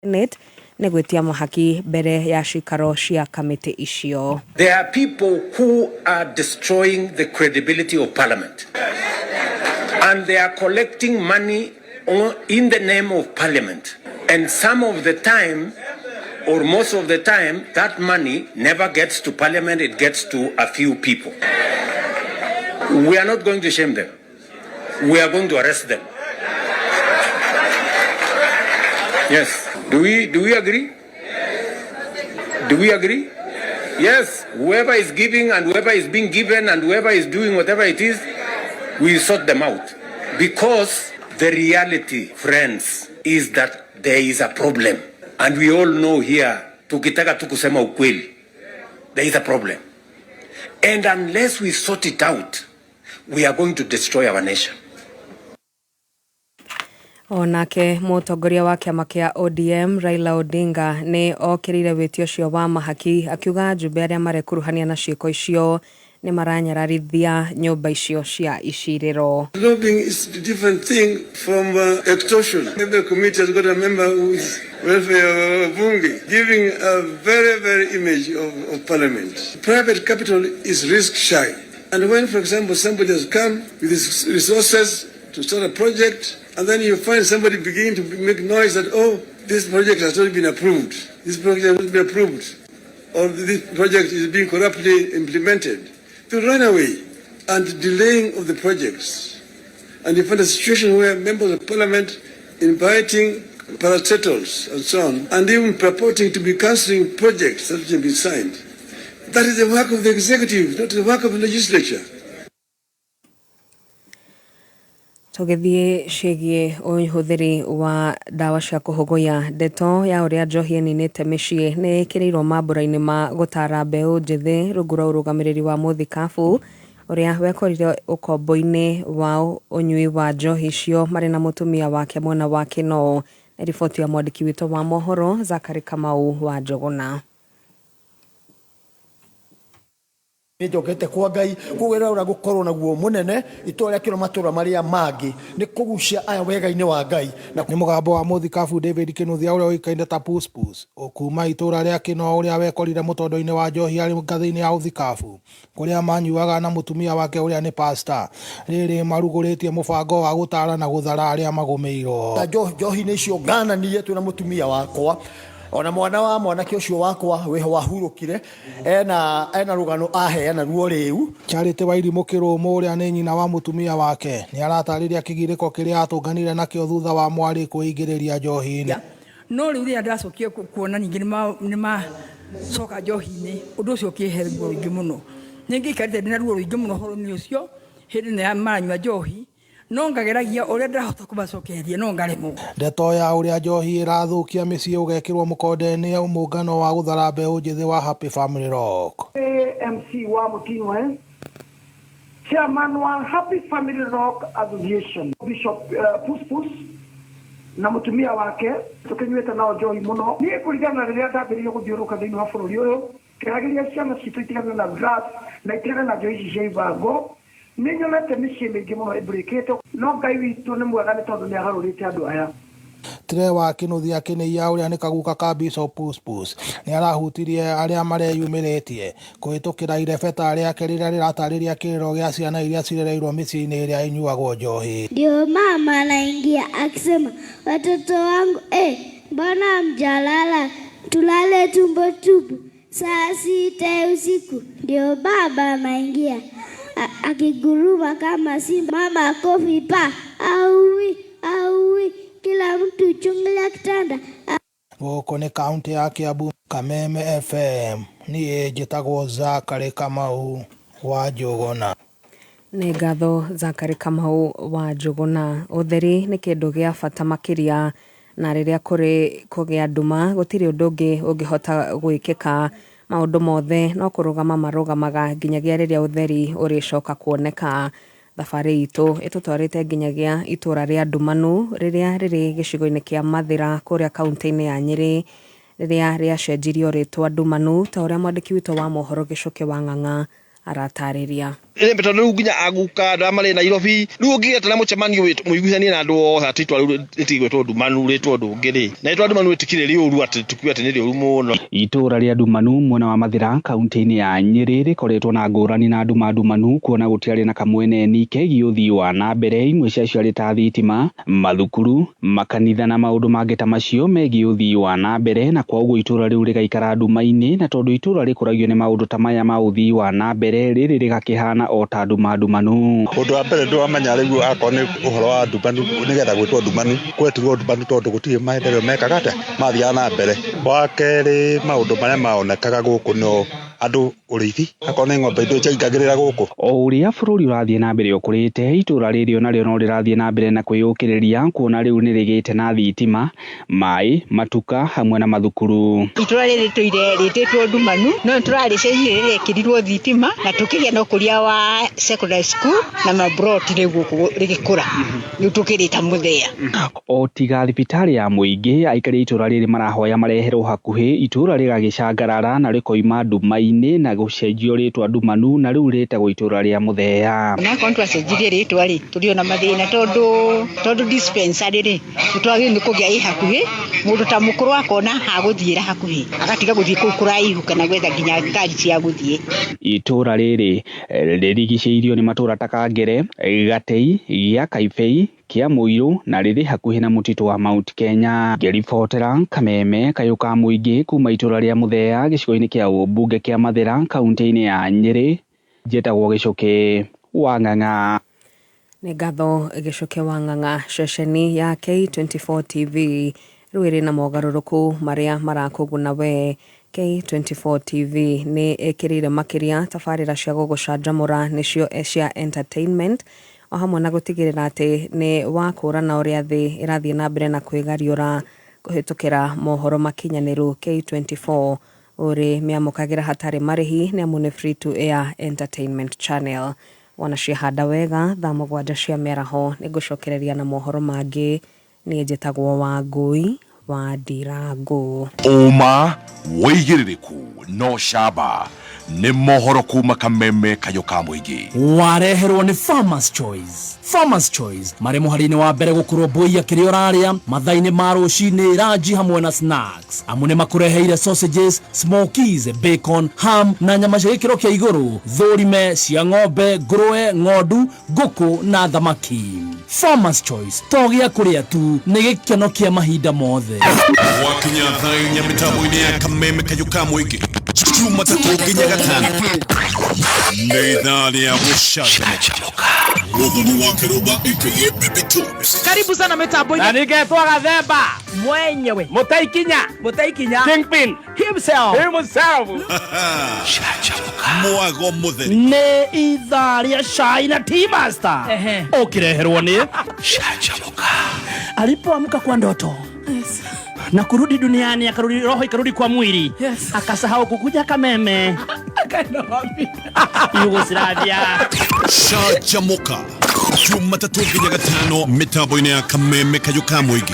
Senate negwetia mahaki mbere ya cikaro cia kamiti icio. There are people who are destroying the credibility of Parliament, and they are collecting money in the name of Parliament, and some of the time or most of the time that money never gets to Parliament, it gets to a few people. We are not going to shame them. We are going to arrest them. Yes. Do we agree? Do we agree? Yes. Whoever is giving and whoever is being given and whoever is doing whatever it is, we sort them out. Because the reality, friends, is that there is a problem. And we all know here, tukitaka tu kusema ukweli, there is a problem. And unless we sort it out, we are going to destroy our nation. Onake mutongoria wa kiama kia ODM Raila Odinga ni okirire witio cio wa mahaki akiuga njumbe aria marekuruhania na ciiko icio ni maranyararithia nyumba icio cia iciriro. Lobbying is a different thing from extortion. Every committee has got a member who is welfare bunge, giving a very, very image of Parliament. Private capital is risk shy. And when, for example, somebody has come with his resources to start a project, and then you find somebody beginning to make noise that, oh, this project has not been approved. This project has not been approved. Or this project is being corruptly implemented. To run away and delaying of the projects. And you find a situation where members of Parliament inviting parastatals and so on, and even purporting to be cancelling projects that have been signed. That is the work of the executive, not the work of the legislature. Tugithie cigie uhuthiri wa dawa cia kuhuguya ndeto ya uria njohi ninite micii ni kirirwo mambura-ini ma gutara mbeu njithi rugura urugamiriri wa muthikabu uria wekorire ukombo-ini wa unyui wa njohi cio mari na mutumia wake mwena wake no. Riboti ya mwandiki witũ wa mohoro Zakari Kamau wa Njogona. Njogete kwa Ngai kugera ura gukorwo naguo munene itoria kiro matura maria mangi ni kugucia aya wega-ini wa Ngai na ni mugambo wa muthikabu David Kinuthia uria uikainde ta Puspus okuma itura ria Kino uria wekorire mutondo-ini wa njohi ari ngathi-ini ya uthikabu kuria manyuaga na mutumia wake uria ni pastor riri maruguritie mubango wa gutara na guthara aria magumeirwo njohi ni cio ngananirie tu na mutumia wakwa ona mwana wa mwanake ucio wakwa weho wahurukire ena rugano aheana ruo riu Charity Wairimu Kirumu uria ni nyina wa mutumia wake ni aratariria kigiriko kiria atunganire nakio thutha wa mwari kuingiriria njohi-ini no riu ria ndacokie kuona ningi ni ma coka njohi-ini undu ucio kihere ruo ruingi muno ningi karite ndina ruo ruingi muno horo-ini ucio hindi ni maranyua njohi no ngageragia uria ndirahota kubacokeria no ngaremo ndeto ya uria njohi irathukia micii ugekirwo mukonde-ini umungano wa guthara mbeu njithi wa Happy Family Rock. MC wa Mutinwe, chairman wa Happy Family Rock Association, Bishop Puspus na mutumia wake tukinyuite nao njohi muno ni kurigana riria ndambiririe guthiuruka thiini wa bururi uyu kiragiria ciana citu itigane na grass na itigane na njohi cia ibango ninyonete micii mingi muno ibrikite no Ngai witu ni mwega ni tondu ni agarurite andu aya. Tire wa Kinuthia Kineia uria ni kaguka ka Bishop Puspus ni arahutirie aria mareyumiritie kuhitukira irebeta aria kerira riratariria kiriro gia ciana iria cirereirwo micii-ini iria inyuagwo njohi. Ndio mama anaingia akisema watoto wangu mbona mjalala tulale tumbo tupu saa 6 usiku. Ndio baba anaingia akiguruma kama simba mama kofi pa aui kila mtu chungulia kitanda. Goko ni kaunti ya Kiambu. Kameme FM ni njitagwo Zakari Kamau wa Njogona. Ni ngatho Zakari Kamau wa Njogona. Utheri ni kindu gia bata makiria na riria kuri kugia nduma gutiri undu ungi ungihota gwikika maundu mothe no kurugama marugamaga nginyagia riria utheri uricoka kuoneka. Thabari itu itutwarite nginyagia itura ria Ndumanu riria riri gicigo-ini kia Mathira kuria kaunti-ini ya Nyeri riria riacenjirio ritwa Ndumanu ta uria mwandiki witũ wa mohoro Gicuki wa Ng'ang'a aratariria. beto nginya aguka ndamare Nairobi riu ngigeta na mucemanio muiguithanie na andu ati twa itigwetwo Ndumanu ritwo ndungiri na itwa Ndumanu itikire riuru ati tukuya ati ni riuru muno. Itura ria Ndumanu mwena wa Mathira kaunti-ini ya Nyeri rikoretwo na ngurani na Ndumanu kuona gutiari na kamweneni kegi uthii wa na mbere imwe cia ri ta thitima mathukuru makanitha na maundu mangĩ ta macio megi uthii wa na mbere na kwa uguo itura riu rigaikara nduma-ini na tondu itura rikuragio ni maundu ta maya ma uthii wa na mbere riri rigakihana o ta Ndumanu. Undu wa mbere ndwamenya riu akoni uhoro wa Ndumanu nigetha gwitwo Ndumanu gwetigwo Ndumanu tondu gutiri maendeleo mekaga ate mathia na mbere. Wa keri maundu maria maonekaga guku no andu urithi akoni ng'ombe indo chaingagirira guku. O uria bururi urathie na mbere ukurite itura ririo nario no rirathie na mbere na kwiyukiriria kuona riu ni rigite na thitima mai matuka hamwe na mathukuru. Itura riri tuire rititwo Ndumanu no turaricenjire rikirirwo thitima na tukigia no kuria wa secondary school na mabroti riguku rigikura ni tukirita muthea. O tiga thibitari ya muingi aikari itura riri marahoya mareherwo hakuhi itura rigagicangarara na rikoima nduma-ini na gucenjio ritwa Ndumanu na riu ritagwo itura ria muthea. Na kontwa cenjirie ritwa ri turio na mathina tondu dispensary ri tutwagi ni kugia i hakuhi mundu ta mukuru akona aguthiira hakuhi agatiga guthie kuu kuraihu kana gwetha nginya ngari cia guthie. Itura riri ririgiceirio ni matura ta Kangere, Gatei, Gia Kaibei, Kia Muiru na riri hakuhi na mutitu wa Mount Kenya. Ngiribotera Kameme Kayuka Muingi kuma itura ria muthea gicigo-ini kia ubunge kia Mathira kaunti-ini ya Nyeri jetagwo Gicuki wa Ng'ang'a. Nĩ ngatho Gicuki wa Ng'ang'a. Ceceni ya K24 TV rwiri na mogaruruku maria marakuguna we. K24 TV nĩ ĩkĩrĩire makĩria tabarĩra cia gũgũcanjamũra nĩcio cia entertainment o hamwe na gũtigĩrĩra atĩ nĩ wakũrana ũrĩa thĩ ĩrathiĩ na mbere na kwĩgariũra kũhĩtũkĩra mohoro makinyanĩru. K24 ũrĩ mĩamũkagĩra hatarĩ marĩhi nĩ amu nĩ free to air entertainment channel. Wona ciahanda wega thaa 7 cia mĩaraho nĩ ngũcokereria na mohoro mangĩ. Niĩ njĩtagwo Wangui wa Ndirangu. Uma wĩigĩrĩrĩku no camba nĩ mohoro kuma Kameme Kayuka Muingi. Wareherwo ni Farmers Choice. Farmers Choice marĩ mũhari-inĩ wa mbere gũkũrũmbũiya kĩrĩa ũrarĩa mathaa-inĩ ma rũcinĩ, ranji hamwe na snacks. Amu nĩ makũreheire sausages, smokies, bacon, ham na nyama cia gĩkĩro kĩa igũrũ, thũrime cia ng'ombe, ngũrwe, ng'ondu, ngũkũ na thamaki. Farmers Choice to gĩa kũrĩa tu, nĩ gĩkeno kĩa mahinda mothe. Wakinya thaa-inĩ mĩtambo-inĩ ya Kameme Kayuka Muingi Jumatatu nginya Gatano nĩ thaa rĩa gũcanjamũka. Karibu sana mitambo-inĩ na ningetwa Gathemba mwenyewe Mutaikinya Kingpin himself mwago mutheri nĩ ithaa rĩa cai na Tea Master ũkĩreherwo nĩ Canjamũka. Alipoamka kwa ndoto na kurudi duniani akarudi roho ikarudi kwa mwili, akasahau kukuja Kameme akaenda wapi? Yugoslavia. Canjamũka Jumatatu nginya Gatano mitambo-inĩ ya Kameme Kayuka Muingi.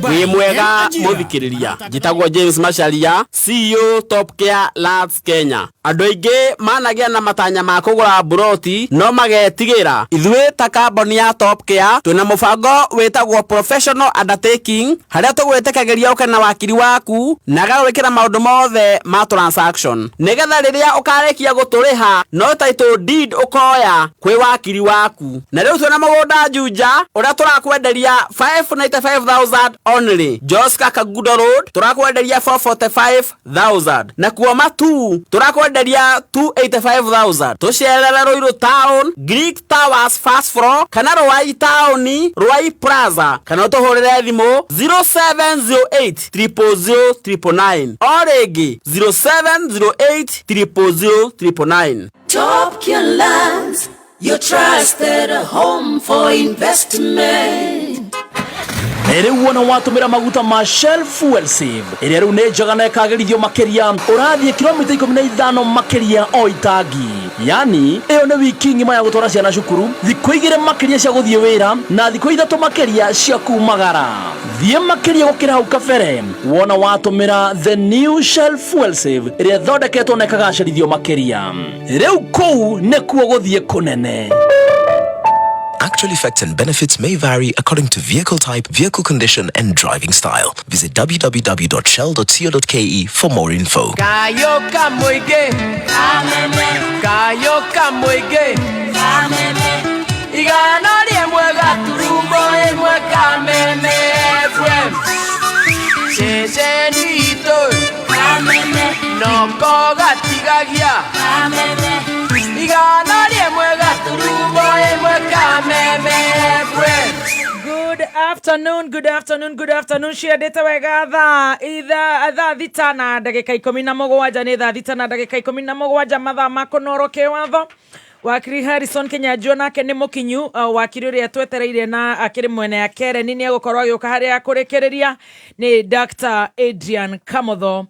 Wĩ mwega muthikiriria, njitagwo James Macharia, CEO Top Care Labs Kenya. Andũ aingĩ managia na matanya ma kũgũra buroti no magetigira. Ithuĩ ta kamboni ya Top Care twĩna mũbango wĩtagwo professional undertaking, harĩa tũgwĩtĩkagĩria ũke na wakiri waku na gagwĩkĩra maũndũ mothe ma transaction, nĩgetha rĩrĩa ũkarĩkia gũtũrĩha no title deed ũkoya kwĩ wakiri waku. Na rĩu twĩna mũgũnda Juja ũrĩa tũrakwenderia 595,000 only. Joska Kagudo Road turakwenderia 445,000 na kuoma tu turakwenderia 285,000. Tucerere Ruiru Town, Greek Towers first floor kana Ruai Town, Ruai Plaza kana tuhurire thimu 0708 000 origi 0708 000. Top Care Lands, your trusted home for investment. Rĩu wona watumira maguta ma Shell Fuel Save ĩrĩa rĩu nĩ njega na ĩkagĩrithio makĩria ũrathiĩ kilomita 15 makĩria o itangi. Yani ĩyo nĩ wiki ng'ima ya gũtwara ciana cukuru, thikũ 2 makĩria cia gũthiĩ wĩra na thikũ 3 makĩria cia kumagara. Thiĩ makĩria gũkĩra hau kabere wona watumira the new Shell Fuel Save ĩrĩa thondeketwo na ĩkagacĩrithio makĩria. Rĩu kũu nĩkuo gũthiĩ kũnene. Actual effects and benefits may vary according to vehicle type, vehicle condition, and driving style. Visit www.shell.co.ke for more info. Kayoka mwege, kayoka mwege, igana mwega turumbo mwega meme FM. Checheni ito, noko gatigagia, igana mwega turumbo mwega meme FM. Good afternoon. Share data wega thaa thitana ndagika 17 ni thaa thitana ndagika 17 mathaa makonoroke watho. Wakiri Harrison Kinyanjua nake ni mukinyu wakiri uria twetereire na akiri mwene ya Keren ni agukorwo agioka haria kurekereria ni Dr. Adrian Kamotho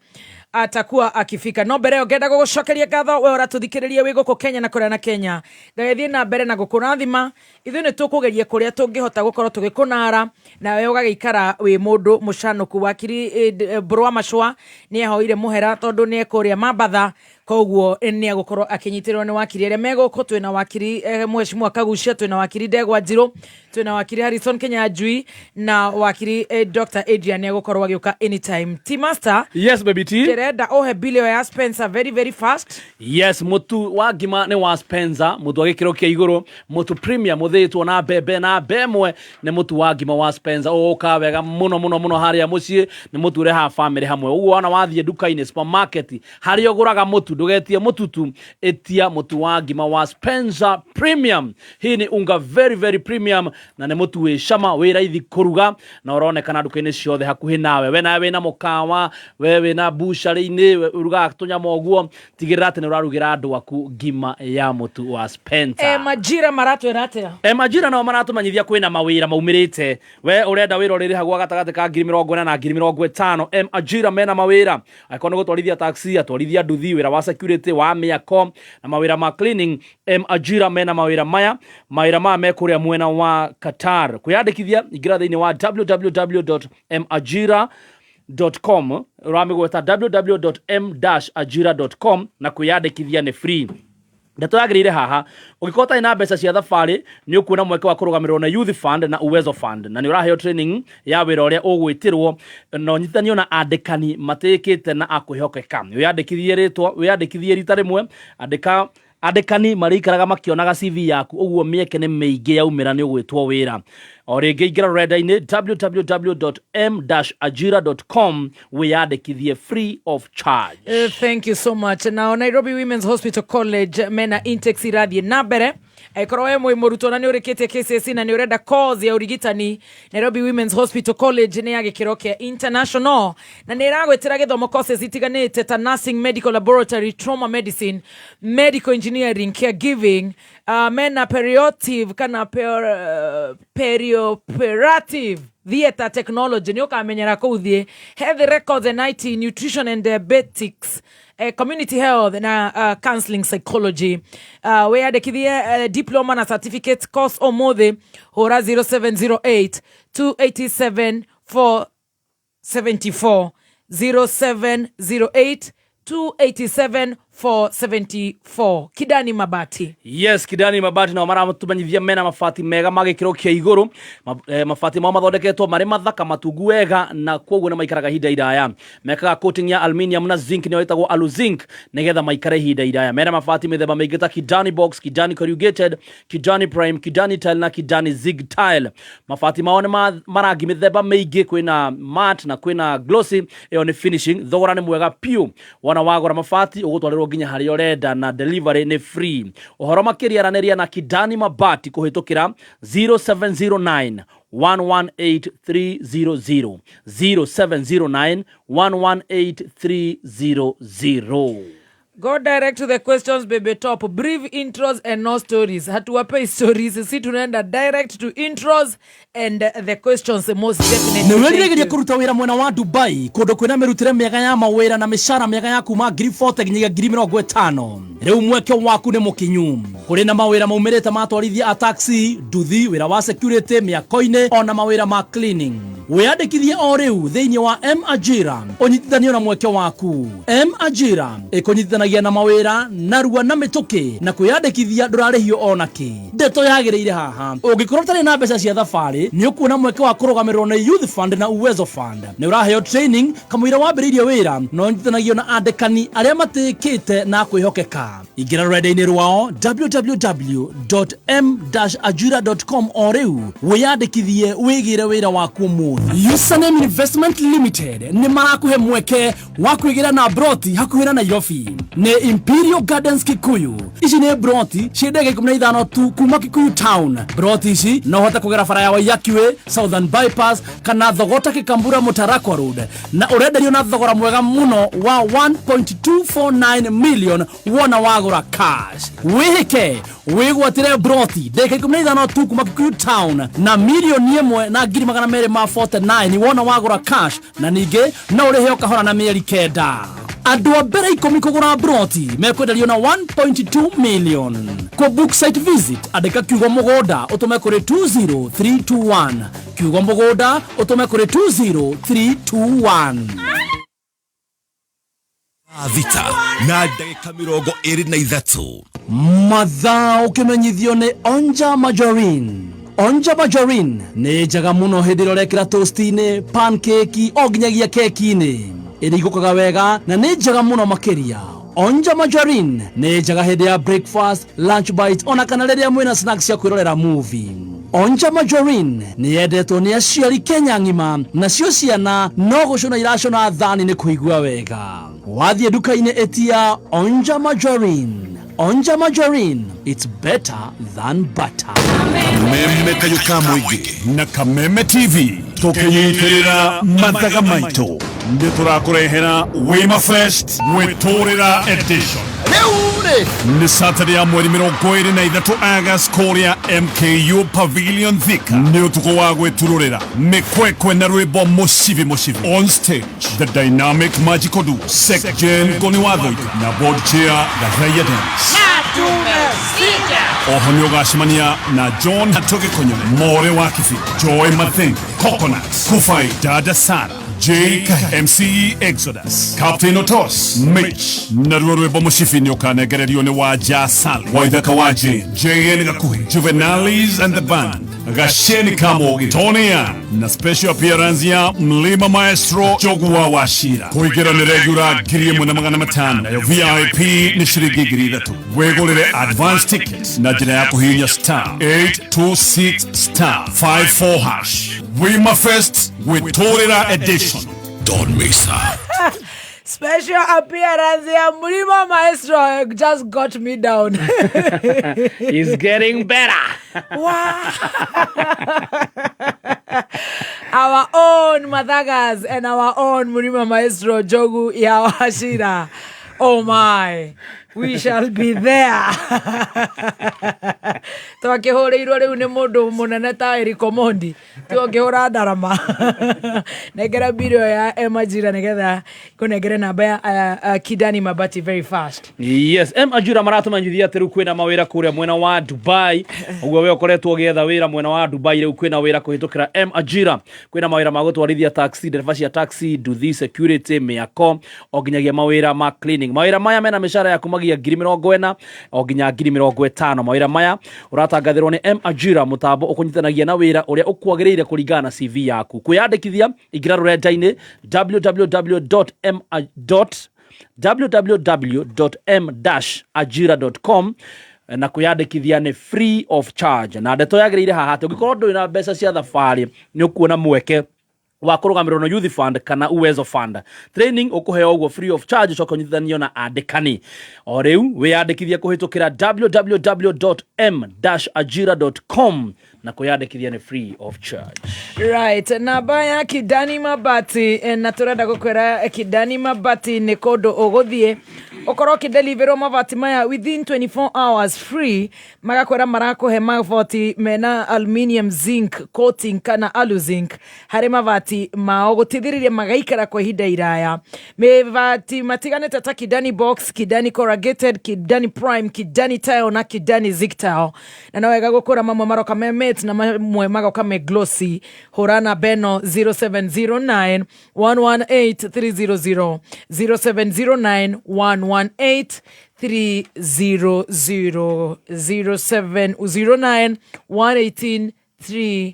atakuwa akifika. No mbere ngenda gugucokeria ngatho we uratuthikiriria wi guku Kenya na kuria na Kenya. Ngaithie na mbere na gukurathima ithu ni tukugeria kuria tungihota gukorwo tugikunara na we ugagiikara wi mundu mucanuku. Wakiri Burwa Mashwa ni ahoire muhera tondu ni ekuria Mambatha koguo ni agukorwo akinyitirwo ni wakiri ere megoko. Twina wakiri Mheshimiwa Kagucia, twina wakiri Ndegwa Njiro, twina wakiri Harrison Kinyanjui na wakiri Dr. Adrian agukorwo agioka anytime. T-Master. Yes baby T. Tereda ohe bilio ya Spencer very fast. Yes, mutu wa gima ni wa Spencer, mutu agikiro kia iguru, mutu premium muthitwo na bebe na bemwe ni mutu wa gima wa Spencer. Oka wega muno haria mucie ni mutu reha family hamwe. Uguo ona wathie duka-ini supermarket haria oguraga mutu ndugetie mututu etia mutu wa gima wa Spencer premium. Hii ni unga very premium na ni mutu we shama we raithi kuruga na uronekana duka-ini ciothe hakuhi nawe. We na mukawa, we na bushari-ini uruga tunyama oguo, tigirira ati ni urarugira andu aku gima ya mutu wa Spencer. Majira maratu eratea. Majira no maratu manyithia kwina mawira maumirite. We urenda wira riri hagwa gatagati ka 2040 na 2050. Majira mena mawira akono gutwarithia taxi, atwarithia nduthi, wira wa security, wa miako na mawira ma cleaning. Majira mena mawira maya mekuria mwena wa Qatar. Kuyandikithia ingira thiini wa www.majira.com ramigweta www.m-ajira.com na kuyandikithia ni free. Ndatoagirire haha ukikota ina mbeca cia thabari ni ukuona mweke wa kurugamirwo na Youth Fund na Uwezo Fund na ni uraheo training ya wira uria ugwitirwo no nyitanio na andikani matikite na akuhokeka. Wiyandikithie ritwa, wiyandikithie rita rimwe, andikani marikaraga makionaga CV yaku uguo mieke ni meige yaumira ni ugwitwo wira. Orege ingira reda-ini www.m-ajira.com wiyandikithie free of charge. Thank you so much. Now Nairobi Women's Hospital College mena intakes irathie na mbere. Ekoroe mwe muruto na ni urikete KCSE na ni urenda course ya urigitani. Nairobi Women's Hospital College ni yagikiro kia international na ni iragwetera githomo courses itiganite ta nursing, medical laboratory, trauma medicine, medical engineering, caregiving, mena perioperative kana perioperative theater technology ni ukamenyera kuthie health records and IT, nutrition and diabetics, community health na counseling psychology. We adekithie diploma na certificate course omothe hora 0708 287 474 0708 287 474. Kidani Mabati. Yes, Kidani Mabati na mara tumanyithia mena mafati mega magikiro kia iguru. Mafati ma mathondeketwo mari mathaka matungu wega na kwoguo na maikaraga hinda iraya. Mekaga coating ya aluminium na zinc ni wetagwo alu zinc nigetha maikare hinda iraya. Mena mafati mithemba maingi ta Kidani box, Kidani corrugated, Kidani prime, Kidani tile na Kidani zig tile. Mafati maone marangi mithemba maingi, kwina matte na kwina glossy. Iyo ni finishing, thogora ni mwega piu. Wana wagora mafati ugutwarerwo nginya hari orenda na delivery ni free. Uhoro makiria raneria na Kidani Mabati kuhitukira 0709 118300 0709 118300. Go direct to the questions, baby top. Brief intros and no stories. Hatuwape stories. Sisi tunaenda direct to intros and the questions most definitely. Nĩwĩrĩgĩria kũruta wĩra mwena wa Dubai kũndũ kwĩna mĩrutĩre mĩega ya mawĩra na mĩcara mĩega ya kuma 40 nginyagia 50. Rĩu mweke waku nĩ mũkinyu. Kũrĩ na mawĩra maumĩrĩte matwarithia a taxi, nduthi, wĩra wa security, mĩako-inĩ ona mawĩra ma cleaning. Wĩyandĩkithie o rĩu thĩinĩ wa M-Ajira ũnyitithanio na mweke waku. M-Ajira ĩkũnyitithanagia na mawĩra narua na mĩtũkĩ na kwĩyandĩkithia ndũrarĩhio ona kĩ. Ndeto yagĩrĩire haha. Ũngĩkorwo ũtarĩ na mbeca cia thabarĩ nĩ ũkuona mweke wa kũrũgamĩrĩrwo na Youth Fund na Uwezo Fund. Nĩ ũraheo training kamũira wambĩrĩirie wĩra no ũnyitithanagio na andĩkani arĩa matĩkĩte na kwĩhokeka. Ingĩra rũrenda-inĩ rwao www.m-ajira.com o rĩu wĩyandĩkithie wĩgĩre wĩra waku mũthĩ. Username Investment Limited nĩ marakũhe mweke wa kwĩgĩra na broti hakuhĩ na Nairobi. Nĩ Imperial Gardens Kikuyu. Ici nĩ broti ciendaga 15 tu kuma Kikuyu Town. Broti ici no hote kũgera bara ya Waiyaki Way, Southern Bypass kana Thogota Kikambura Mutarakwa Road. Na ũrenderio na thogora mwega mũno wa 1.249 million wona wagũra cash. Wĩhĩke wĩgwatĩre broti ndeka 15 tu kuma Kikuyu Town na milioni 1 na 249 wona wagũra cash na ningĩ no ũrĩhe kahora na mĩeri 9. Andũ a mbere 10 kũgũra broti mekwenderio na 1.2 million. Kwa book site visit andĩka kiugo mũgũnda ũtũme kũrĩ 20321. Kiugo mũgũnda ũtũme kũrĩ 20321. Vita na ndagĩka 23 mathaa ũkĩmenyithio nĩ Onja Margarine. Onja Margarine nĩ njega mũno hĩndĩ ĩrĩa ũrekĩra toast-inĩ, pancake o nginyagia keki-inĩ. Ĩrĩigũkaga wega na nĩ njega mũno makĩria. Onja Margarine nĩ njega hĩndĩ ya breakfast, lunch bite ona kana rĩrĩa mwĩna snacks cia kwĩrorera movie. Onja Margarine nĩ yendetwo nĩ aciari Kenya ng'ima nacio ciana no gũcũna iracũna thani nĩ kũigua wega. Wathiĩ nduka-inĩ ĩtia Onja Margarine. Onja Margarine, it's better than butter. Kameme kayuka mũingĩ na Kameme TV tũkĩnyitĩrĩra mathaga maitũ nĩ tũrakũrehera Wima Fest Gwĩtũrĩra Edition. Nĩ Saturday ya mweri 23 August kũrĩa MKU Pavilion Thika. Nĩ ũtukũ wa gwĩturũrĩra mĩkwekwe na rwĩmbo mũcibi. On stage, the dynamic magical duo Sekjen Goni Wathoika na board chair Gathaya Dance. Oho nĩ ũgacemania na John Hatoge Konyole, More wa Kifi, Joy Mathing, Coconut, Kufai, Dada Sara, Jake, MCE Exodus, Captain Otos, Mitch, naruo rwĩmbo mũcibi nĩ ũkanegererio nĩ Wanja Sali, Waithaka wa Jane, JN Gakuhi, Juveniles and the Band, Gasheni Kamogi, Tony Young, na special appearance ya Mlima Maestro Jogua Washira. Kuingira ni regular 1,500 nayo VIP ni shilingi 3,000. Wegulire advance tickets na jina yako hinya *826*54#. Wima Fest Gwĩtũrĩra Edition. Don Mesa. Special appearance ya Mlima Maestro just got me down. He's getting better. Wow. Our own Mathagas and our own Mlima Maestro Jogu ya Washira. Oh my. We shall be there. Twakĩhũrĩirwo rĩu nĩ mũndũ mũnene ta Eric Omondi. Twakĩhũra ndarama. Negera video ya M-Ajira nĩgetha kũnengere namba ya Kidani Mabati very fast. Yes, M-Ajira maratũmenyithia atĩ rĩu kwĩna mawĩra kũrĩa mwena wa Dubai. Ũguo we ũkoretwo ũgĩetha wĩra mwena wa Dubai rĩu kwĩna wĩra kũhĩtũkĩra M-Ajira. Kwĩna mawĩra ma gũtwarithia taxi, ndereba cia taxi, nduthi, security, mĩako, o nginyagia mawĩra ma cleaning. Mawĩra maya mena mĩcara ya kumagia 40,000 o nginya 50,000. Mawĩra maya ũratangathĩrwo nĩ M-Ajira, mũtambo ũkũnyitanagia na wĩra ũrĩa ũkwagĩrĩire kũringana na CV yaku. Kwĩyandĩkithia ingĩra rũrenda-inĩ www.m-ajira.com na kwĩyandĩkithia nĩ free of charge. Na ndeto yagĩrĩire haha atĩ ũngĩkorwo ndũrĩ na mbeca cia thabarĩ nĩ ũkuona mweke wa kũrũgamĩrĩrwo na Youth Fund kana Uwezo Fund. Training ũkũheo ũguo free of charge coka ũnyitithanio na andĩkani. O rĩu wĩyandĩkithia kũhĩtũkĩra www.m-ajira.com na kwĩyandĩkithia nĩ free of charge. Right, namba ya Kidani Mabati na tũrenda gũkwĩra Kidani Mabati nĩ kũndũ ũgũthiĩ okoroki deliver mabati maya within 24 hours free magakwera marako he mabati mena aluminium zinc coating kana alu zinc hari mabati mao gutithiriria magaikara kwa ihinda iraya mabati matiganete ta Kidani box, Kidani corrugated, Kidani prime, Kidani tile na Kidani zinc tile na nawega gukura mamwe maroka memet na mamwe maroka me glossy horana beno 0709 118 300 0709 118 300 0709 118 300.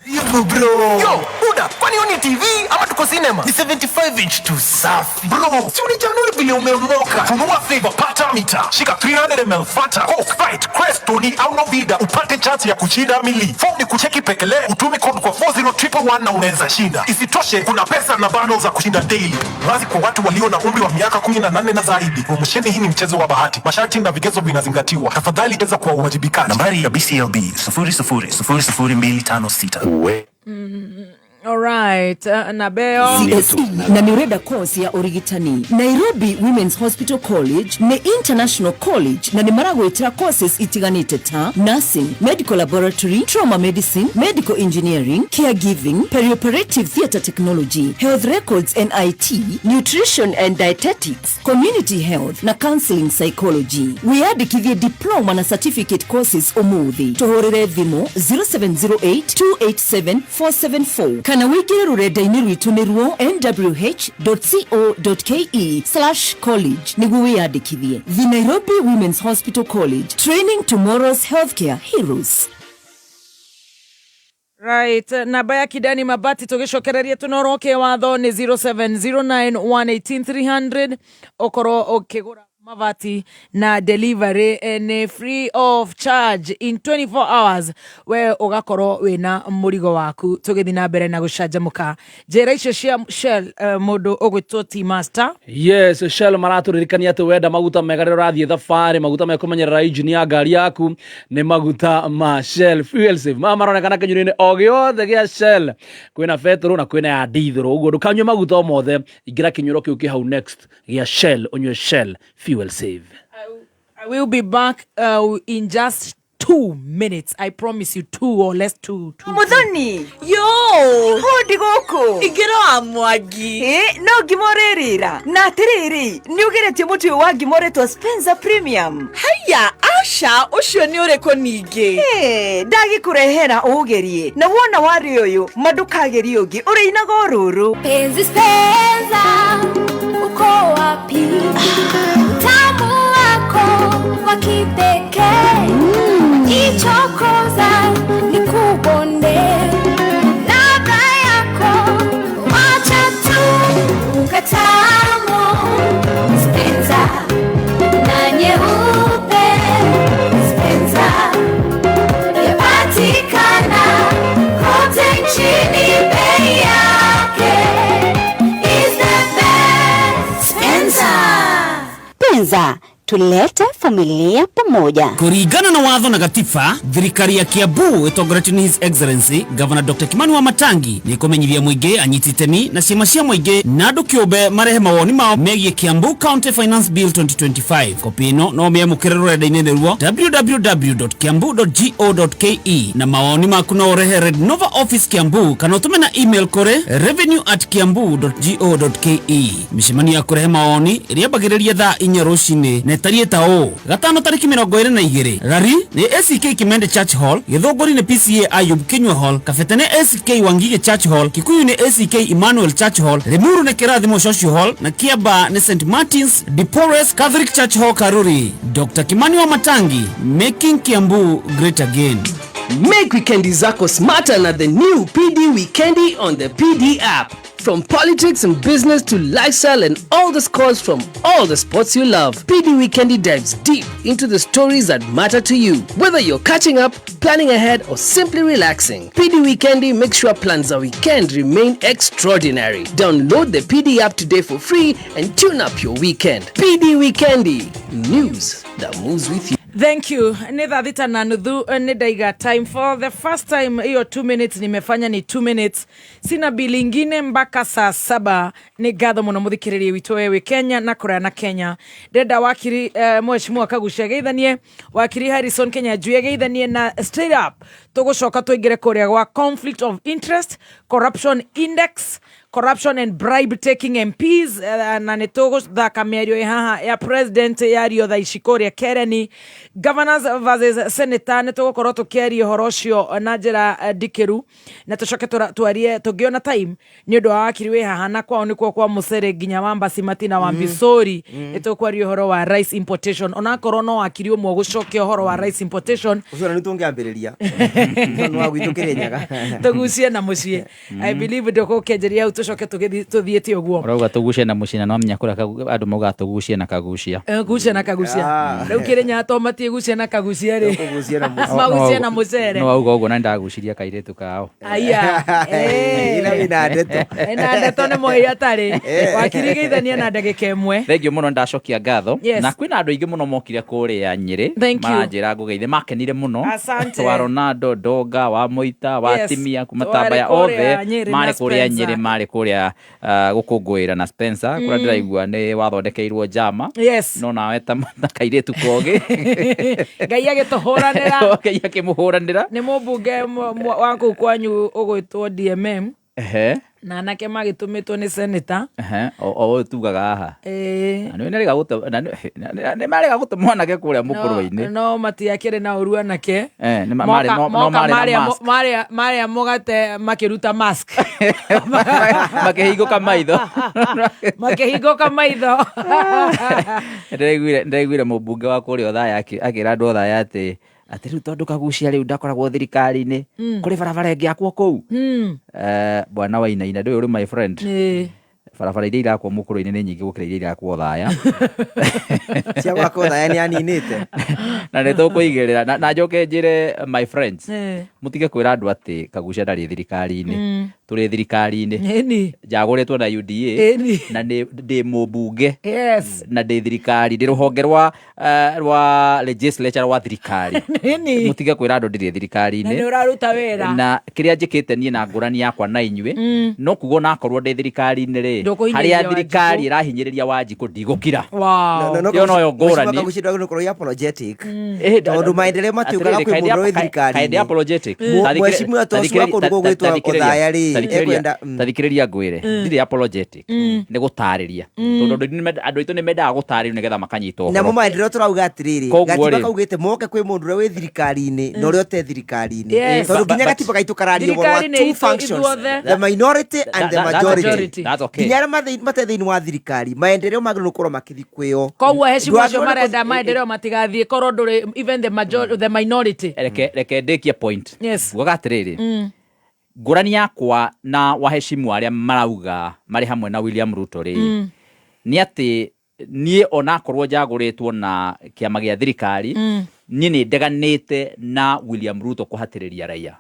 Yo bro. Yo, Buda, kwani huni TV ama tuko cinema? Ni 75 inch tu safi. Bro, si unijanuli vile umeomoka. Tunua flavor pata mita. Shika 300 ml Fanta, Coke, Sprite, Crest, Tony au Novida upate chance ya kushinda mili. Form ni kucheki pekele, utume code kwa 40111 na unaweza shinda. Isitoshe, kuna pesa na bundles za kushinda daily. Wazi kwa watu walio na umri wa miaka 18 na zaidi. Promosheni hii ni mchezo wa bahati. Masharti na vigezo vinazingatiwa. Tafadhali cheza kwa uwajibikaji. Nambari ya BCLB 000256. Alright, Nabeo CSE na nireda course ya origitani Nairobi Women's Hospital College ne International College na nimaragwetera courses itiganite ta nursing, medical laboratory, trauma medicine, medical engineering, caregiving, perioperative theatre technology, health records and IT, nutrition and dietetics, community health na counseling psychology. Wiyandikithie diploma na certificate courses umuthi tuhorere thimo 0708287474 kana wikire rurenda-ini rwitu nirwo nwh.co.ke/college niguo wiyandikithie. The Nairobi Women's Hospital College, training tomorrow's healthcare heroes. Right, namba ya Kidani mabati tugicokereria tunoroke watho ni 0709118300 okoro okigura mabati na delivery ni free of charge in 24 hours we ugakorwo wina murigo waku tugithi na mbere na gucanjamuka njira icio cia Shell mundu ugwitwo T-Master. Yes, Shell maraturirikania ati wenda maguta mega rero rathie thabari maguta me kumenyerera engine ya ngari yaku ni maguta ma Shell Fuel Save maronekana kinyurini o giothe gia Shell kwina petrol na kwina ya diesel uguo ndukanywe maguta o mothe ingira kinyuro kiu ki hau next gia Shell onywe Shell Fuel Save. I will be back in just 2 minutes. I promise you 2 or less 2. Muthoni. Yo. Hodi goko. Igero amwagi. No gimorerira. Na tiriri. Ni ugeretie muti wa gimoreto Spencer Premium. Haya, Asha ucio ni ureko ninge. Ndagi kurehera ugerie. Na wona wari uyu madukageri ugi uri inago ruru. Penzi Spencer. Uko wapi? Tamu wako wa kipekee. Ichokoza nikubonde. Ladha yako wacha tu ukatamu. Spencer na nyeupe. Spencer yapatikana kote nchini, bei yake is the best. Spencer, tulete familia pamoja. Kurigana na watho na gatiba, thirikari ya Kiambu itongoretio ni His Excellency Governor Dr. Kimani Wamatangi ni kumenyithia muingi anyititemi na ciama cia muingi na andu kiumbe marehe mawoni mao megie Kiambu County Finance Bill 2025. Kopi ino no miamukire rurenda-ini ruo www.kiambu.go.ke na mawoni maku no urehe Red Nova Office Kiambu kana utume na email kore revenue@kiambu.go.ke. Micemania ya kurehe mawoni iriambagiriria thaa 4 rucini na tarieta o gatano tariki 22 rari ni ACK Kimende Church Hall, Githunguri ni PCA Ayub Kinyua Hall, Kafetene ACK Wangige Church Hall, Kikuyu ni ACK Emmanuel Church Hall, Limuru ni Kirathimo Social Hall na Kiaba ni St. Martin's de Porres Catholic Church Hall Karuri. Dr. Kimani Wamatangi, making Kiambu great again. Make weekendi zako smarter na the new PD Weekendi on the PD app. From politics and business to lifestyle and all the scores from all the sports you love, PD Weekendi dives deep into the stories that matter to you. Whether you're catching up, planning ahead, or simply relaxing, PD Weekendi makes sure plans a weekend remain extraordinary. Download the PD app today for free and tune up your weekend. PD Weekendi, news that moves with you. Thank you. Ni thaa thita na nuthu ni daiga time for the first time. Hiyo 2 minutes nimefanya ni 2 minutes. Sina bili ingine mpaka saa 7. Ni gatho muno muthikiririe witu wewe Kenya na Korea na Kenya. Deda wakiri mheshimiwa Kagucia Geithanie, wakiri Harrison Kenya Juye Geithanie na straight up tugucoka tuingire kuria gwa conflict of interest, corruption index, corruption and bribe taking MPs, na nitogo thaka mĩario haha ya president yario tha ishikoria Kereni, governors versus senator nitogokorwo tukiaria horo ucio na njira ndikiru na tucoke twarie tungiona time ni undu wa wakiri we haha na kwao ni kwa Mucere nginya wa Mbacimati na wa Mbicori nitokwaria horo wa rice importation onakorwo no wakiri umwe gucokia horo wa rice importation ucio ni tungiambiriria no wagwitukire nyaga tugucie na mucie I believe ndoko kenjeria tucoke tuthiete uguo urauga tugucie na mucie na no menya kura andu mauga tugucie na kagucia gucia na kagucia riu kirenya tomatie gucia na kagucia ri magucia na Mucere no auga uguo na ndaguciria kairetu kao aya ina ndeto ni moi atari wakiri Geithania na ndagika imwe. Thank you muno ndacokia ngatho na kwina andu aingi muno mokire kuria Nyeri manjira ngugeithe makenire muno wa Ronaldo Donga wa Moita wa Timia kumatamba ya othe mari kuria Nyeri mari kuria gukungwira na Spencer kura ndiraigua ni wathondekeirwo jama no nawe ta kairetu kogi ngai agituhuranira ngai akimuhuranira ni mubunge wangu kwanyu ugwitwo DMM na anake magitumitwo ni senator o tugaga haha no nirega guta ne marega guta mwanake kuria mukuruini no matiakire na urua nake ne mari mugate makiruta mask makihinguka maitho ndeguire mubunge wa kuria thaya akira andu thaya ati riu tondu Kagucia riu ndakoragwo thirikari-ini kuri barabara ngiakwo kou bwana Wainaina ndu uri my friend barabara iria irakwo mukuru-ini ni nyingi gukira iria irakwo thaya cia gwakwo thaya ni aninite na nitukuigirira na njoke njire my friends mutige kwira andu ati Kagucia ndari thirikari-ini turi thirikari-ini njaguritwo na UDA na ndi mubunge na ndi thirikari ndi ruhonge rwa legislature wa thirikari mutige kwira andu ndiri thirikari-ini na uraruta wira na kiria njikite nie na ngurani yakwa na inyue no kugo na akorwo ndi thirikari-ini ri haria thirikari irahinyiriria Wanjiku ndigukira yo no yo ngurani Kagucia no korwo apologetic tondu maendeleo matiukaga kwi mundu wi thirikari kaende apologetic mheshimiwa tosu wako ndugo gwitwa othaya ri tathikiriria ngwire ndiri apologetic ni gutariria tondu andu aitu ni mendaga gutaririo nigetha makanyitwo na mo maendeleo turauga atiriri gatiba kaugite moke kwi mundu wi thirikari-ini no ri ote thirikari-ini tondu nginya gatiba gaitu karario wa two functions the minority and the majority nginya mate thiini wa thirikari maendeleo magiro nukorwo makithi kwio koguo heshima cio marenda maendeleo matigathie korwo nduri even the minority reke ndikie point guga atiriri ngurani yakwa na waheshimu aria marauga mari hamwe na William Ruto ri ni ati nie onakorwo njaguritwo na kiama gia thirikari ni ndeganite na William Ruto kuhatiriria raia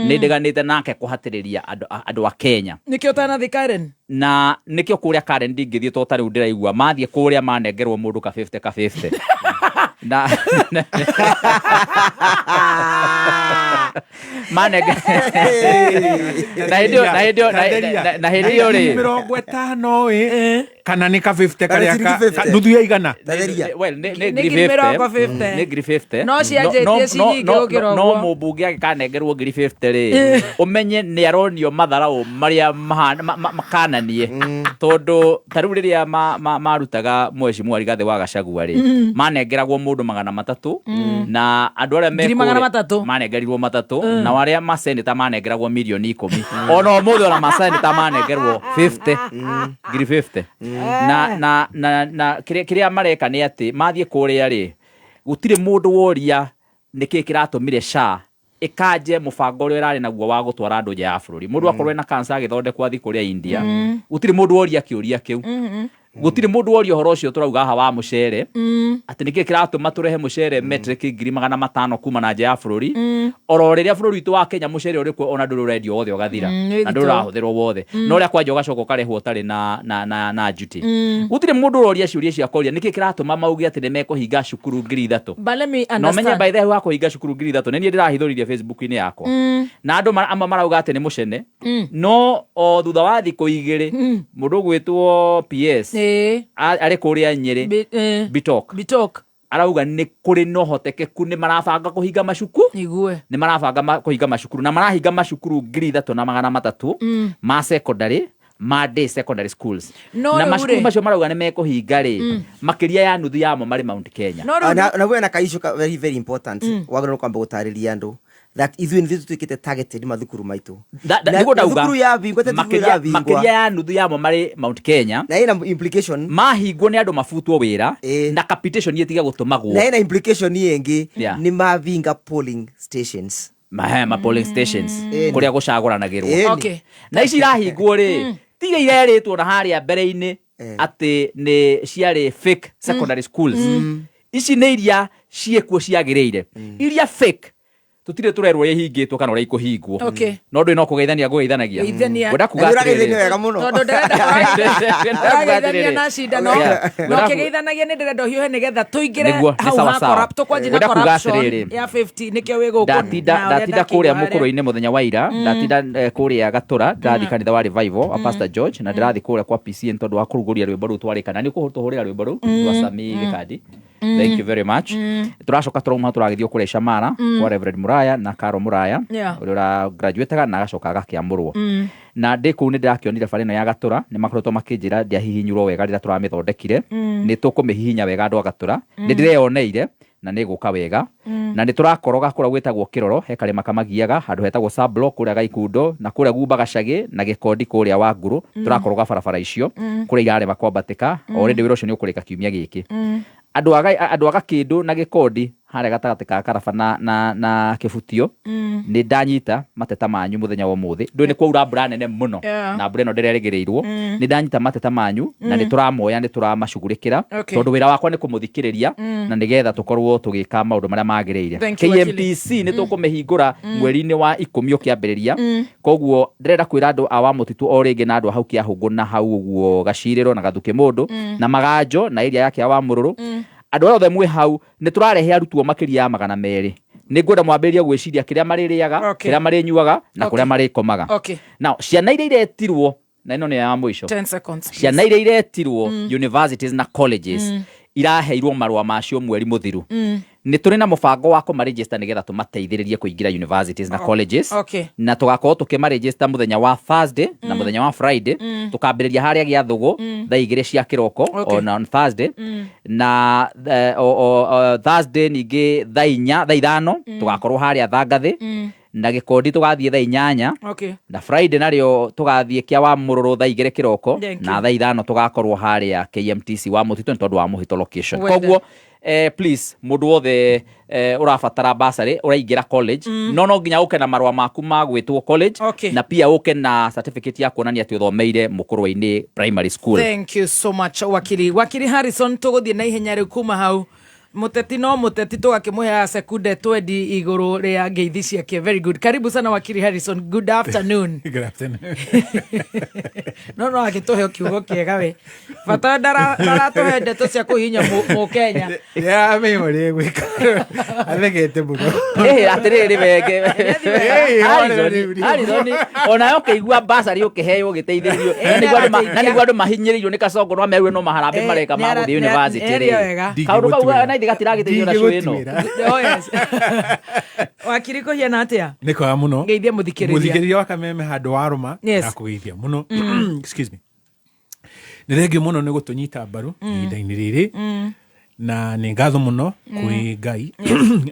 ni ndeganite nake kuhatiriria andu a Kenya nikio tana thikaren na nikio kuria Karen ndingithie to tari ndiraigua mathie kuria manengerwo mundu ka 50 na manenge na hidio ri 50 kana ni ka 50 karia nuthu ya igana well ni ngiri 50 no cianjetie cinyingi ukirogwo no mubunge akanengerwo ngiri 50 ri umenye ni aronio matharau maria makananie tondu tariu riria marutaga mheshimiwa Rigathi wa Gachagua ri manengeragwo mundu 300 na andu aria me manengerirwo 3 na waria maseneta manengeragwo milioni 10 ono mutho na maseneta manengerwo 50 ngiri 50 na kiria mareka ni ati mathie kuria ri gutire mundu woria niki kiratumire SHA ikanje mubango uria irari naguo wa gutwara andu nja ya bururi mundu akorwo na cancer agithondekwa thi kuria India gutire mundu woria kiuria kiu gutire mundu worio horo cio turauga hawa mucere ati niki kiratuma turehe mucere metric 500 kuma na nja ya bururi oro riria bururi witu wa Kenya mucere urikwo ona nduru radio wothe ugathira na nduru rahuthirwo wothe no ria kwanja ugacoka ukarehwo tari na duty gutire mundu uroria ciuria cia koria niki kiratuma maugi ati nimekuhinga cukuru 3,000 no menye by the way wa kuhinga cukuru 3,000 nini ndirahithuririe Facebook ini yakwa na andu amma marauga ati ni mucene no o thutha wa thiko igiri mundu gwitwo PS ari kuria Nyeri Bitok arauga ni kuri no hotekeku ni marabanga kuhinga macukuru ni marabanga kuhinga macukuru na marahinga macukuru 3,300 ma secondary ma day secondary schools na macukuru macio marauga ni mekuhinga ri makiria ya nuthu yamo mari Mount Kenya na we na kaisho very very important wagano kwamba gutariria andu that ithuĩ nĩ twĩkĩte targeted mathukuru maitũ thukuru ya bingwa makiria ya nuthu yamo mari Mount Kenya na ina implication mahingwo nĩ andũ mabutwo wĩra na capitation yetiga gũtũmagwo na ina implication ĩngĩ nĩ mavinga polling stations ma polling stations kuria gucaguranagirwo na ici irahingwo ri tiga ireritwo na haria mbere-ini ati ni ciari fake secondary schools ici nĩ iria ciekuo ciagĩrĩire iria fake tutire turerwo yehingitwo kana uri ikuhingwo no ndu no kugeithania gugeithanagia wenda kuga wega muno tondu ndirenda na shida no kugeithanagia ni ndirenda hiuhe nigetha tuingire hau ha corrupt tukwanjira corruption ya 50 nikio wiguku ndatida kuria mukuru-ini muthenya wa ira ndatida kuria gatura ndathi kanitha wa revival wa Pastor George na ndirathi kuria kwa PCN tondu wa kuruguria rwimbo ru twarikana ni kuhurira rwimbo ru rwa Sami Gikadi. Thank you very much. Turacoka turauma turagithio kure Shamara kwa Reverend Muraya na Karo Muraya ura graduate na agacoka agakiamurwo na ndiku ni ndirakionire barino ya gatura ni makoretwo makinjira ndia hihinyurwo wega rira turamithondekire ni tukumihihinya wega andu agatura ni ndireoneire na ni guka wega na ni turakoroga kura gwetagwo Kiroro he kare makamagiaga handu hetagwo sub block kura Gaikundo na kura Gumba Gacagi na Gikondi kuria wa Nguru turakoroga barabara icio kura irare makwambatika already wiro cio ni ukurika kiumia giki andu aga Kindu na Gikondi hare gatagati ka Karaba na Kibutio ni ndanyita mateta manyu muthenya wa muthi ndu ni kwaura mbura nene muno na mbura no ndirerigiriirwo ni ndanyita mateta manyu na ni turamoya ni turamacugurikira tondu wira wakwa ni kumuthikiriria na nigetha tukorwo tugika maundu maria magiriire KMTC ni tukumihingura mweri-ini wa 10 ukiambiriria koguo ndirenda kwira andu awa mutitu o ringi na andu hau kia hungu na hau uguo Gaciriro na Gathuki Mundu na Maganjo na area yake awa Mururu andu othe mwe hau ni turarehe arutwo makiria 200 ni ngwenda mwambĩrĩrie gwĩciria kĩrĩa marĩrĩaga kĩrĩa marĩnyuaga na kũrĩa marĩkomaga now ciana iria iretirwo na ino ni ya mwisho 10 seconds ciana iria iretirwo universities na colleges iraheirwo marũa macio mweri muthiru ni turi na mubango wa kumaregister nigetha tumateithĩrĩrie kuingira universities na colleges na tugakorwo tukimaregister muthenya wa Thursday na muthenya wa Friday tukambĩrĩria haria gĩa thugu thaa 2 cia kiroko on Thursday na Thursday ningi thaa 5 tugakorwo haria Thangathi na Gikondi tugathie thaa 8 na Friday nario tugathie kia wa Mururu thaa 2 kiroko na thaa 5 tugakorwo haria KMTC wa Mutito tondu wa Muhito location koguo please mundu wothe urabatara basari uraingira college no nginya uke na marwa maku magwitwo college na pia uke na certificate ya kuonania ati uthomeire Mukurwa-ini primary school. Thank you so much wakili Harrison tuguthie na ihenya ri kuma hau muteti no muteti tugakimuhe sekunde 20 iguru ria ngeithi ciake. Very good. Karibu sana wakili Harrison. Good afternoon. Good afternoon. no agituhe kiugo kiega we bata dara tuhe ndeto cia kuhinya mu Kenya ya memory gwika athegete muno atiriri wege Harrison ona yo keigua basari ukiheo giteithĩrio na niguo andu mahinyĩrĩirio ni Kasongo no merwe no maharambe mareka ma guthie university kaundu kau na igatirageteithio na show ino wakili ko hiana atia niko muno ngeithia muthikiriria wa Kameme handu waruma na kugeithia muno excuse me nirege muno ni gutunyita mbaru ihinda-ini riri na ni ngatho muno kwi Ngai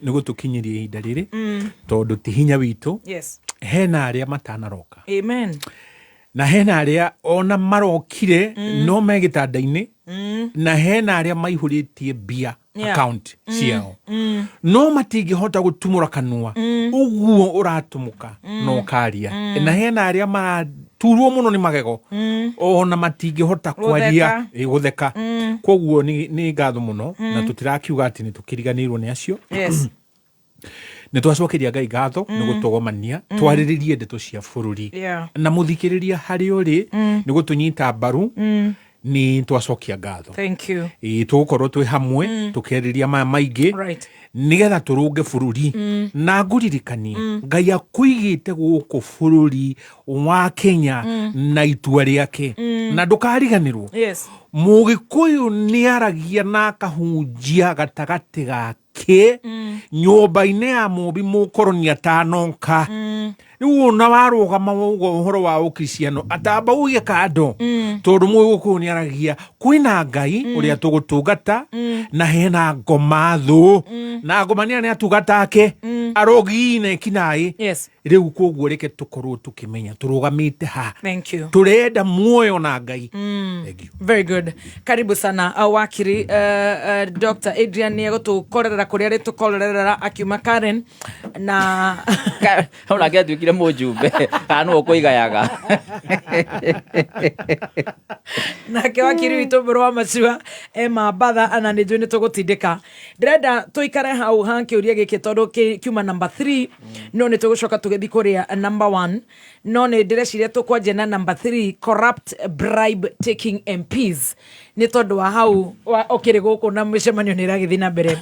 ni gutukinyiria ihinda riri tondu ti hinya witu hena aria matanaroka amen na hena aria ona marokire no megitanda-ini na hena aria maihuritie bia account ciao no matingihota gutumura kanua uguo uratumuka no karia na hena aria turwo muno ni magego ona matingihota kwaria gutheka koguo ni ngatho muno na tutirakiuga ati ni tukiriganirwo ni acio ni twacokeria Ngai ngatho ni gutugomania twariririe ndeto cia bururi na muthikiriria hari uri ni gutunyita mbaru ni twacokia ngatho. Thank you. Tugukorwo twi hamwe tukeriria maya maingi nigetha turunge bururi na nguririkanie Ngai akuigite guku bururi wa Kenya na itua riake na ndukariganirwo Mugikuyu ni aragia na kahunjia gatagati gake nyumba-ini ya mubi mukoronia tanonka riu na warugama uhoro wa ukristiano atamba ugie kando tondu Mugikuyu ni aragia kwina Ngai uria tugutungata na hena ngoma thu na ngoma ni atugata ake arogine kinai riu koguo reke tukorwo tukimenya turugamite ha. Thank you. Turenda muoyo na Ngai. Thank you. Very good. Karibu sana wakiri Dr. Adrian ni gutukorera kuria ri tukorera akiuma Karen na ona ngetwikire mujumbe kana ukuigayaga nake wakiri witu Mburu wa Macua ema batha ana ni njui ni tugutindika ndirenda tuikare hau hankiuria giki tondu kiuma number 3 no ni tugucoka tugethi kuria number 1 no ni ndireciria tukwanjia na number 3 corrupt bribe taking MPs ni tondu wa hau okiri guku na micemanio ni ragithi na mbere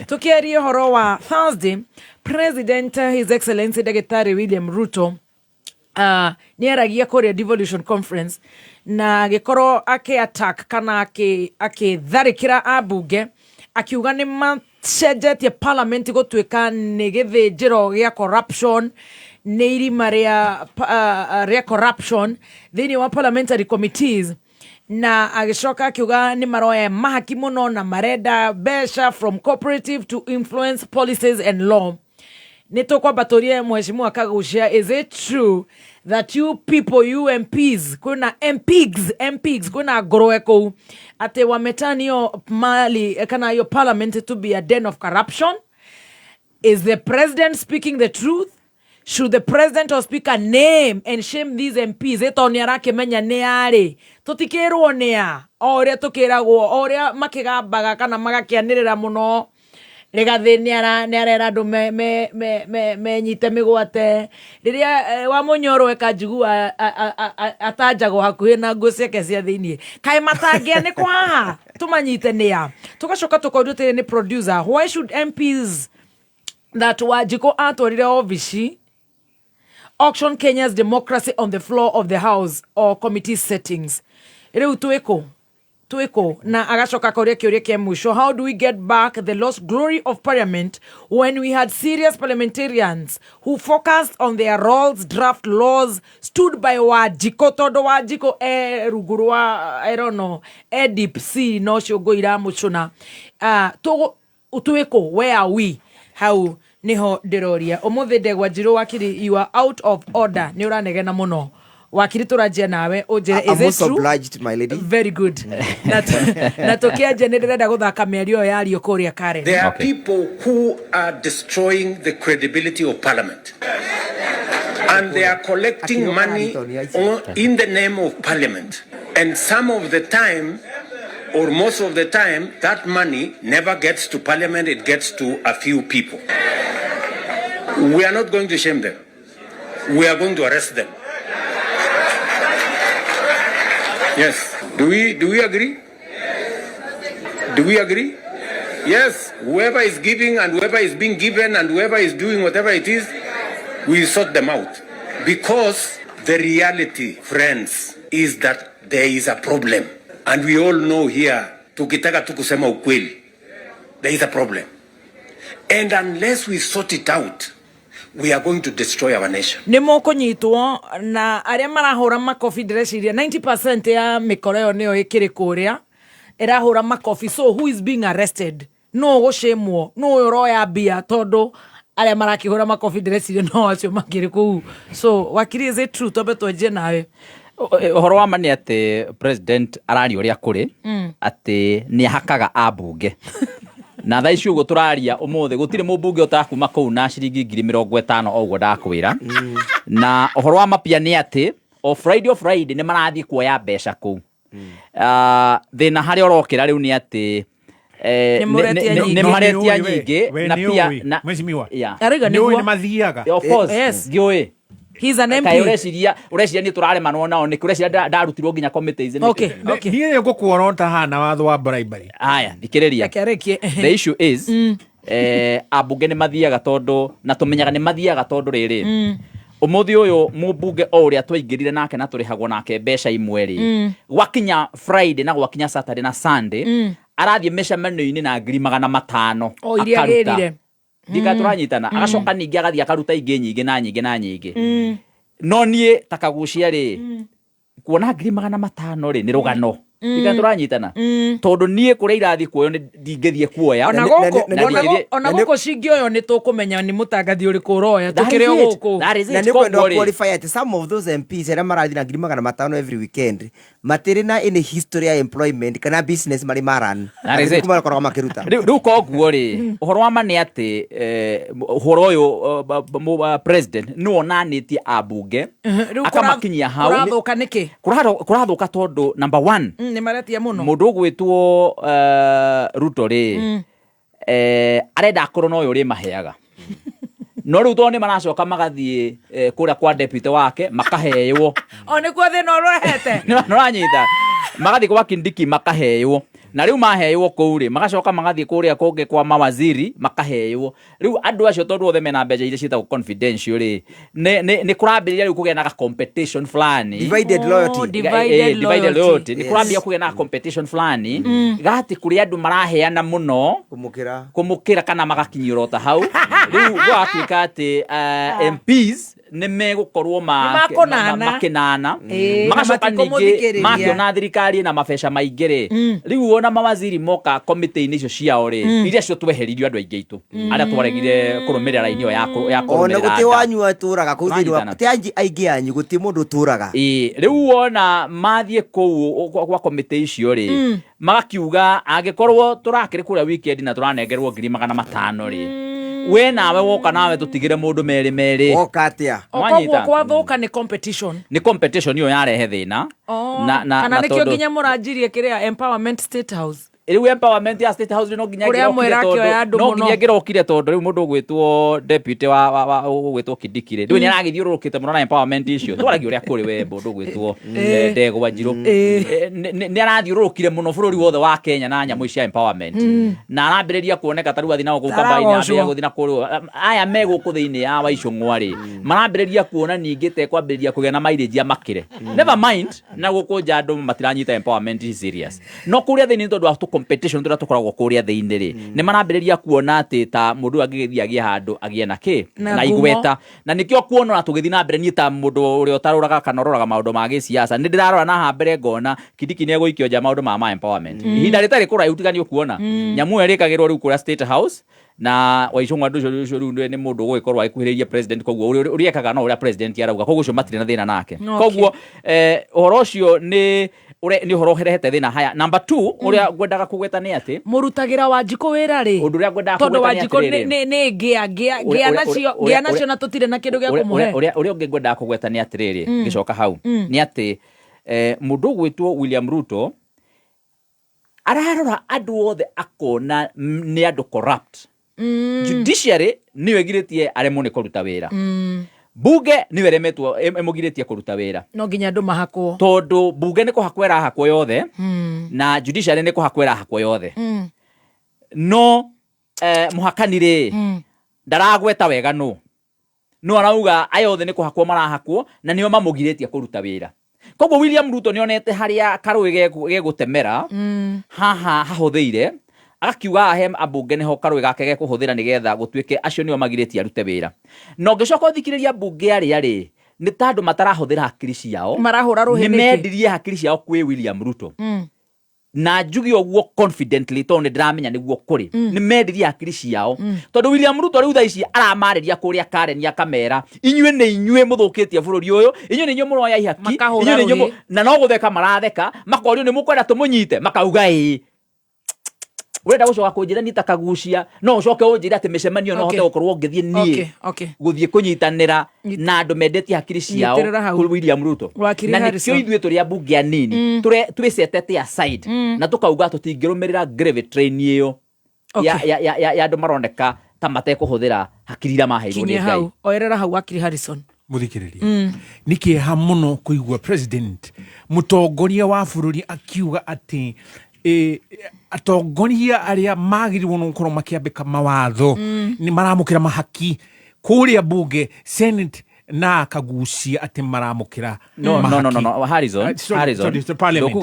tukiaria horo wa Thursday President His Excellency Daktari William Ruto ni aragia kuria devolution conference na agikoro attack kana akitharikira abunge akiuga ni macenjetie parliament gutwika ni githinjiro gia corruption ni irima ria corruption thini wa parliamentary committees na agicoka akiuga ni maroya mahaki muno na marenda besha from cooperative to influence policies and law. Nito kwa batoria mheshimiwa Kagushia, is it true that you people, you MPs, kuna MPs, kuna groweko, ate wametani yo mali, kana yo parliament to be a den of corruption? Is the president speaking the truth? Should the president or speaker name and shame these MPs? Eto ni arake menya neare. Tutikeruo nea. Oria tukerago. Oria makigabaga kana magakianirira muno. Regathe ni arera ndu me nyite migwate riria wa munyoro eka njugu atanjago hakuhi na nguciake cia thiini kai matangia ni kwa tumanyite nia tugacoka tukaudute ni producer. Why should MPs that Wanjiku atwarire obici auction Kenya's democracy on the floor of the house or committee settings? Riu tueko na agacoka koria kiuria kia mwisho. How do we get back the lost glory of parliament when we had serious parliamentarians who focused on their roles, draft laws, stood by Wanjiku todo Wanjiku rugurwa I don't know deep sea no shogo ira muchuna tueko where are we? How niho ndiroria umuthi Ndegwa Njiru wakiri you are out of order ni uranegena muno wakiri turajia nawe ojere is it true? Obliged, my lady. Very good. Na tokia ndirenda guthaka miario yario kuria Karen. There are people who are destroying the credibility of parliament and they are collecting money in the name of parliament, and some of the time or most of the time that money never gets to parliament, it gets to a few people. We are not going to shame them. We are going to arrest them. Yes. Do we agree? Do we agree? Yes. Whoever is giving and whoever is being given and whoever is doing whatever it is, we sort them out. Because the reality, friends, is that there is a problem. And we all know here, tukitaka tukusema ukweli, there is a problem. And unless we sort it out, we are going to destroy our nation. Nimo kunyitwo na aria marahura makofi direciria 90% ya mikoreo niyo ikiri kuria irahura makofi. So who is being arrested? No gushemwo no roya bia todo aria marakihura makofi direciria no acio makiri ku. So wakiri, is it true tobe toje nawe? Horo wa mani ati president arari uria kuri ati ni hakaga abunge na thaa icio guturaria umuthi gutire mubunge utakuma kuu na ciringi 50,000 oguo ndakwira na uhoro wa mapia ni ati o Friday nĩ marathie kuoya mbeca kũu. Thĩna harĩa ũrokĩra rĩu nĩ atĩ nĩ maretia nyingĩ na pia mheshimiwa nĩ mathiaga. Of course ngĩũĩ. He's an MP. Ureciria nĩ tũraremanwo nao nĩ kũreciria ndarutirwo nginya committees. Okay. Niĩ ngũkuona ta hana watho wa bribery. Haya, thikĩrĩria. The issue is ambunge nĩ mathiaga tondũ na tũmenyaga nĩ mathiaga tondũ rĩrĩ. Ũmũthĩ ũyũ mũmbunge o ũrĩa twaingĩrire nake na tũrĩhagwo nake mbeca imwe rĩ. Gwakinya Friday na gwakinya Saturday na Sunday arathiĩ mĩcemanio-inĩ na 500,000 akaruta. Ndika turanyitana agacoka ningĩ agathia akaruta ingĩ nyingĩ na nyingĩ. No niĩ takagucia rĩ kuona 500,000 rĩ nĩ rũgano. Ndika turanyitana tondũ niĩ kũrĩa irathi kuoyo ndingĩthie kuoya. Ona gũkũ cingĩoyo nĩ tũkũmenya nĩ mũtangathi ũrĩkũ ũroya tũkĩrĩ gũkũ. Na nĩ kwenda qualify at some of those MPs arĩa marathi na 500,000 every weekend matirĩ na any history ya employment kana business marĩ maran. Makoragwo makĩruta. Rĩu koguo rĩ ũhoro wa ma nĩ atĩ ũhoro ũyũ president nĩ wonanĩtie ambunge akamakinyia hau. Kũrathũka nĩkĩ? Kũrathũka tondũ number 1 nĩ maretia mũno. Mũndũ ũgwĩtwo Ruto rĩ arenda akorwo no ũyũ ũrĩ maheaga. No rĩu tondũ nĩ maracoka magathiĩ kũrĩa kwa deputy wake makaheywo. O nĩkuo thĩna ũrehete. Nĩũranyita magathiĩ kwa Kindiki makaheywo. Na rĩu maheywo kũu rĩ magacoka magathiĩ kũrĩa kũngĩ kwa mawaziri makaheywo. Rĩu andũ acio tondũ othe mena mbeca iria ciĩtagwo confidential rĩ nĩ kũrambĩrĩria rĩu kũgĩa na competition fulani. Divided loyalty. Nĩ kũrambĩrĩria kũgĩa na competition fulani gati kũrĩa andũ maraheana mũno kũmũkĩra kana magakinyĩra ta hau. Rĩu gwatuĩka atĩ MPs nĩ megũkorwo makinana magacoka ningĩ makiona thirikari na mabeca maingĩ rĩ rĩu ona mawaziri moka committee-inĩ icio ciao rĩ iria cio tweheririo andũ aingĩ itũ arĩa twaregire kũrũmĩrĩra raini ĩyo ya kũrũmĩrĩra. Ona gũtĩ wanyu atũraga kũu thĩinĩ wa gũtĩ aingĩ anyu gũtĩ mũndũ ũtũraga. Rĩu wona mathiĩ kũu kwa committee icio rĩ magakiuga angĩkorwo tũrakĩrĩ kũrĩa weekend na tũranengerwo 500,000 rĩ we nawe woka nawe tũtigire mũndũ merĩ woka atĩa koguo kwathũka nĩ competition. Nĩ competition ĩyo yarehe thĩna kana nĩkĩo nginya mũranjirie kĩrĩa empowerment state house. Rĩu empowerment ya state house no nginya ngĩrokire tondũ rĩu mũndũ ũgwĩtwo deputy wa ũgwĩtwo Kindiki rĩ ndũĩ nĩ aragĩthiũrũrũkĩte mũno na empowerment icio twaragia ũrĩa kũrĩ we mũndũ ũgwĩtwo Ndegwa Njirũ nĩ arathiũrũrũkire mũno bũrũri wothe wa Kenya na nyamũ cia empowerment na arambĩrĩria kuoneka tarĩu athi nao kũu kambaini ambĩrĩria gũthi na kũrĩ aya megũkũ thĩinĩ ya Waicũng'wa rĩ marambĩrĩria kuona ningĩ tekwambĩrĩria kũgĩa na mileage makĩre. Never mind na gũkũ nja andũ matiranyita empowerment serious no kũrĩa thĩinĩ tondũ wa competition tũrĩa tũkoragwo kũrĩa thĩinĩ rĩ nĩ marambĩrĩria kuona atĩ ta mũndũ angĩgĩthiĩ agĩe handũ agĩe na kĩ na igweta na nĩkĩo kuona tũgĩthiĩ na mbere niĩ ta mũndũ ũrĩa ũtarũraga kana ũroraga maũndũ ma gĩsiasa nĩ ndĩrarora na haha mbere ngona Kindiki nĩ egũikio nja maũndũ ma empowerment ihinda rĩtarĩ kũraihu tiga kuona nyamũ ĩrĩkagĩrwo rĩu kũrĩa State House na Waicũng'wa andũ ũcio rĩu nĩ mũndũ ũgũgĩkorwo agĩkuhĩrĩria president koguo ũrĩa ekaga no ũrĩa president arauga koguo ũcio matirĩ na thĩna nake koguo ũhoro ũcio nĩ ũhoro ũherehete thĩna. Haya number 2 ũrĩa ngwendaga kũgweta nĩ atĩ mũrutagĩra Wanjikũ wĩra rĩ ũndũ ũrĩa ngwendaga kũgweta nĩ atĩ nĩ ngĩa nacio na tũtirĩ na kĩndũ gĩa kũmũhe. Ũrĩa ũngĩ ngwendaga kũgweta nĩ atĩrĩrĩ ngĩcoka hau nĩ atĩ mũndũ ũgwĩtwo William Ruto ararora andũ othe akona nĩ andũ corrupt. Judiciary nĩyo ĩgirĩtie aremwo nĩ kũruta wĩra. Bunge nĩwe remetwo emũgirĩtie kũruta wĩra. No nginya andũ mahakwo tondũ bunge nĩ kũhakwo ĩrahakwo yothe na judiciary nĩ kũhakwo ĩrahakwo yothe no mũhakani rĩ ndaragweta wega no arauga aya othe nĩ kũhakwo marahakwo na nĩo mamũgirĩtie kũruta wĩra. Koguo William Ruto nĩonete harĩa karũĩ gegũtemera haha hahũthĩire agakiuga ahe ambunge neho karũĩ gake gekũhũthĩra nĩgetha gũtuĩke acio nĩo magirĩtie arute wĩra. No ngĩcoka ũthikĩrĩria mbunge arĩa rĩ nĩ ta andũ matarahũthĩra hakiri ciao marahũra rũhĩ nĩ mendirie hakiri ciao kwĩ William Ruto na njugi ũguo confidently tondũ nĩ ndĩramenya nĩguo kũrĩ nĩ mendirie hakiri ciao tondũ William Ruto rĩu thaa ici aramarĩria kũrĩa Karen akamera inyuĩ nĩ inyuĩ mũthũkĩtie bũrũri ũyũ inyuĩ nĩ inyuĩ mũroya ihaki inyuĩ nĩ inyuĩ na no gũtheka maratheka makorio nĩ mũkwenda tũmũnyite makauga ĩ urenda gucoka kunjira ni takagucia no ucoke unjira ati micemanio no hote gukorwo ngithie ni guthie kunyitanira na andu mendete hakiri ciao kuri William Ruto na nikio ithuĩ tũrĩ ambunge anini twĩcetete aside na tukauga tutingĩrũmĩrĩra gravy train iyo ya andu maroneka ta matekuhuthira hakiri ira maheirwo ni Ngai oerera hau akiri Harrison muthikiriria nikieha muno kuigua president mutongoria wa bururi akiuga ati atongoria aria magirirwo no korwo makiambika mawatho ni maramukira mahaki kuria bunge senate na kagucia ati maramukira no Harrison the parliament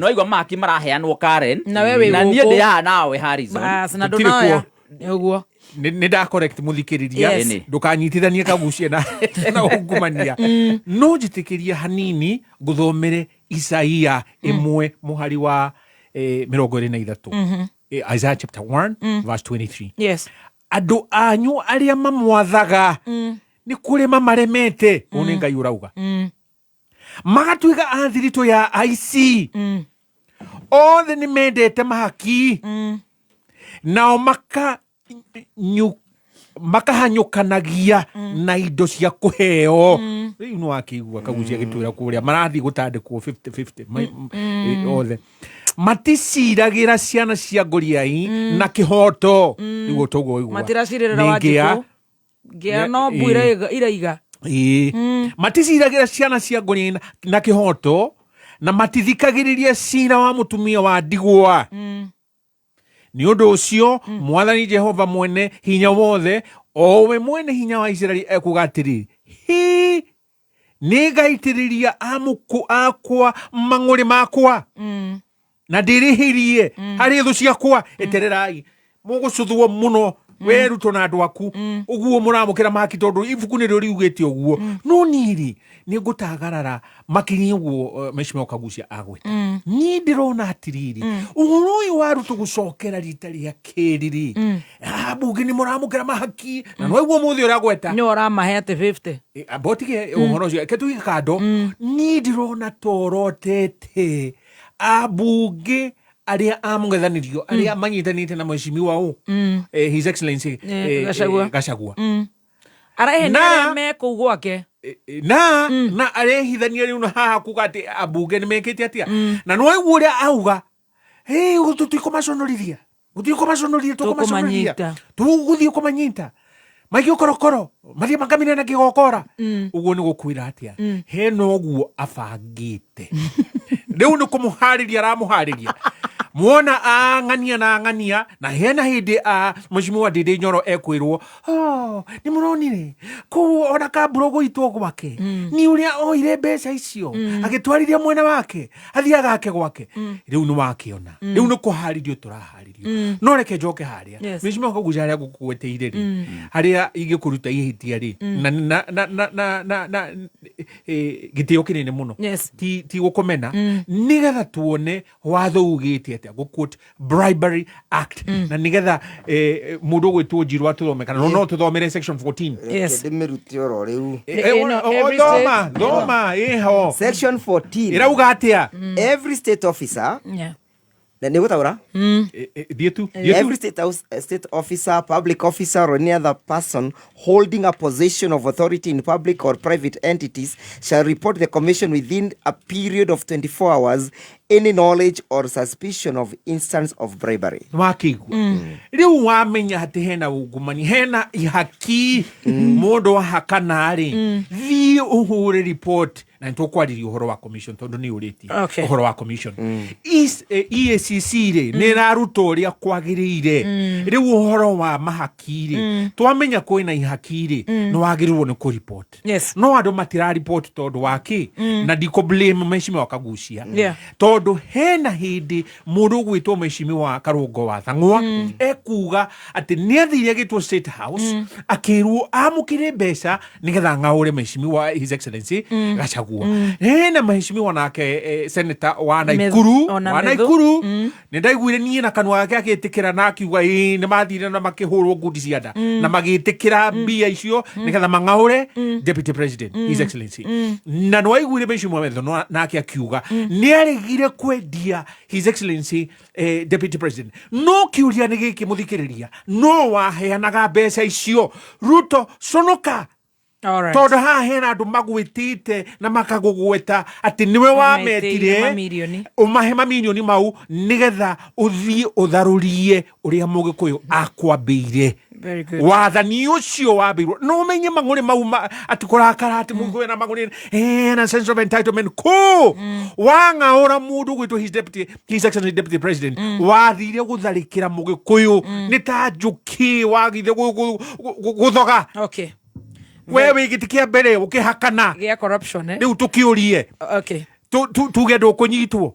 no igwa maki maraheanwo Karen na niĩ ndĩhaha nawe Harrison na ndonoya uguo ni da correct muthikiriria ndukanyitithanie kagucia na ungumania no njitikiria hanini guthomere Isaia imwe muhari wa 23 Isaiah chapter 1 verse 23 yes andu anyu aria mamwathaga ni kuri mamaremete une Ngai urauga magatuiga athirito ya IC othe ni mendete mahaki nao makahanyukanagia na indo cia kuheo riu no akigua kagucia gitwira kuria marathi gutandikwo 50-50 othe maticiragira ciana cia ngoriai na kihoto niguo togo igua matiracirira wajiku gia no bwire iraiga maticiragira ciana cia ngoriai na kihoto na matithikagiriria cira wa mutumia wa ndigwa ni undu ucio mwathani Jehova mwene hinya wothe owe mwene hinya wa Israeli ekugatiri ni gaitiriria amuku akwa mang'uri makwa na ndirihirie hari thu ciakwa etererai mugucuthwo muno weruto na andu aku uguo muramukira maki tondu ibuku ni riugite uguo no niri ni ngutagarara makiri uguo meshimo kagucia agweta ni ndirona atiriri uhoro uyu waruto gucokera rita ria kiriri abunge ni muramukira mahaki na no iguo muthi ura gweta ni uramahe ati 50 abotige uhoro ucio ketu ikado ni ndirona torotete abunge aria amungethanirio aria manyitanite na mheshimiwa wao his excellency Gachagua arahe me kugwake na arehithania riu na haha kugati abunge ni mekete atia na no iguo ria auga tutikomaconoriria tuguthie kumanyita magio korokoro mathia makamine na kigokora uguo ni gukwira atia he no guo abangite riu ni kumuhariria aramuhariria muona ang'ania na hena hindi mheshimiwa Ndindi Nyoro ekwirwo ni muronire ku ona kamburo gwitwo gwake ni uria oire mbeca icio agitwarithia mwena wake athiaga ake gwake riu ni wakiona riu ni kuharirio turaharirio no reke njoke haria mheshimiwa kagucia haria gukugweteire ri haria ingikuruta ihitia ri na gitio kinene muno ti gukomena nigetha tuone watho ugite quote bribery act na nigetha mundu gwitwo njirwa tuthomekana no tuthomere section 14 ndimirute oro riu thoma section 14 irauga atia every state officer ni gutaura every state officer, public officer or any other person holding a position of authority in public or private entities shall report the commission within a period of 24 hours any knowledge or suspicion of instance of bribery. Makigwa riu wamenya hati hena ugumani hena ihaki mundu hakanari vi uhure report na ntokwariria uhoro wa commission tondu ni uriti uhoro wa commission EACC ri ni raruto ria kwagirire riu uhoro wa mahakiri twamenya kwina ihakiri no wagirirwo ni ku report no andu matira report tondu waki na diko blame mheshimiwa Kagucia tondu hena hindi mundu gwitwo mheshimiwa Karungo wa Thang'wa ekuga ati ni athire gitwo State House akirwo amukire mbeca nigetha ng'aure mheshimiwa His Excellency Gachagua hena mheshimiwa nake senator wa Naikuru ni ndaiguire nie na kanwa yake agitikira na akiuga ni mathire na makihurwo ngundi cianda na magitikira mbia icio nigetha mang'aure deputy president His Excellency na no aiguire mheshimiwa Metho nake akiuga ni arigire nĩaragire kwendia His Excellency Deputy President. No kiuria nĩ gĩkĩ mũthikĩrĩria, no waheanaga mbeca icio Ruto conoka. Tondũ haha hena andũ magwĩtĩte na makagũgweta atĩ nĩwe wametire ũmahe mamirioni mau nĩgetha ũthiĩ ũtharũrie ũrĩa mũgĩkũyũ akwambĩire. Wathani ũcio wambĩirwo no ũmenye mang'ũrĩ mau atĩ kũrakara atĩ mũgĩkũyũ na mang'ũrĩ na sense of entitlement wang'aũra mũndũ gwĩtwo His Excellency Deputy President wathire gũtharĩkĩra mũgĩkũyũ nĩ ta njũkĩ wagithe gũthoga. Okay. Wewe gitikia mbere ukihakana ya corruption riu tukiurie tuge ndũkũnyitwo.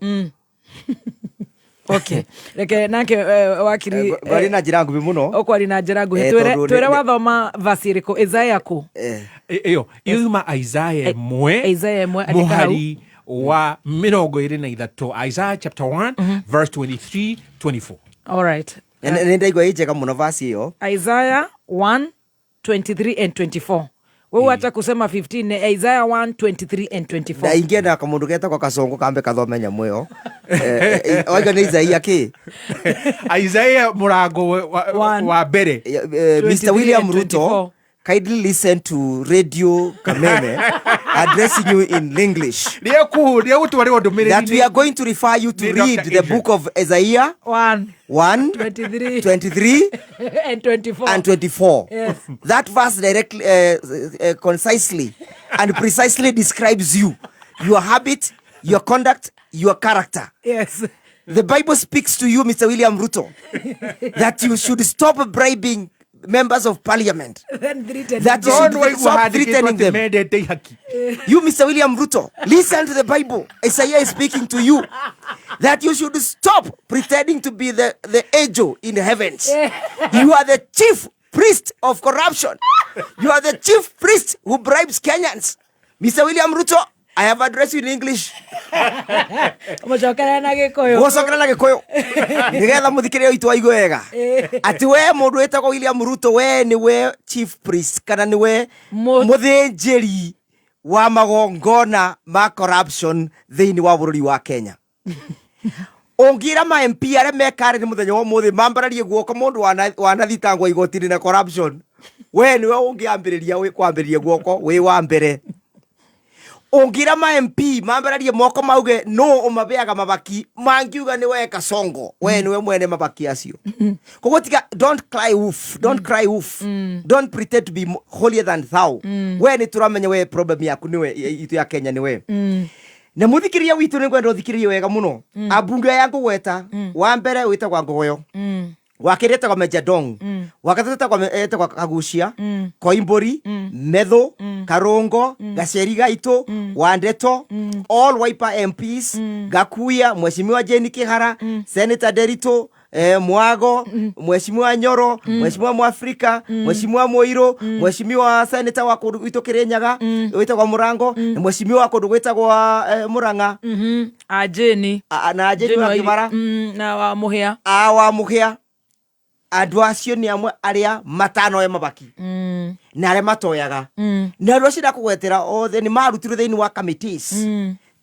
Okay, reke nake wakiri gwari na njira nguvi muno okwari na njira nguvi twere wathoma verse iriko Isaiah ku iyo yuma Isaiah mwe muhari wa 23 Isaiah chapter 1 verse 23-24. All right, nenda igwa ijega muno verse iyo Isaiah 1:23 and 24. Wewe hata kusema 15 ni Isaiah 1:23 and 24. Na ingienda kamundu geta kwa kasongo kambe kathome nyamũ ĩyo. Oiga nĩ Isaiah ki? Isaiah murango wa mbere. Mr. William Ruto, kindly listen to Radio Kameme addressing you in English. That we are going to refer you to read the book of Isaiah 1:23 and 24. Yes. That verse directly, concisely and precisely describes you, your habit, your conduct, your character. Yes. The Bible speaks to you, Mr. William Ruto, that you should stop bribing members of parliament. That you should stop threatening them. You, Mr. William Ruto, listen to the Bible. Isaiah is speaking to you. That you should stop pretending to be the angel in the heavens. You are the chief priest of corruption. You are the chief priest who bribes Kenyans. Mr. William Ruto, I have addressed you in English. Mũcokera na Gĩkũyũ. Mũcokera na Gĩkũyũ. Nĩgetha mũthikĩrĩrie itu aigue wega. Ati we mũndũ wĩtagwo William Ruto, we nĩwe chief priest kana nĩwe mũthĩnjĩri wa magongona ma corruption thĩinĩ wa bũrũri wa Kenya. Ongira ma MP arĩa mekare nĩ mũthenya wa mũthĩ mambararie guoko mũndũ wanathitangwo igoti-inĩ na corruption. We nĩwe ũngĩambĩrĩria kwambĩrĩria guoko wĩ wa mbere. Ongira ma MP mambararie moko mauge no umabeaga mabaki mangiuga ni we Kasongo we niwe mwene mabaki acio. Kogotiga don't cry wolf, don't cry wolf. Don't pretend to be holier than thou. We ni turamenya we problem yaku niwe itu ya Kenya niwe. Na muthikiria witu ni gwenda uthikiririe wega muno. Abunge yangu gweta wa mbere wita kwa Ngogoyo. Wakireta kwa Meja Dong, wakatata kwa Kagucia, Koimburi, Medho, Karongo, Gacheriga Ito, Wandeto, all Wiper MPs, Gakuya, Mheshimiwa Jane Kihara, Senator Derito, Mwago, Mheshimiwa Nyoro, Mheshimiwa Mwafrika, Mheshimiwa Moiro, Mheshimiwa Senator wa Kundu Ito Kirenyaga, wita kwa Murango, Mheshimiwa wa Kundu wita kwa Muranga, Ajeni, na Ajeni wa Kimara, na wa Muhia, wa Muhia. Andũ acio nĩ amwe arĩa matanoe mabaki na arĩa matoyaga na andũ acio ndakũgwetera othe nĩ marutirwo thĩinĩ wa committees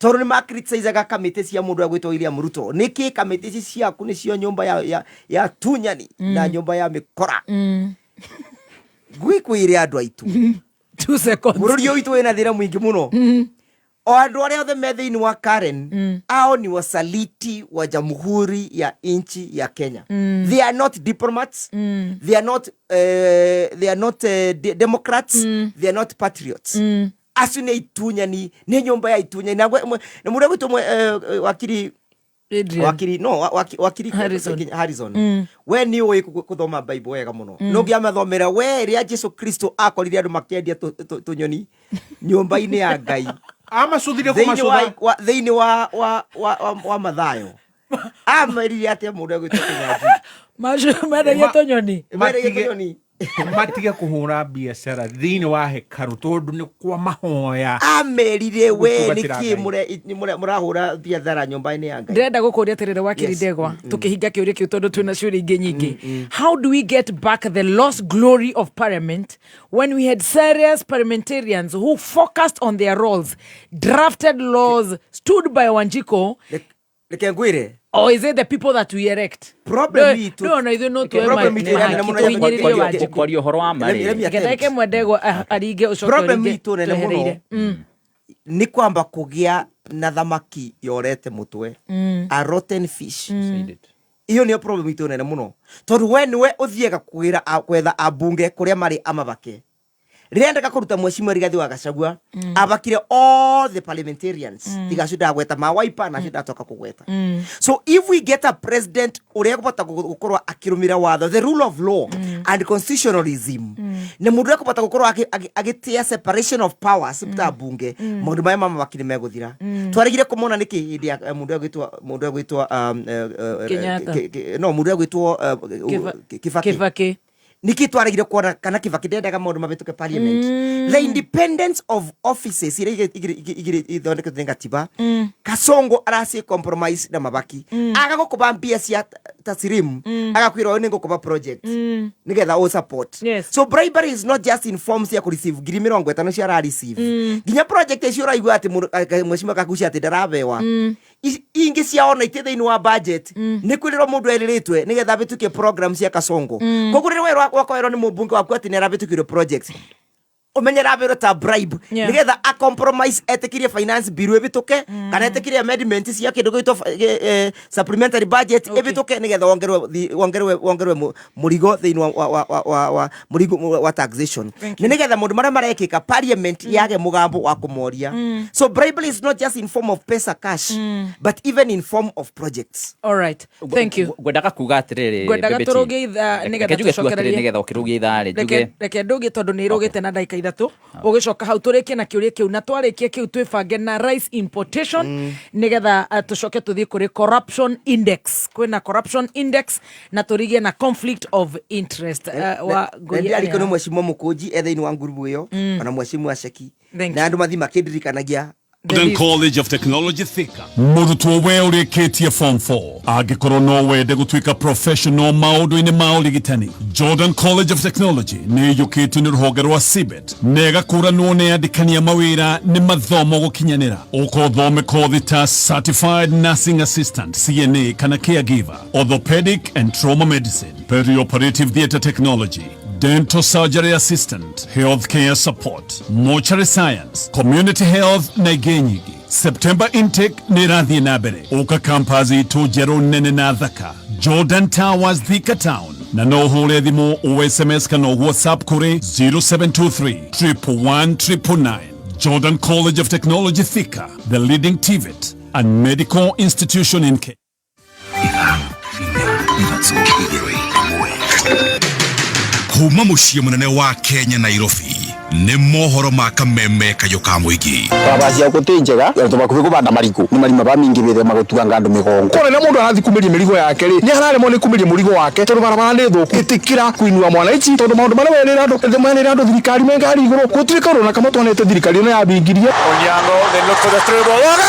tondũ nĩ makriticizaga committee cia mũndũ agwĩtwo William Ruto. Nĩkĩ committee ici ciaku nĩcio nyũmba ya tunyani na nyũmba ya mĩkora gwĩkwĩire andũ aitũ 2 seconds bũrũri ũyũ witũ wĩna thĩna mũingĩ mũno. O andũ arĩa othe me thĩinĩ wa Karen ao ni wasaliti wa jamhuri ya nchi ya Kenya. They are not diplomats, they are not democrats, they are not patriots. Asu ni itunyani ni nyumba ya itunyani na mũndũ gwĩtwo wakiri Harrison. We ni ũĩ kuthoma Bible wega mũno. No ngiamathomera we rĩa Jesu Kristo akorire andũ makĩendia tunyoni nyũmba-inĩ ya Ngai. Amacũthire kũmacũtha thĩinĩ wa Mathayo. Amerire atĩa mũndũ agwĩtwo Kĩnyanjui mendagia tunyoni matige kũhũra biacara thĩinĩ wa hekaru tondũ nĩ kwa mahoya. Amerire we nĩkĩ mũrahũra biacara nyũmba-inĩ ya Ngai. Ndĩrenda gũkũria atĩrĩrĩ wakiri Ndegwa tũkĩhinga kĩũria kĩu tondũ twĩna ciũria ingĩ nyingĩ. How do we get back the lost glory of parliament when we had serious parliamentarians who focused on their roles, drafted laws, stood by Wanjiko Reke ngwire. Or is it the people that we elect? Problem is no ithu no tu problem is kwario horo wa mari ngedeke mwendego aringe ucoke problem itu nene muno ni kwamba kugia na thamaki yorete mutwe a rotten fish iyo ni problem itu nene muno tondu we niwe uthiega kugira kwetha abunge kuria mari amabake rienda kuruta mheshimiwa Rigathi wa Gachagua abakire all the parliamentarians tigacuda gweta mawaipa na cida toka kugweta so if we get a president uria kubota gukorwa akirumira watho the rule of law and constitutionalism ne mundu uria kubota gukorwa agitia separation of powers ta bunge mundu maya mama bakire meguthira twarigire kumona niki hindi mundu agwitwa no mundu agwitwa Kibaki niki twarigire kuona kana Kibaki ndendaga maundu mabituke parliament the independence of offices igire ithondeke ngatiba Kasongo arasi compromise na mabaki agagukuba mbia cia tasirimu agakwira ni ngukuba project nigetha o support so bribery is not just in forms ya receive ngiri 50 cia receive ginya project icio raigua ati mheshimiwa Kakushi ati ndarabewa ingi ciaona itetheini wa budget ni kwiriro mundu eriritwe nigetha bituke program cia Kasongo kogurire we wakoerwo ni mubunge waku ati ni arabitukire projects umenyera bero ta bribe nigetha a compromise etikirie finance bill ebituke kana etikirie amendment cia kindu gito supplementary budget ebituke nigetha wongerwe murigo thiini wa murigo wa taxation nigetha mundu mara marekika parliament yage mugambo wa kumoria so bribery is not just in form of pesa cash but even in form of projects. All right, thank you. Gwendaga kuga atiriri gwendaga turuge itha nigetha tucokererie nigetha ukirugia itha reke ndugi tondu ni irugite na ndaika ithatu ugicoka hau turikie na kiuria kiu na twarikie kiu twibange na rice importation nigetha tucoke tuthie kuri corruption index kwina corruption index na turigie na conflict of interest wa goya ali kono mheshimiwa Mukunji ethaini wa ngurubu iyo na mheshimiwa Sheki na andu mathi makindirikanagia Jordan College of Technology Thika murutwo we urikitie form 4 agikorwo no wende gutwika professional maundu-ini ma urigitani Jordan College of Technology ni yukitio ni ruhonge rwa CBET nega kuranwo ni andikania mawira ni mathomo gukinyanira ukothome kothi ta Certified Nursing Assistant CNA kana Caregiver, Orthopedic and Trauma Medicine, Perioperative Theatre Technology, Dental Surgery Assistant, Healthcare Support, Mortuary Science, Community Health na igenyigi. September intake ni rathi na mbere. Uka kampazi tu jero nene na thaka. Jordan Towers Thika Town. Na no hule thimu o SMS kana WhatsApp kure 0723 111 Jordan College of Technology Thika, the leading TVET and medical institution in Kenya. Kuma muciĩ munene wa Kenya Nairobi nĩ mohoro ma kameme kayo ka muingi baba cia gutinjega to bakubi kubanda mariku ni marima ba mingi bithe magutuga ngandu migongo kone na mundu arathi kumiria mirigo yake ri ni hararemo ni kumiria murigo wake tondu barabara ni thuku itikira kuinua mwanaichi tondu maundu mara wene rando thirikari mengari iguru gutirika rona kama twanete thirikari no yabingirie Onyango they look for the through ball.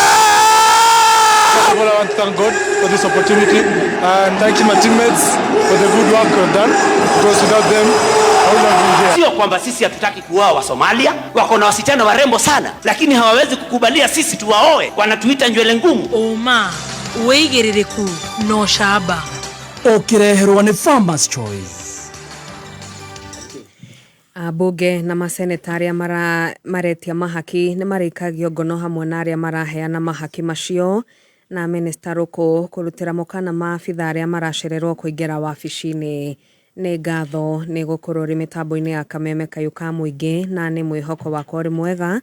I want to thank God for this opportunity and thank you my teammates for the good work we've done because without them I would not be here. Sio kwamba sisi hatutaki kuoa wa Somalia, wako na wasichana warembo sana, lakini hawawezi kukubalia sisi tuwaoe, wanatuita nywele ngumu. Oma, uigiririku no shaba. Okireherwa ni Farmers Choice. Abunge na maseneta aria maretia mahaki ni marikagio ngono hamwe na aria maraheana mahaki macio na minista Ruku kurutira mukana maabitha aria maracererwo kuingira wabici-ini ni ngatho ni gukorwo ri mitambo-ini ya kameme kayu ka muingi na ni mwihoko wakwa ri mwega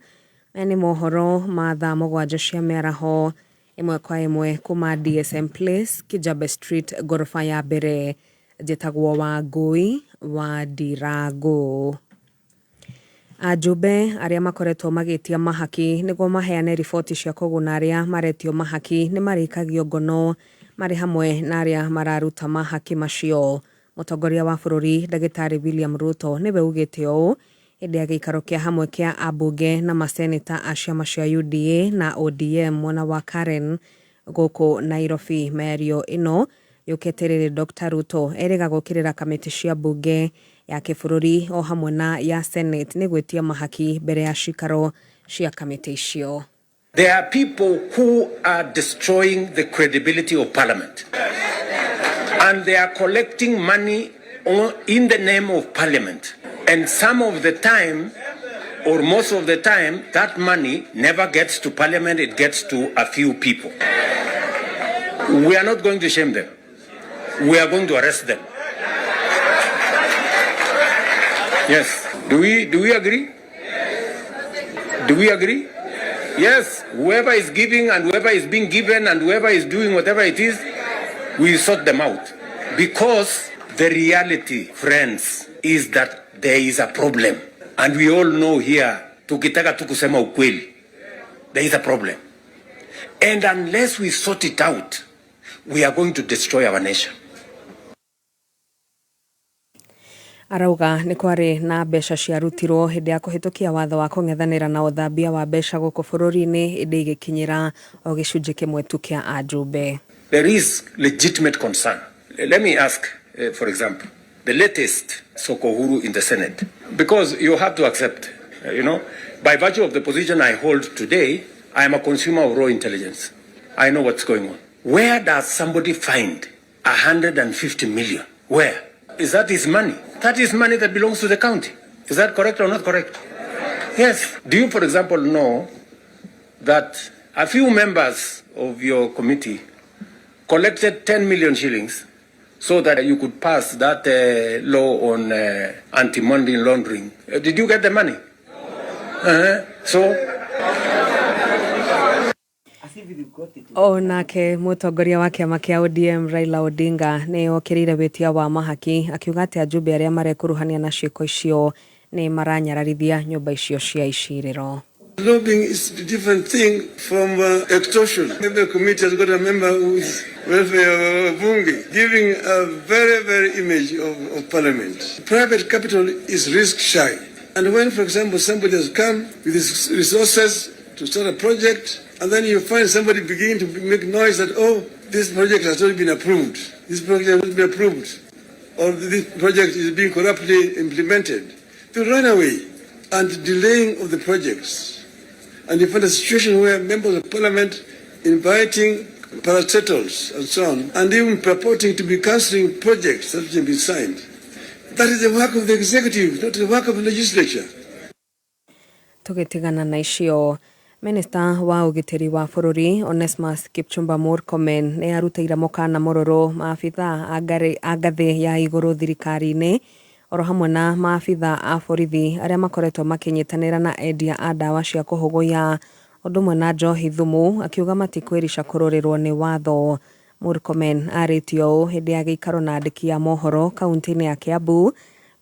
ni mohoro ma thaa 7 cia miaraho imwe kwa imwe kuma DSM Place Kijabe Street gorofa ya mbere njitagwo Wangui wa Dirago. Ajube aria makoretwo magitia mahaki niguo maheane riboti cia kuguna aria maretio mahaki ni marikagio ngono mari hamwe na aria mararuta mahaki macio. Mutongoria wa bururi Ndagitari William Ruto niwe ugite uu hindi ya giikaro kia hamwe kia abunge na maseneta a ciama cia UDA na ODM mwena wa Karen guku Nairobi. Merio ino yuketerere Dr. Ruto eriga gukirira kamiti cia bunge ya kibururi o hamwe na ya Senate ni gwitia mahaki mbere ya cikaro cia kamiti icio. There are people who are destroying the credibility of Parliament. And they are collecting money in the name of Parliament. And some of the time, or most of the time, that money never gets to Parliament, it gets to a few people. We are not going to shame them. We are going to arrest them. Yes. Do we agree? Do we agree? Yes. Whoever is giving and whoever is being given and whoever is doing whatever it is, we sort them out. Because the reality, friends, is that there is a problem. And we all know here, tukitaka tu kusema ukweli, there is a problem. And unless we sort it out, we are going to destroy our nation. Arauga nĩ kwari na mbeca ciarutirwo hĩndĩ ya kũhĩtũkia watho wa kũng'ethanĩra na ũthambia wa mbeca gũkũ bũrũri-inĩ ĩndĩ igĩkinyĩra o gĩcunjĩ kĩmwe tu kĩa ajumbe. There is legitimate concern. Let me ask, for example, the latest Soko Uhuru in the Senate. Because you have to accept, by virtue of the position I hold today, I am a consumer of raw intelligence. I know what's going on. Where does somebody find 150 million? Where? Is that his money? That is money that belongs to the county. Is that correct or not correct? Yes. Do you, for example, know that a few members of your committee collected 10 million shillings so that you could pass that law on anti-money laundering? Did you get the money? So... Onake mũtongoria wa kĩama kĩa ODM Raila Odinga nĩ okĩrĩire wĩtia wa mahaki akiuga atĩ ajumbe arĩa marekuruhania na ciĩko icio nĩ maranyararithia nyũmba icio cia icirĩro. Lobbying is a different thing from extortion. Every committee has got a member who is welfare bunge, giving a very, very image of parliament. Private capital is risk shy. And when, for example, somebody has come with his resources to start a project, and then you find somebody beginning to make noise that, oh, this project has not been approved. This project has not been approved. Or this project is being corruptly implemented. To run away and delaying of the projects. And you find a situation where members of parliament inviting parastatals and so on, and even purporting to be cancelling projects that have been signed. That is the work of the executive, not the work of the legislature. Tugitigana na icio, Minista wa ũgitĩri wa bũrũri Onesmus Kipchumba Murkomen nĩ arutĩire mũkana mũrũrũ maabitha a ngathĩ ya igũrũ thirikari-inĩ oro hamwe na maabitha a borithi arĩa makoretwo makĩnyitanĩra na endia a ndawa cia kũhũgũya ũndũ ũmwe na njohi thumu akiuga matikwĩrica kũrũrĩrwo nĩ watho. Murkomen arĩtio ũũ hĩndĩ ya gĩikaro na andĩki a mohoro kaunti-inĩ ya Kiambu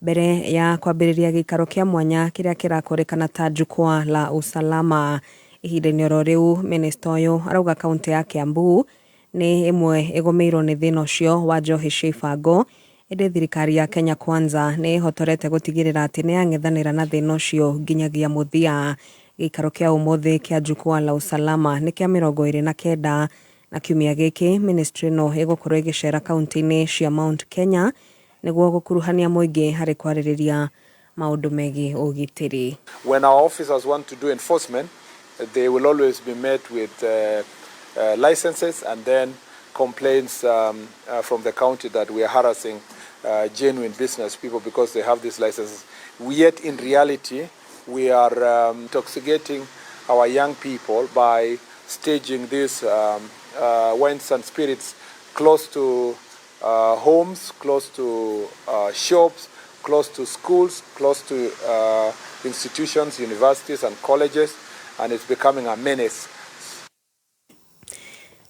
mbere ya kwambĩrĩria gĩikaro kĩa mwanya kĩrĩa kĩrakũrĩkana ta jukwaa la usalama. Ihinda-inĩ oro rĩu minista ũyũ arauga kaunti ya Kiambu nĩ ĩmwe ĩgũmĩirwo nĩ thĩna ũcio wa njohi cia ibango ĩndĩ thirikari ya Kenya Kwanza nĩ ĩhotorete gũtigĩrĩra atĩ nĩ yang'ethanĩra na thĩna ũcio nginyagia mũthia. Gĩikaro kĩa ũmũthĩ kĩa jukwaa la usalama nĩ kĩa 29 na kiumia gĩkĩ ministry no ĩgũkorwo ĩgĩcera kaunti-inĩ cia Mount Kenya nĩguo gũkuruhania mũingĩ harĩ kwarĩrĩria maũndũ megiĩ ũgitĩri. When our officers want to do enforcement, they will always be met with licenses and then complaints from the county that we are harassing genuine business people because they have these licenses. Yet in reality, we are intoxicating our young people by staging these wines and spirits close to homes, close to shops, close to schools, close to institutions, universities and colleges, and it's becoming a menace.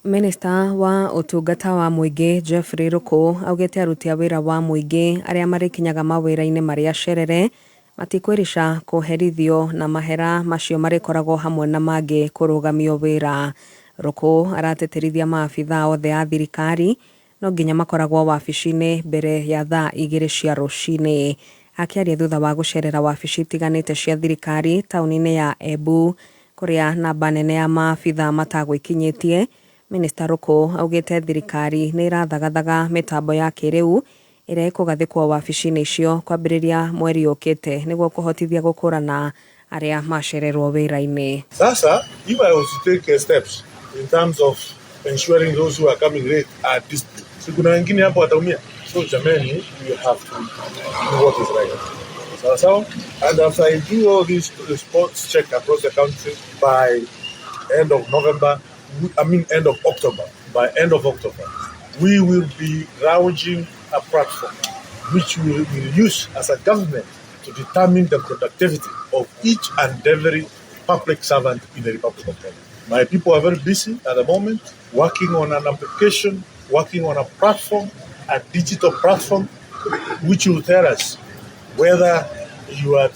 Minista wa ũtungata wa mũingĩ Jeffrey Ruku augĩte aruti a wĩra wa mũingĩ arĩa marĩkinyaga mawĩra-inĩ marĩa cerere matikwĩrica kũherithio na mahera macio marĩkoragwo hamwe na mangĩ kũrũgamio wĩra. Ruku arateterithia maabitha othe a thirikari no nginya makoragwo wabici-inĩ mbere ya thaa 2 cia rũcinĩ. Akĩaria thutha wa gũcerera wabici itiganĩte cia thirikari taũni-inĩ ya Embu kũrĩa namba nene ya maabitha matagwĩkinyĩtie, Minista Ruku augĩte thirikari nĩ ĩrathagathaga mĩtambo ya kĩrĩu ĩrĩa ĩkũgathĩkwo wabici-inĩ icio kwambĩrĩria mweri ũkĩte nĩguo kũhotithia gũkũrana aria macererwo wira-ini. Sasa, if I was to take steps in terms of ensuring those who are coming late are disciplined, si kuna wengine hapo wataumia. So jamani, you have to do what is right. So, and after I do all these sports check across the country by end of October, by end of October, we will be launching a platform which we will use as a government to determine the productivity of each and every public servant in the Republic of Kenya. My people are very busy at the moment, working on an application, working on a platform, a digital platform, which will tell us whether you are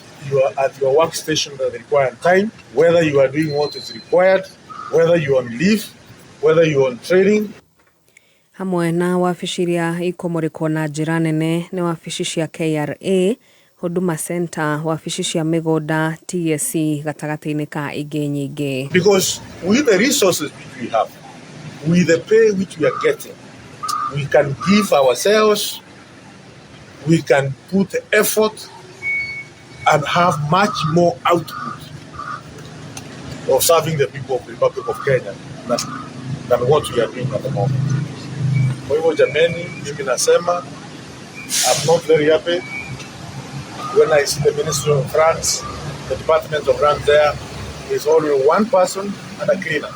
at your workstation at the required time, whether you are doing what is required, whether you are on leave, whether you are on training. Hamwe na wabici iria ikomorikwo na njira nene ni wabici cia KRA, Huduma Center, wabici cia migunda, TSC gatagati-ini ka ingi nyingi. Because with the resources which we have, with the pay which we are getting, we can give ourselves, we can put effort and have much more output of serving the people of the Republic of Kenya than what we are doing at the moment. Kwa hivyo jameni, mimi nasema, I'm not very happy when I see the Ministry of France, the Department of France there, is only one person and a cleaner.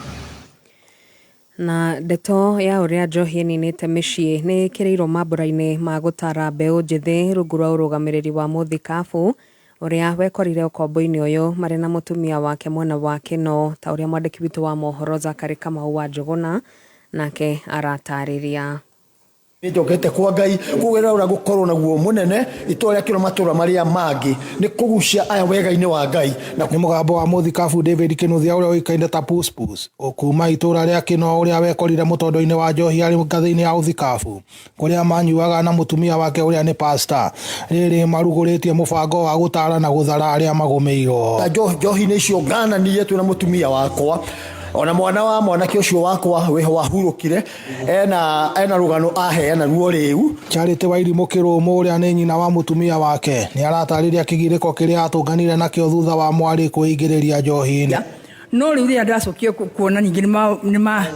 Na ndeto ya uria njohi ninite micii ni kireirwo mambura-ini ma gutara mbeu njithi rungu rwa urugamiriri wa muthikabu uria wekorire ukombo-ini uyu mari na mutumia wake mwena wa Kino, ta uria mwandiki witu wa mohoro Zakari Kamau wa Njuguna nake aratariria. Njokete kwa Ngai kugira ura gukorwo naguo munene itoria kiro matura maria mangi ni kugucia aya wega-ini wa Ngai. Na ni mugambo wa muthikabu David Kinuthia uria uikainde ta Puspus okuma itura ria Kino uria wekorire mutondo-ini wa njohi ari ngathe-ini ya uthikabu kuria manyuaga na mutumia wake uria ni pastor riri maruguritie mubango wa gutara na guthara aria magumeirwo. Njohi ni cio ngana ni yetu na mutumia wakwa ona mwana wa mwanake ucio wakwa weho wahurukire ena rugano aheana ruo riu. Charity Wairimu Kirumu uria ni nyina wa mutumia wake ni aratariria kigiriko kiria atunganire nakio thutha wa mwari kuingiriria njohi-ini. No riu ria ndacokie kuona ningi ni ma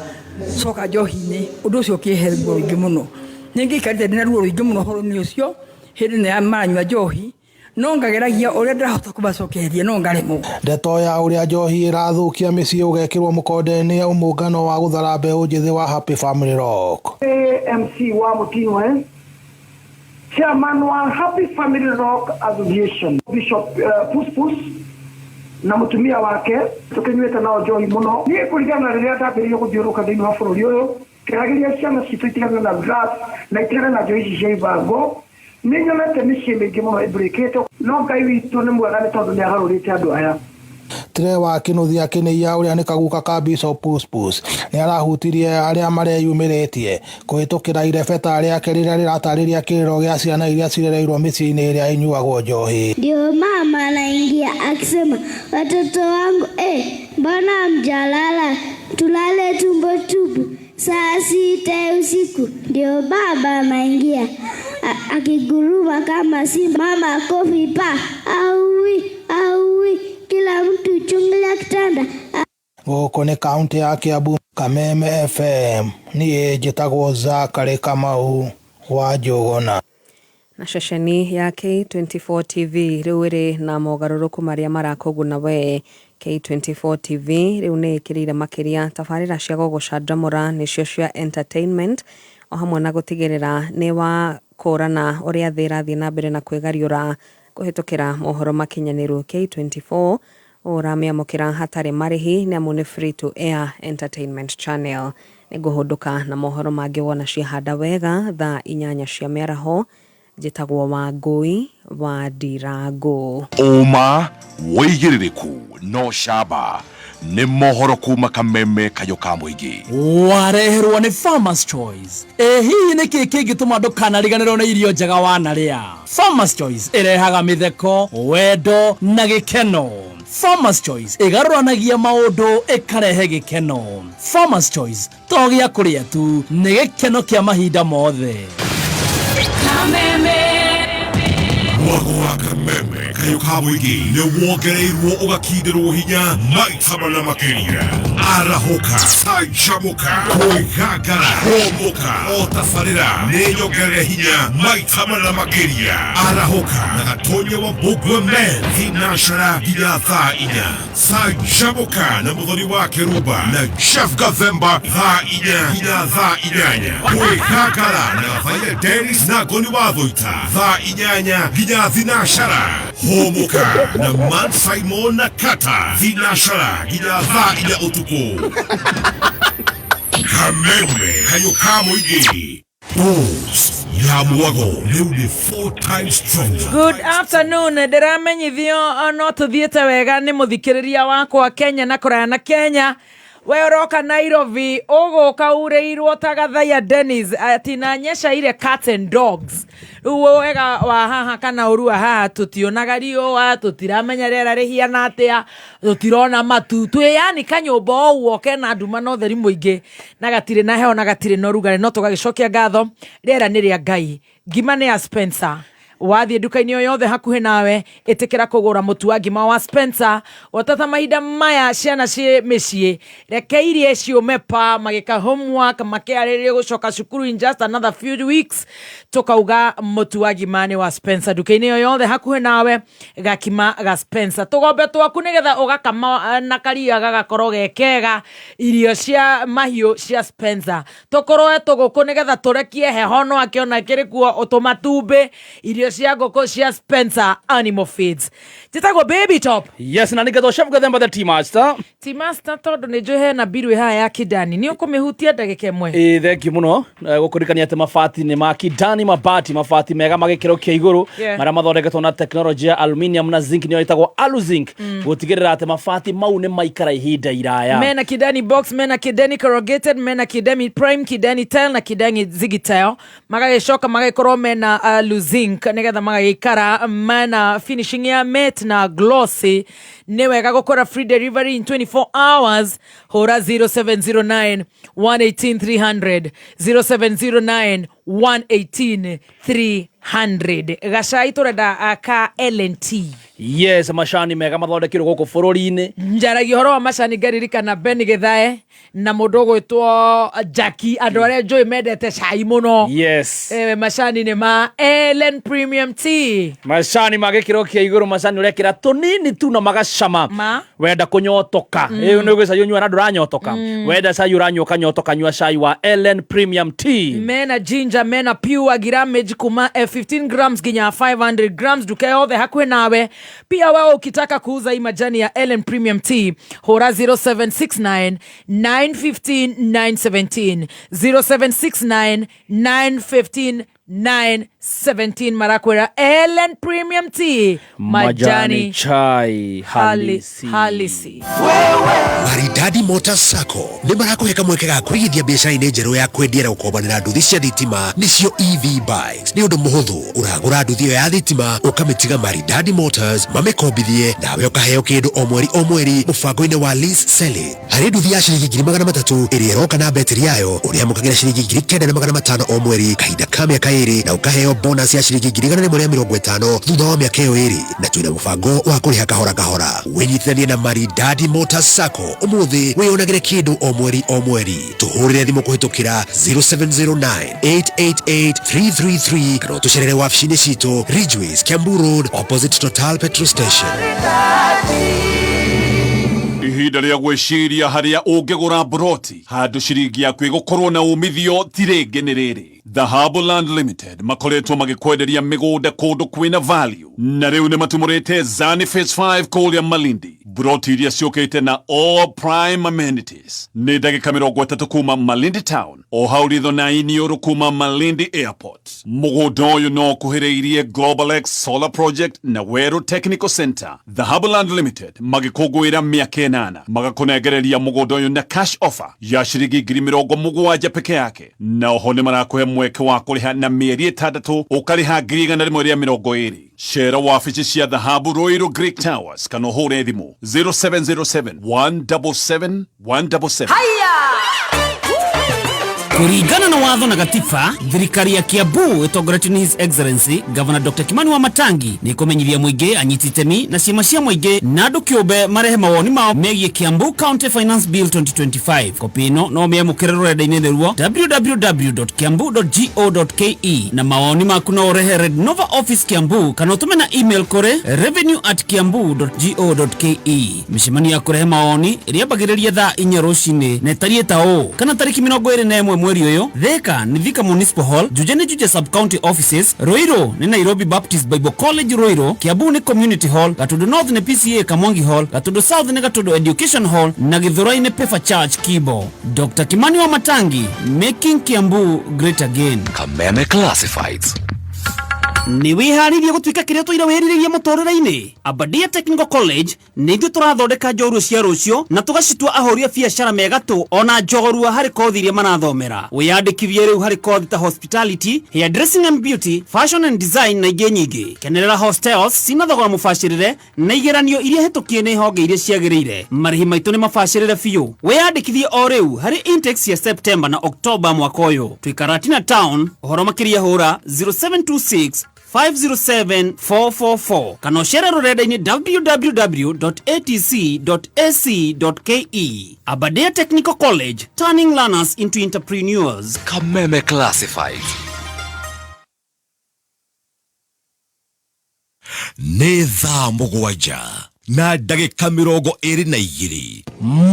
soka njohi-ini undu ucio kiherwo wingi muno ningi karite ndina ruo wingi muno horo ni ucio hindi ne amanywa njohi no ngageragia uria ndirahota kubacokeria no ngaremo. Ndeto ya uria njohi irathukia micii ugekirwo mukonde-ini umungano wa guthara mbeu njithi wa Happy Family Rock. MC wa Mutinwe, chairman wa Happy Family Rock Association, Bishop Puspus na mutumia wake tukinyuite nao njohi muno ni kurigana riria ndambiririe guthiuruka thiini wa bururi uyu kiragiria ciana citu itigane na glass na itigane na njohi cia ibango. Ninyonete micii mingi muno iburikite no Ngai witu ni mwega ni tondu ni agarurite andu aya. Tire wa Kinuthia Kineia uria ni kaguka ka Bishop Puspus ni arahutirie aria mareyumiritie kuhitukira irebeta riake riria riratariria kiriro gia ciana iria cirereirwo micii-ini iria inyuagwo njohi. Ndio mama anaingia akisema watoto wangu mbona mjalala, tulale tumbo saa 6 usiku. Ndio baba anaingia akiguruma kama simba, mama kofi pa aui kila mtu chungulia kitanda. Goko ni kaunti ya Kiambu. Kameme FM ni njitagwo Zakari Kamau wa Njuguna. Na ceceni ya K24 TV riu iri na mogaruruku maria marakuguna we. K24 TV riu ni ikirire makiria tabarira cia gugucanjamura nicio cia entertainment o hamwe na gutigirira ni wa kurana uria thi irathie na mbere na kwigariura kuhitukira mohoro makinyaniru. K24 uramiamukira hatari marihi ni amu ni free to air entertainment channel. Niguhunduka na mohoro mangi wona cia handa wega thaa 8 cia mĩaraho. Njitagwo Wangui wa Ndirangu. Uma wĩigĩrĩrĩku no camba nĩ mohoro kuma Kameme kayo ka mũingĩ wareherwo nĩ Farmers Choice. Hihi nĩkĩ kĩngĩtũma ndũkanariganĩrwo nĩ irio njega wanarĩa? Farmers Choice ĩrehaga mĩtheko, wendo na gĩkeno. Farmers Choice ĩgarũranagia maũndũ ĩkarehe gĩkeno. Farmers Choice to gĩa kũrĩa tu, nĩ gĩkeno kĩa mahinda mothe. Mwago wa Kameme Kayuka Mwigi Newongereirwo ugakindirwo hinya maita mana makiria arahoka saichamuka kuigagara homoka otafarira neyongere hinya maita mana makiria arahoka na gatonye wa Bugwe Men hinashara hinya thaa inya saichamuka na muthoni wa Keruba na Chef Gathemba thaa inya hinya thaa inyanya kuigagara na gathaya Dennis na Goni wa Thoita thaa inyanya hinya thinashara homoka na Man Simon na Kata thinashara hinya thaa inya utuku Kameme Kayuka Mwigi Bulls ya Mwago Leuni 4 times stronger. Good afternoon. Ndiramenyithio no tuthiete wega ni muthikiriria wakwa Kenya na kuraya na Kenya. We uroka Nairobi uguka ureirwo Tagathaya Dennis ati na nyesha ile cats and dogs. Uwo wega wa haha kana urua haha tutionaga riũa tutiramenya rĩera rĩhiana atia tutirona matu twe yani kanyũmba ũguo kena nduma na ũtheri mũingĩ na gatirĩ na heo na gatirĩ na ũrugarĩ no tũgagĩcokia ngatho rĩera nĩ rĩa Ngai ngima nĩ ya Spencer wathie duka-inĩ yothe hakuhĩ nawe ĩtĩkĩra kũgũra mũtu wa ngima wa Spencer watata mahinda maya ciana ciĩ mĩciĩ rekeirie ciũme pa magĩka homework makĩarĩrĩria gũcoka cukuru in just another few weeks tũkauga mũtu wa ngima nĩ wa Spencer duka-inĩ yothe hakuhĩ nawe gakima ga Spencer tũgombe twaku nĩgetha ũgakama na karia gagakorwo gekega irio cia mahiũ cia Spencer tũkorwo tũgũkũ nĩgetha tũrekie heho no akĩona kĩrĩ kuo ũtũmatumbĩ irio cia ngũkũ cia Spencer Animal Feeds titagwo Baby Top. Yes, na nigetho Chef Gathemba the Tea Master tondu nĩ njohe na biru ĩha ya Kidani nĩ ũkũmĩhutia ndagĩka ĩmwe. Thank you mũno gũkũrikania atĩ mabati nĩ ma Kidani mabati mabati mega magĩkĩro kĩa igũrũ marĩa mathondeketwo na technology ya aluminium na zinc nĩyo ĩtagwo AluZinc gũtigĩrĩra atĩ mabati mau nĩ maikara ihinda iraya. Mena Kidani box, mena Kidani corrugated, mena Kidani prime, Kidani tile na Kidani zigitile magagĩcoka magagĩkorwo mena AluZinc nĩgetha magagĩikara mena finishing ya matte na glossy nĩ wega gũkora free delivery in 24 hours hora 0709 118 300 0709 118 300 gacai tũrenda ka LNT. Yes, macani mega mathondekirwo gũkũ bũrũri-inĩ njaragia ũhoro wa macani ngaririkana Ben Gĩthae na mũndũ ũgwĩtwo Jackie andũ arĩa njũĩ mendete cai mũno. Yes, macani nĩ ma Ellen Premium Tea macani magĩkĩro kĩa igũrũ macani ũrekĩra tũnini tu na magacama wenda kũnyotoka nĩ gwĩca yũnyua na ndũranyotoka wenda cai ũranyua kanyotoka nyua cai wa Ellen Premium Tea. Mena ginger mena pure grammage kuma 15 grams ginya 500 grams duka yothe hakuhĩ nawe. Pia wewe ukitaka kuuza hii majani ya Ellen Premium Tea hora 0769 915 917 0769 915 917 marakwera Ellen Premium Tea majani chai halisi. Maridadi Motors Sacco nĩ marakũheka mweke ga kũigithia biacara-inĩ njerũ ya kwendia na gũkombanĩra nduthi cia thitima nĩcio EV bikes. Nĩ ũndũ mũhũthũ ũragũra nduthi ĩyo ya thitima ũkamĩtiga Maridadi Motors mamĩkombithie nawe ũkaheo kĩndũ o mweri mũbango-inĩ wa lease selling. Harĩ nduthi ya ciringi 300,000 ĩrĩa ĩroka na betiri yayo ũrĩamũkagĩra ciringi 9,500 o mweri kahinda ka mĩaka ĩrĩ na ũkaheo bonus ya ciringi 150 thutha wa mĩaka ĩyo ĩrĩ na twĩna mũbango wa kũrĩha kahora kahora. Wĩnyitithanie na Maridadi Motors Sacco ũmũthĩ wĩyonagĩre kĩndũ o mweri. Tũhũrĩre thimũ kũhĩtũkĩra 0709 888 333 kana tũcerere wabici-inĩ citũ Ridgeways, Kiambu Road opposite Total Petrol Station. Ihinda rĩa gwĩciria harĩa ũngĩgũra broti handũ ciringi yaku ĩgũkorwo na umithio ti rĩngĩ nĩ rĩrĩ. Dhahabu Land Limited makoretwo magĩkwenderia mĩgũnda kũndũ kwĩna value na rĩu nĩ matumũrĩte Zani Phase 5 kũrĩa Malindi. Broti iria ciũkĩte na all prime amenities nĩ ndagĩka 30 kuma Malindi Town o hau ritho na iniũrũ kuma Malindi Airport. Mũgũnda ũyũ no ũkuhĩrĩirie Global X Solar Project na Weru Technical Center. Dhahabu Land Limited magĩkũngũĩra mĩaka 8 magakũnengereria mũgũnda ũyũ na cash offer ya ciringi 70,000 peke yake na oho nĩ marakũhe mweke wa kũrĩha na mĩeri 6 ũkarĩha 120,000. Share wabici cia Dhahabu Royal Greek Towers kana ũhũre thimũ 0707 177 177. Kuringana na watho na gatiba, thirikari ya Kiambu itongoretio ni His Excellency Governor Dr. Kimani Wamatangi ni kumenyithia muingi anyiti itemi na ciama cia muingi na andu kiumbe marehe mawoni mao megie Kiambu County Finance Bill 2025. Kopi ino no miamukire rurenda-ini ruo www.kiambu.go.ke na mawoni maku no urehe Red Nova Office Kiambu kana utume na email kore revenue@kiambu.go.ke. Micemania ya kurehe mawoni iriambagiriria thaa 4 rucini na itarie tao kana tariki 21 mweri uyu. Thika ni Thika Municipal Hall, Juja ni Juja Sub County Offices, Ruiru ni Nairobi Baptist Bible College Ruiru, Kiambu ni Community Hall, Gatundu North ni PCA Kamwangi Hall, Gatundu South ni Gatundu Education Hall na Githurai ni Pefa Church Kibo. Dr. Kimani Wamatangi, making Kiambu great again. Kameme Classifieds. Ni wiharirie gutuika kiria tuira weriririe mutorera-ini. Abadia Technical College ni ithu turathondeka njorua cia rucio na tugacitua ahoria biashara megatu ona njorua hari kothi iria manathomera. Wiyandikithie riu hari kothi ta hospitality, hairdressing and beauty, fashion and design na ingĩ nyingĩ. Kenerera hostels cina thogora mubacirire na igeranio iria hitukie ni honge iria ciagĩrĩire. Marĩhi maitũ ni mabacirire biũ. Wiyandikithie o riu hari intakes ya September na October mwaka uyu. Tuikaratina town, uhoro makiria hura 0726 507-444 kana ucere rurenda-ini www.atc.ac.ke. Aberdare Technical College, turning learners into entrepreneurs. Kameme Classified. Nĩ thaa mũgwanja na ndagĩka 22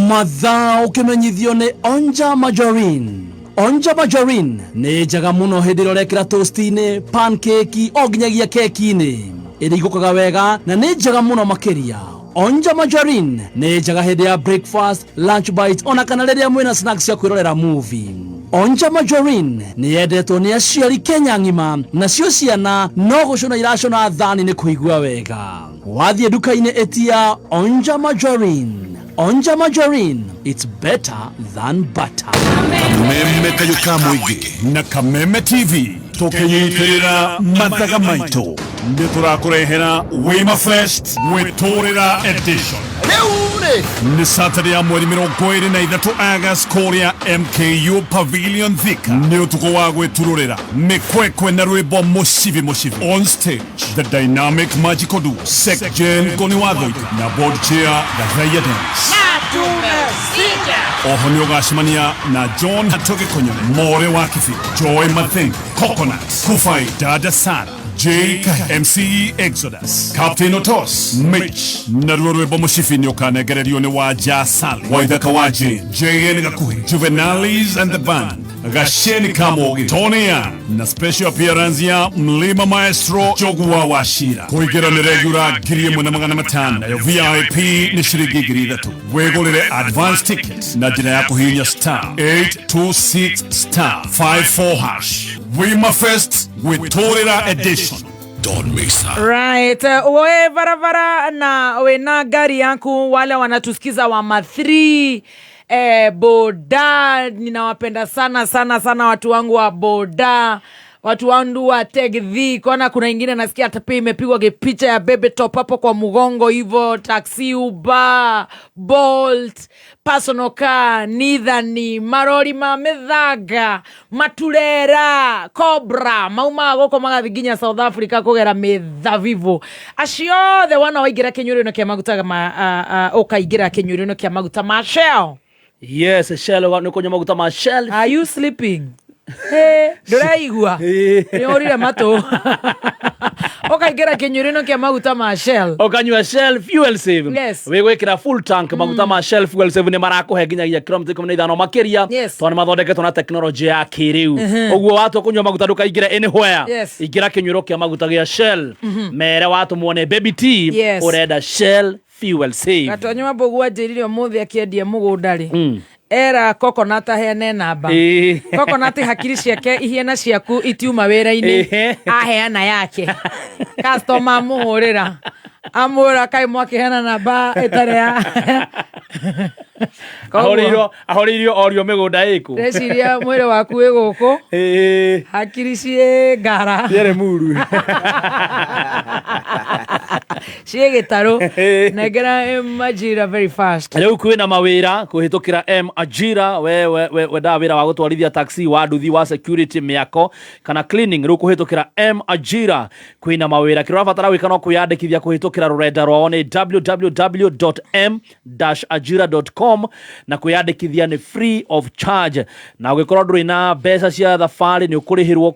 mathaa ũkĩmenyithio nĩ Onja Margarine. Onja Margarine nĩ njega mũno hĩndĩ ĩrĩa ũrekĩra toast-inĩ, pancake o nginyagia keki-inĩ. Ĩrĩa igũkaga wega na nĩ njega mũno makĩria. Onja Margarine nĩ njega hĩndĩ ya breakfast, lunch bite ona kana rĩrĩa mwĩna snacks cia kwĩrorera movie. Onja Margarine nĩ yendetwo nĩ aciari Kenya ng'ima, nacio ciana no gũcũna iracũna thani nĩ kũigua wega. Wathiĩ nduka-inĩ etia Onja Margarine. Onja Margarine, it's better than butter. Kameme kayuka muigi na Kameme TV tukinyitirira mathaga maitu ndi turakurehera Wima Fest Wetorera Edition. Ni Saturday ya mweri 23 August Korea MKU Pavilion Thika ni utuko wa gwetururira mikwekwe na rwimbo mushivi on stage. The dynamic magical duo Sekjen Koni Wathoika na board chair Gathaya Dance. Oho ni ugashimania na John Hatoke Konyole, More wa Kifi, Joy Mathing, Coconuts, Kufai Dada Sara, Jake MCE Exodus, Captain Otos, Mitch, Narurwe Bomushifi ni ukanegererio ni Waja Sali, Waithaka Waji, JN Gakuhi, Juvenalis and the Band, Gasheni Kamogi, Tony Young, na special appearance ya Mlima Maestro Jogua Washira. Kuigira ni regular girimu na magana matanda ya VIP ni shirigi girida tu. Wegolere advance tickets na jina yako hinya *826*54#. Wima Fest Wetorera Edition. Don't miss her. Right. Uwe varavara na wena gari yanku wale wanatusikiza wa ma3 boda, ninawapenda sana watu wangu wa boda, watu wangu wa Tegthi. Kona kuna ingine nasikia hata imepigwa picha ya bebe top hapo kwa mgongo hivyo. Taxi, Uber, Bolt, personal car, Nithani, marori mamethaga, maturera, Cobra, mauma goko magathiginya South Africa kugera methavivo. Acio the wana waigira kinyurino kia maguta ukaigira kinyurino kia maguta ma Shell. Yes, Shell no kunywa maguta ma Shell. Are you sleeping? Hey, nduraigua. Ni orire mato. Ukaigera kinyurino kia maguta ma Shell. Ukanywa Shell fuel save. Yes. Wegwekira full tank maguta ma Shell fuel save ni marakuhe nginyagia kilomita 15 makiria. Twana mathondeketwo na technology ya kiriu. Oguo watu kunywa maguta ndukaigira anywhere. Igira kinyuro kia maguta gia Shell. Mere watu muone baby tea urenda Shell fuel save. Katonywa bogwa njirire muthi akiendia mugundari. Era coconut hene namba. Coconut hakiri ciake ihiena ciaku itiuma wera-ini aheana yake. Customer muhurira. Amura kai mwakihana namba etare ya. Ahoririo orio migunda iku. Reciria mwire waku wi guku. Hakiri cie ngara. Yere muru. Ciegitaro negera Majira very fast. Leo kwina mawira kuhitukira Ajira we da wira wa gutwarithia taxi wa nduthi wa security miako kana cleaning ru kuhitukira Ajira kwina mawira kirabatara wika no kuyandikithia kuhitukira rurenda rwao ni www.m-ajira.com na kuyandikithia ni free of charge na ugikorwo nduri na mbeca cia thabari ni ukurihirwo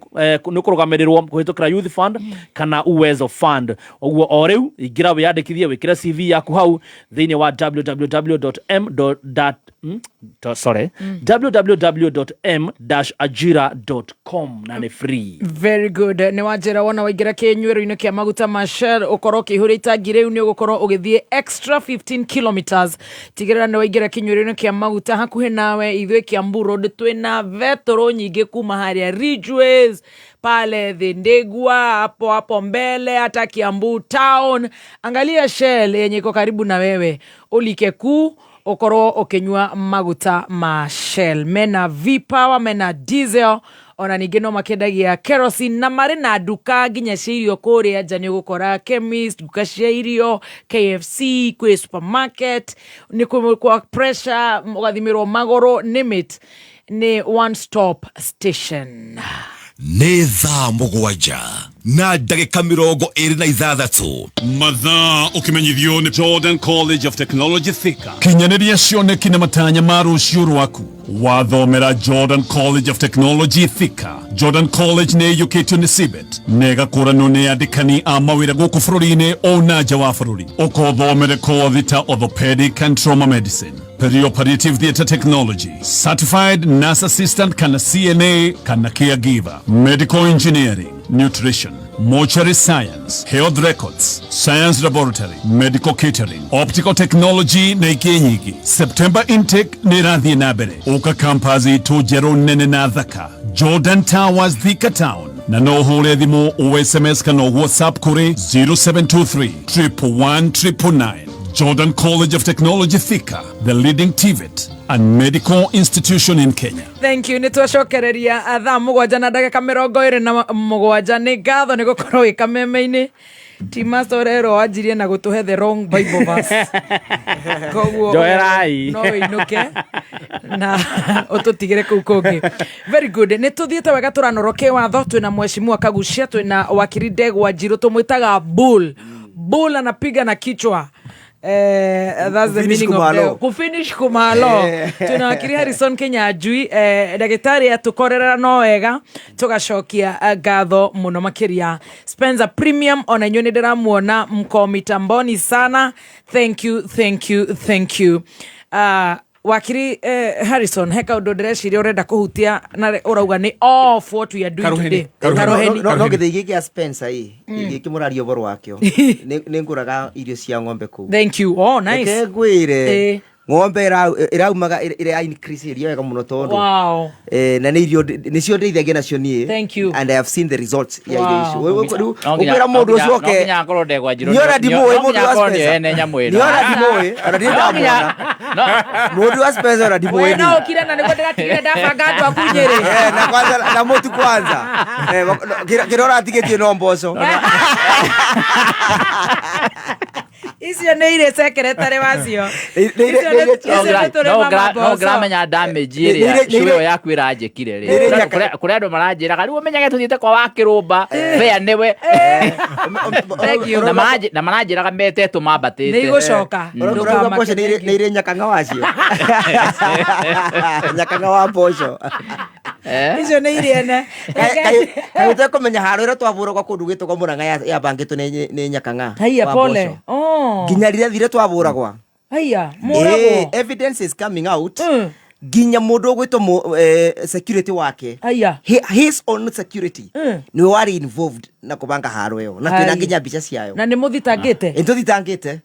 ni ukurugamirirwo kuhitukira youth fund kana uwezo fund oguo o riu ingira wiyandikithie wikira CV yaku hau thiini wa www.m-ajira.com na ni free. Very good. Ni wajira wona waigira kenyweru-ini kia maguta ma Shell ukoro kihurita gireu ni ugukorwo ugithie extra 15 kilometers tigirira ni waigira kenyweru-ini kia maguta hakuhe nawe ithwe Kiambu Road twina vetoro nyingi kuma haria Ridgeways pale Thindegwa hapo mbele hata Kiambu town. Angalia Shell yenye iko karibu na wewe ulike ku okoro okenywa maguta ma Shell mena V-Power mena diesel ona ningino makendagia kerosene na mari na duka ginya cirio kuria jani gukora chemist duka cirio KFC kwe supermarket ni kwa pressure mugathimirwo magoro limit ni one stop station. Nĩ thaa mũgwanja na ndagĩka 26 mathaa ũkĩmenyithio nĩ Jordan College of Technology Thika. Kinyanĩria cioneki na matanya ma rũciũ rwaku wathomera Jordan College of Technology Thika. Jordan College nĩ ĩiyũkĩtio nĩ CBET na ĩgakũranwo nĩ andĩkani a mawĩra gũkũ bũrũri-inĩ o na nja wa bũrũri. Ũkothomere kothi ta orthopedic and trauma medicine, perioperative theatre technology, certified nurse assistant kana CNA kana caregiver, medical engineering, nutrition, mortuary science, health records, science laboratory, medical catering, optical technology na ingĩ nyingĩ. September intake nĩ ĩrathiĩ na mbere. Ũka campus itũ njerũ nene na thaka Jordan Towers Thika Town na no hũre thimũ o SMS kana WhatsApp kũrĩ 0723 111 999. Jordan College of Technology Thika, the leading TVET and medical institution in Kenya. Thank you. Nitwacokereria thaa mũgwanja na ndagĩka 27 nĩ ngatho nĩ gũkorwo wĩ kameme-inĩ. Timastorero wajirie na gutuhe the wrong Bible verse. Koguo Joerai no inuke na ututigire kuu kungi. Very good. Nituthiete wega turanoroke watho twina mheshimiwa Kagucia twina wakiri Ndegwa Njiru tumwitaga bull. Bull anapiga na kichwa. That's the meaning of the kufinish kumalo. Tuna wakiri Harrison Kenya ajui dagitari atukorera no wega tugacokia gatho muno makiria. Spencer Premium ona nyoni ndiramuona mko mitamboni sana. Thank you. Wakiri Harrison heka undu ndireciria urenda kuhutia na urauga ni off what we are doing today. Karuheni no githigi kia Spencer giki murario boro wakio ni nguraga irio cia ng'ombe ku. Thank you. Oh nice. Ke gwire ng'ombe iraumaga ira increase irio wega muno tondu. Wow. Na ni irio nicio ndeithagia nacio nie. Thank you. And I have seen the results ya irio icio. Ukira mundu ucio ke. Nginya ngoro Ndegwa Njiru. Ni ora dimo mundu wa Spencer. Ni nyamwira. Ni ora dimo ora ndina muona. Mundu wa Spencer ora dimo. Wewe no ukira na niko ndiratigire ndabanga andu akunyere. Na kwanza na mutu kwanza. Kirora atigetie no mboco. Icio nĩ ire secretary wacio. No gramenya damage ĩrĩa cũyo yaku ĩranjĩkire rĩ. Kũrĩa andũ maranjĩraga rĩu ũmenyage tũthiĩte kwa wakĩrũmba fair nĩwe. Na maranjĩraga mete tũmambatĩte. Nĩ igũcoka. Ũrauga mboco nĩ ire nyakanga wacio. Nyakanga wa mboco. Icio nĩ ire ene. Kaĩ ũtekũmenya harũ ĩrĩa twavũragwo kũndũ gwĩtagwo Mũrang'a yambangĩtwo nĩ nyakanga. Haiya pole. Ginya rĩrĩa thire twavũragwa. Haiya mũragwo. Evidence is coming out. Ginya mũndũ gwĩtwo security wake. Haiya. His own security. Nĩ wari involved na kũbanga harũ ĩyo. Na twĩna nginya mbica ciayo. Na nĩ mũthitangĩte. Nĩtũthitangĩte.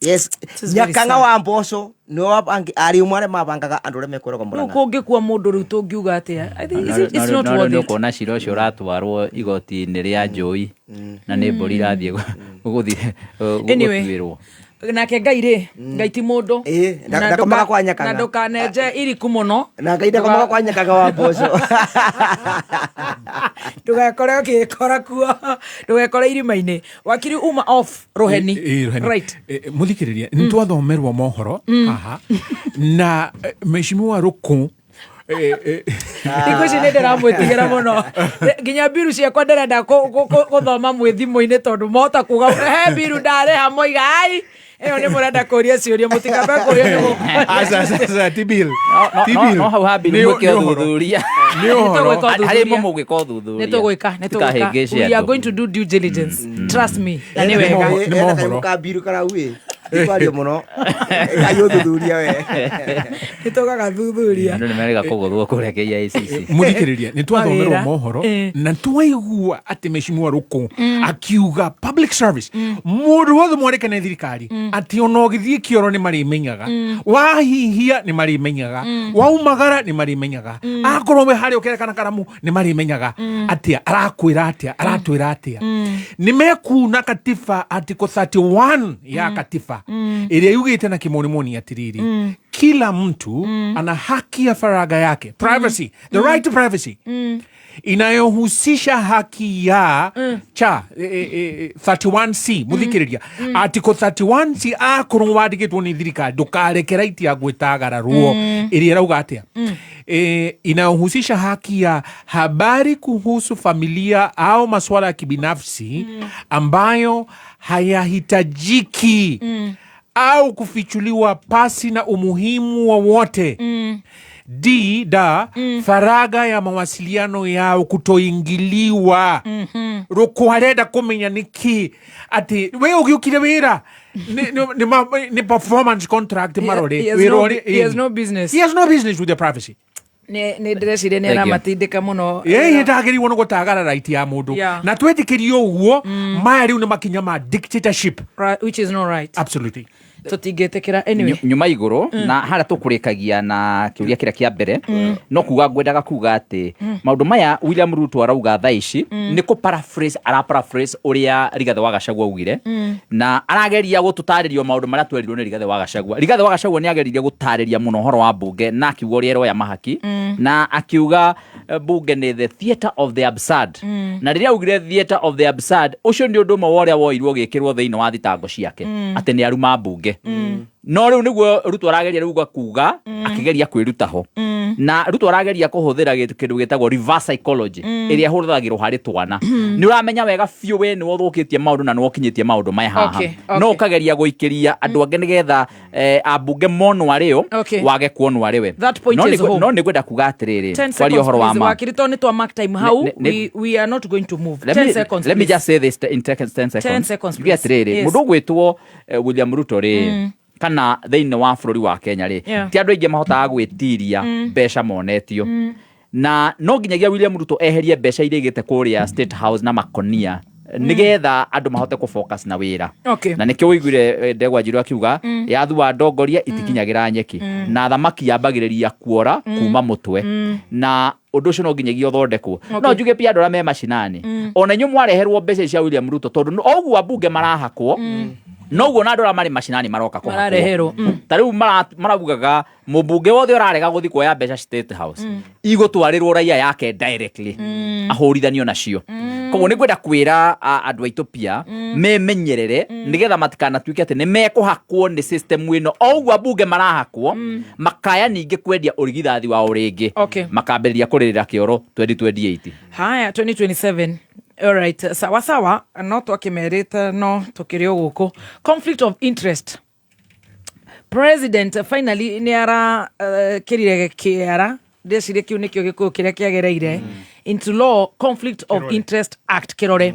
Yes, nyakanga wa mboco no ari umwe mabangaga andu mekoragwo Mũrang'a. Kũngĩkua mũndũ rĩu tũngiuga atĩa? It's not worth it. Kuona cira ũcio ũratwarwo igoti-inĩ rĩa Njũi na nĩ mbũri irathiĩ gũthuurwo. nake Ngai ri Ngai ti mundu ndakomaga kwa nyakaga na ndukanenje iriku muno na Ngai ndakomaga kwa nyakaga wa mboco ndugakore ukikora kuo ndugakore irima-ini wakiri uma off roheni right muthikiriria nitwathomerwo mohoro haha na mheshimiwa Ruku ikuci nä ndä ramwätigä muno nginya mbiru ciakwa ndärenda gå thoma mwä thimå-inä tondå mohota kuga he mbiru ndarä ha moiga ai ä yo nä må renda kå ria ciå ria må tikambe kå ria tibil no hau ha mbiru mwä ke å thuthuria harä må må gwä ka å thuthuria nä tå gwä ka we are going to do due diligence trust me na nä wega nä wega mbiru karauä Ipario muno ayo thuthuria we nitogaga thuthuria no nimerega kugothwo kure KICC muthikiriria nitwathomerwo mohoro na twaigua ati mheshimiwa Ruku akiuga public service mundu wothe mwarekane thirikari ati ono githie kioro ni mari menyaga wahihia ni mari menyaga waumagara ni mari menyaga akorombe hari ukerekana karamu ni mari menyaga atia arakwira atia aratwira atia nimekuna katiba article 31 ya katiba iria yugite na kimonimoni atiriri kila mtu ana haki ya faragha yake privacy the right to privacy inayohusisha haki ya 31C muthikiriria article 31C akorwo wandikitwo ni thirikari ndukarekera itia gwitagara ruo iria rauga atia inayohusisha haki ya habari kuhusu familia au masuala ya kibinafsi ambayo hayahitajiki au kufichuliwa pasi na umuhimu wowote. Faragha ya mawasiliano yao kutoingiliwa. Ruku arenda kumenya niki ati we ugiukire wira ni performance contract marore he has no business with their privacy. ne ndĩreciria nĩ aramatindĩka mũno ndagĩrĩirwo nĩ gũtagara right ya mũndũ na twetĩkĩrie ũguo maya rĩu nĩ makinya ma dictatorship which is not right absolutely tutingĩtĩkĩra anyway nyuma igũrũ na harĩa tũkũrĩkagia na kĩũria kĩrĩa kĩa mbere no kuga ngwendaga kuga atĩ maũndũ maya William Ruto arauga thaa ici nĩ kũ paraphrase ũrĩa Rigathĩ wa Gachagua augire na arageria gũtũtarĩria maũndũ marĩa twerirwo nĩ Rigathĩ wa Gachagua. Rigathĩ wa Gachagua nĩ ageririe gũtarĩria mũno ũhoro wa mbunge na akiuga ũrĩa eroya mahaki na akiuga mbunge nĩ the theatre of the absurd na rĩrĩa augire theatre of the absurd ũcio nĩ ũndũ ũmwe wa ũrĩa woirwo gĩkĩrwo thĩinĩ wa thitango ciake atĩ nĩ aruma mbunge no riu niguo Ruto arageria ruga kuga akigeria kwiruta ho na Ruto arageria kuhuthira kindu gitagwo reverse psychology iria huthagirwo hari twana ni uramenya wega fiu we ni wothukitie maundu na ni wokinyitie maundu maya haha no ukageria guikiria andu ange nigetha abunge mono ario wage kuonwo ariwe no ni gwenda kuga atiriri kwari uhoro wa ma wakirito ni twa mark time how we are not going to move 10 seconds let me just say this in 10 seconds atiriri mundu gwitwo William Ruto ri kana thĩinĩ wa bũrũri wa Kenya rĩ ti andũ aingĩ mahotaga gwĩtiria mbeca monetio na no nginyagia William Ruto eherie mbeca iria igĩte kũrĩa State House na makonia nigetha andũ mahote ku focus na wĩra na nĩkĩo wĩiguire Ndegwa Njiru akiuga yathua ndongoria itikinyagira nyeki na thamaki yambagĩrĩria kuora kuma mũtwe na ũndũ ũcio no nginyagia ũthondekwo no njuge pia andũ arĩa me macinani ona inyuĩ mwareherwo mbeca cia William Ruto tondũ oguo ambunge marahakwo noguo na ndora mari macinani maroka kwa mararehero tariu marabugaga mubunge wothe urarega guthi kuoya mbeca State House igutwarirwo raia yake directly ahurithanio nacio koguo ni gwenda kwira andu aitu pia memenyerere nigetha matikanatuike ati ni mekuhakwo ni system ino oguo ambunge marahakwo makaya ninge kwendia urigithathi wa uringi makambĩrĩria kuririra kioro 2028 haya 2027 all right sawa no twakimerite no tukirio guku conflict of interest president finally ni ara kirire kiara ndecirie kiu nikio gikuyu kiria kiagereire into law conflict of interest act kirore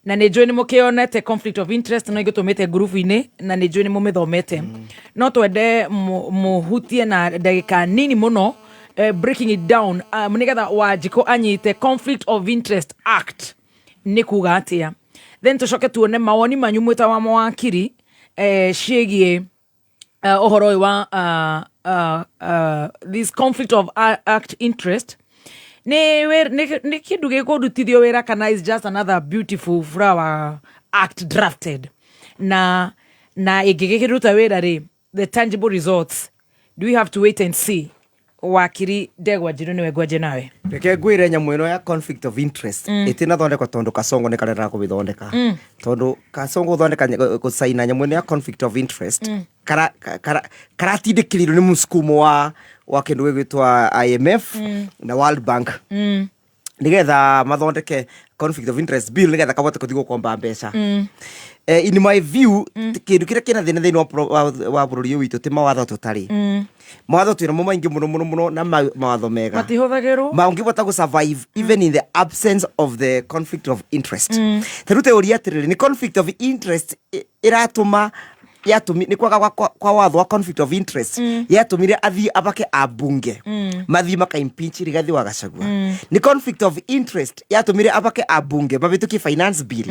na nĩ njũĩ nĩ mũkĩonete conflict of interest no igũtũmĩte ngurubu-inĩ na nĩ njũĩ nĩ mũmĩthomete no twende mũhutie na ndagĩka nini mũno breaking it down nigetha Wanjikũ anyite conflict of interest act nĩ kuga atĩa then tucoke tuone mawoni manyu mwĩta wa mawakiri ciĩgiĩ ũhoro ũyũ wa this conflict of act interest nĩ kĩndũ gĩkũrutithio wĩra kana is just another beautiful flower act drafted na na igigikiruta wira ri the tangible results do we have to wait and see wakiri Ndegwa Njiru niwe gwaje nawe reke ngwire nyamu ino ya conflict of interest itina thondeka tondu Kasongo ni karera kubithondeka tondu Kasongo thondeka gusaina nyamu ino ya conflict of interest karatindikiriro ni musukumo wa kindu gitwa IMF na World Bank nigetha mathondeke conflict of interest bill nigetha kabote kuthigo komba mbeca in my view kindu kira kina thina wa bururi witu ti mawatho tutari mawatho twina mo maingi muno na mawatho mega matihuthagirwo maungibota gu survive even in the absence of the conflict of interest terute oriatiriri ni conflict of interest iratuma ni kwa watho wa conflict of interest yatumire athi abake abunge mathi maka impeach Rigathi wa Gachagua ni conflict of interest yatumire abake abunge babituki finance bill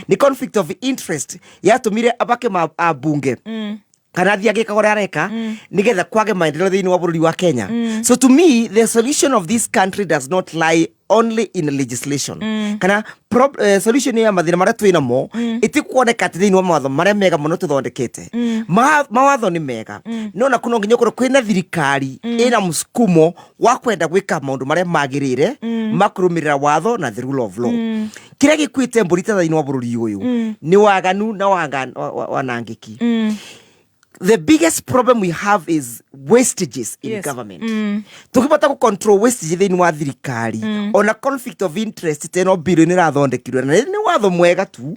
ni conflict of interest yatumire abake abunge kana thia gikagora areka nigetha kwage maendeleo thini wa bururi wa Kenya so to me the solution of this country does not lie only in legislation kana solution ya mathina maria twina mo itikuoneka thini wa mawatho maria mega muno tuthondekete mawatho ni mega no na kuno nginya kwina thirikari ina musukumo wa kwenda gwika maundu maria magirire makurumirira watho na the rule of law kire gikwite mburita thini wa bururi uyu ni waganu na wanangiki the biggest problem we have is wastages in government. Tukipata ku control wastage thini wa thirikari on a conflict of interest teno bill ni rathondekirwe na ni watho mwega tu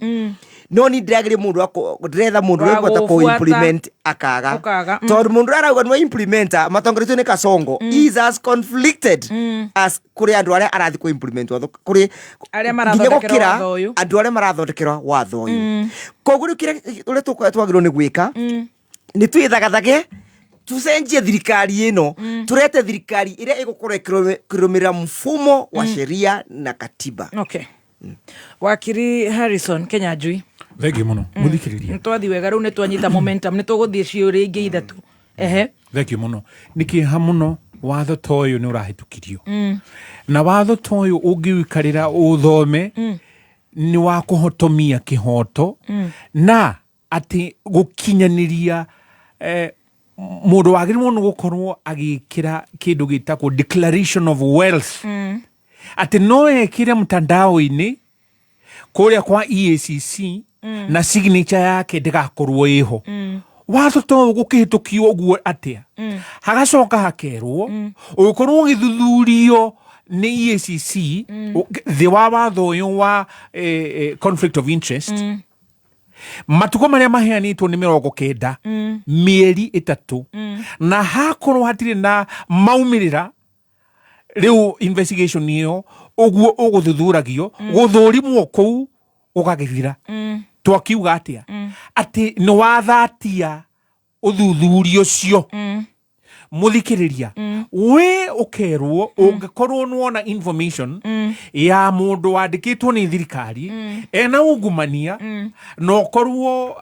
no ni ndagire mundu ndretha mundu wekota ko implement akaga tondu mundu arauga no implementa matongoretio ni Kasongo is as conflicted as kuri andu aria arathi ko implement watho kuri aria marathondekera watho uyu andu aria marathondekera watho uyu koguo kire ule twagirwo ni gwika ni twithagathage tucenjie thirikari ino turete thirikari iria igukorwo ikirumira mfumo wa sheria na katiba. Okay. Wakiri Harrison Kenya Njui thegi muno muthikiriria twathi wega riu ni twanyita momentum ni tuguthie ciuri ingi ithatu thegi muno niki hamuno watho toyo ni urahitukirio na watho toyo ungiwikarira uthome ni wa kuhotomia kihoto na ati gukinyaniria mundu wagirwo no gukorwo agikira kindu gitako declaration of wealth ati no ekire mtandao-ini kuria kwa EACC na signature yake ndigakorwo iho watho to gukihitukio uguo atia hagacoka hakerwo ugukorwo githuthurio ni EACC the watho uyu wa conflict of interest matuko maria maheanitwo ni 90 mieri 3 na hakorwo hatire na maumirira riu investigation niyo uguo uguthuthuragio guthurimwo kou ugagithira twakiuga atia ati ni wathatia uthuthurio cio muthikiriria we ukerwo ungikorwo nuona information ya mundu wandikitwo ni thirikari ena ungumania no korwo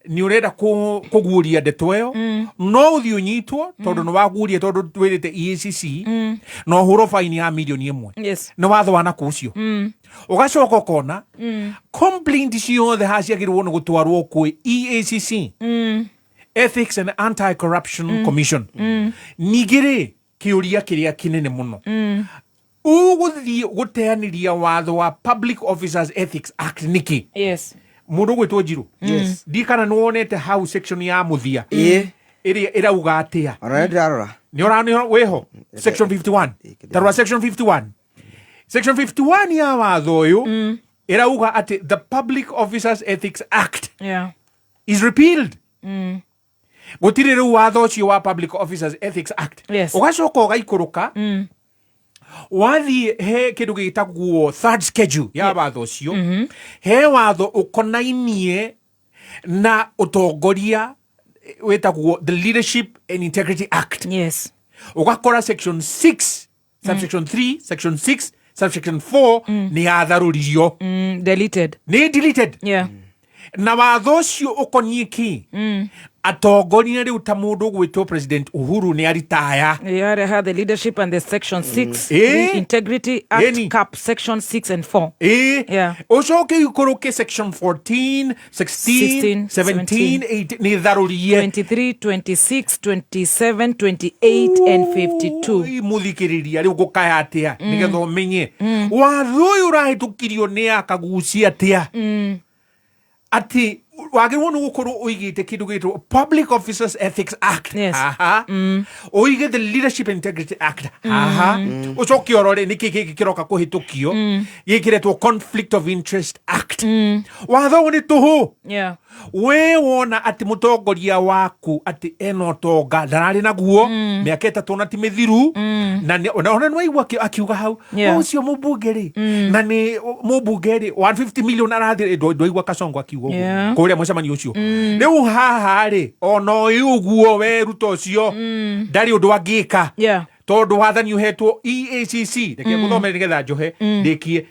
ni urenda kuguria ndeto iyo no uthi unyitwo tondu no waguria tondu twirite EACC no huro fine ya milioni 1 no watho wana kucio ugacoka kona complaint ciothe haciagirwo no gutwarwo kwi EACC Ethics and Anti-Corruption Commission. Nigire kiuria kiria kinene muno. Uguthi guteaniria watho wa Public Officers Ethics Act niki. Yes. Mundu gwitwo Njiru. Yes. Dikana nuonete how section ya muthia. Iria irauga atia. Arora. Ni weho section 51. Tarwa section 51. Section 51 ya watho uyu irauga ati the Public Officers Ethics Act is repealed. Gutire ru watho cio wa Public Officers Ethics Act ugacoka ugaikuruka wathi he kindu gitagwo third schedule ya watho cio he watho ukonainie na utongoria wetagwo the Leadership and Integrity Act ugakora section 6 subsection 3 section 6 subsection 4 ni atharuririo deleted na watho cio ukonie ki atongoria riu ta mundu gwitwo President Uhuru ni aritaya. Yare had the leadership and the section 6 integrity act cap section 6 and 4. Yeah. Ucoke ikuruke section 14, 16, 17, 18 ni dharurie 23, 26, 27, 28 and 52. Muthikiriria riu gukaya atia nigetha umenye watho uyu urahitukirio ni akagucia atia ati wagirwo no gukorwo uigite kindu gitwo Public Officers Ethics Act. Uige the Leadership and Integrity Act. Ucoke orore niki kiroka kuhitukio gikiretwo Conflict of Interest Act. Watho ni tuhu. We wona ati mutongoria waku ati eno tonga ndarari naguo miaka 3 na ti mithiru na ona nwaigua akiuga hau ucio mubungeri na ni mubungeri 150 million arathi ndoigua Kasongo akiuga kuria mucemani ucio riu haha ri ona uguo we Ruto ucio ndari undu angika tondu wathani uhetwo EACC ndeke guthomera nigetha njohe ndikie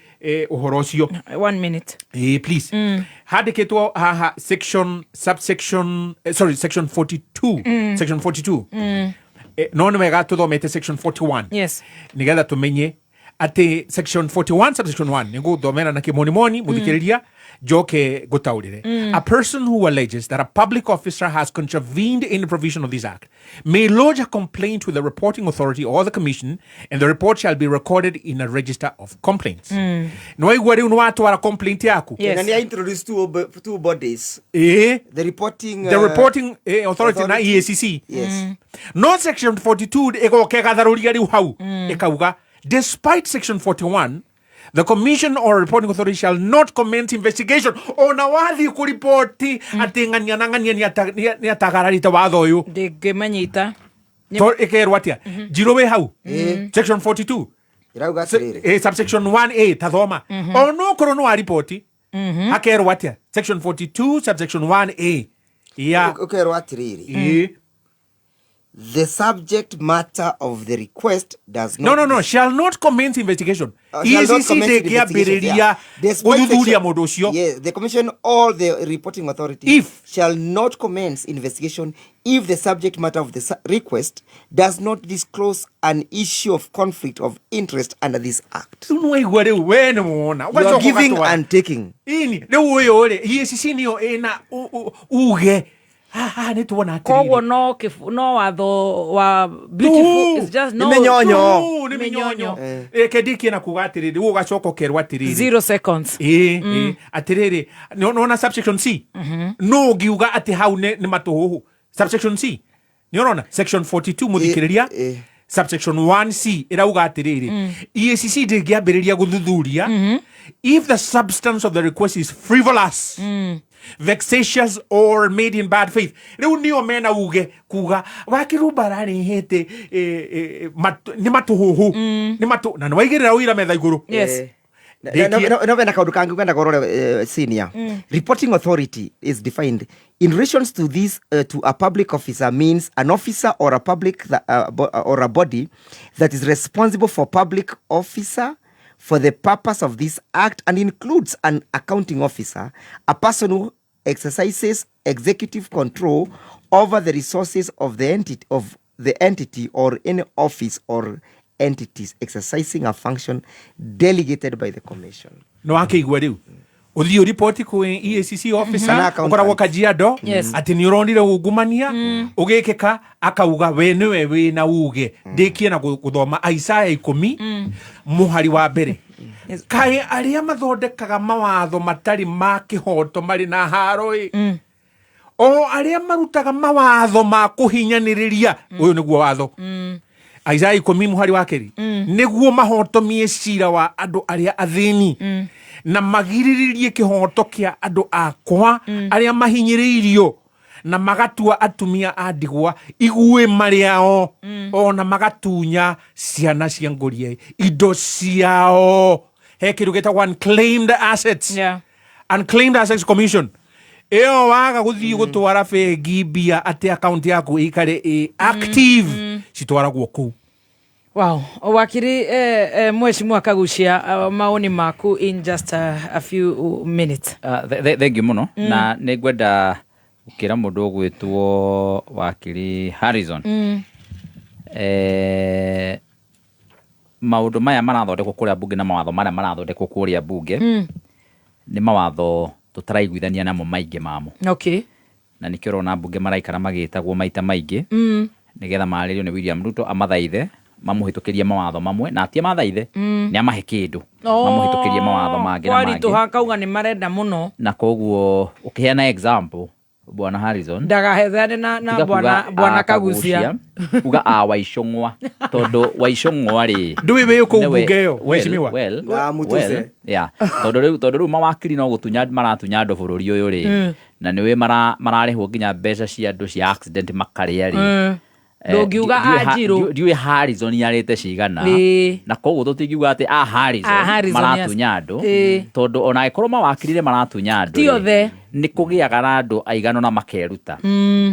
uhoro ucio 1 minute please handikitwo haha section 42 section 42 no ni wega tuthomete section 41 nigetha tumenye ati section 41 subsection 1 niguthomera na kimonimoni muthikiriria joke gutaurire. A person who alleges that a public officer has contravened any provision of this act may lodge a complaint with the reporting authority or the commission, and the report shall be recorded in a register of complaints. No igwa riu nwatwara complaint yaku. And I introduced two bodies. The reporting authority na EACC. No section 42 egoke gatharuria riu hau ekauga despite section 41 the commission or reporting authority shall not commence investigation. Ona wathi kuripoti atingania na ngania ni atagararita watho uyu ndingemanyita to ekerwa atia jirowe hau section 42 irauga atiriri subsection 1A tathoma ono koro no aripoti akerwa atia section 42 subsection 1A ukerwa atiriri the subject matter of the request does not... No, shall not commence investigation. The commission or the reporting authority shall not commence investigation if the subject matter of the request does not disclose an issue of conflict of interest under this act. You are giving and taking. Koguo no watho wa beautiful is just no ni minyonyo kediki na kugatiriri ugacoka kerwa atiriri 0 seconds atiriri no subsection C no giuga ati hau ni matuhu subsection C ni urona section 42 muthikiriria subsection 1C irauga atiriri EACC ndingiambiriria guthuthuria if the substance of the request is frivolous, vexatious or made in bad faith. Riu nio mena uge kuga wakirubara ni hete ni matuhuhu ni matu na waigirira uira metha iguru. No vena kaundu kangu kwenda gorore senior. Reporting authority is defined in relation to this to a public officer means an officer or a public or a body that is responsible for public officer for the purpose of this act and includes an accounting officer, a person who exercises executive control over the resources of the entity or any office or entities exercising a function delegated by the commission. No akeigwa riu uthio report ku EACC officer ukoragwo Kajiado ati ni urondire ugumania ugikeka akauga we niwe we na uge ndikie na guthoma Isaiah 10 muhari wa mbere kai aria mathondekaga mawatho matari ma kihoto mari na haroi o aria marutaga mawatho ma kuhinyaniriria uyu niguo watho Isaiah 10 muhari wa keri niguo mahotomie cira wa andu aria athini na magiriririe kihoto kia andu akwa aria mahinyiriirio na magatua atumia andigwa igue mariao ona magatunya ciana cia ngurie indo ciao he kindu geta unclaimed assets unclaimed assets commission eo waga guthii gutwara bengi bia ati account yaku ikare active citwaragwo ku. Wow, wakiri mheshimiwa Kagucia maoni maku in just a few minutes. Thank you muno na nigwenda ukira mundu gwitwo wakiri Harrison maundu maya marathondekwo kuria bunge na mawatho maria marathondekwo kuria bunge ni mawatho tutaraiguithania namo maingi mamo. Okay. Na nikio rona bunge maraikara magitagwo maita maingi nigetha maririo ni William Ruto amathaithe mamuhitukirie mawatho mamwe na atia mathaithe ni amahe kindu mamuhitukirie mawatho mangi na mangi. Kwari tuhakauga ni marenda muno. Na koguo ukiheana example Bwana Harrison ndagahethane na bwana Kagucia uga Waicong'wa tondu Waicong'wa ri ndui we uko bungeyo weshimiwa mutuse tondu riu mawakiri no gutunya maratunya andu bururi uyu ri na niwe mararehwo nginya mbeca cia andu cia accident makaria ri ndungiuga Ajiru ndiwe Harrison yarete cigana na koguo tutingiuga ati Harrison maratunya andu tondu ona ikorwo mawakirire maratunya andu tiothe ni kugiaga na andu aigano na makeruta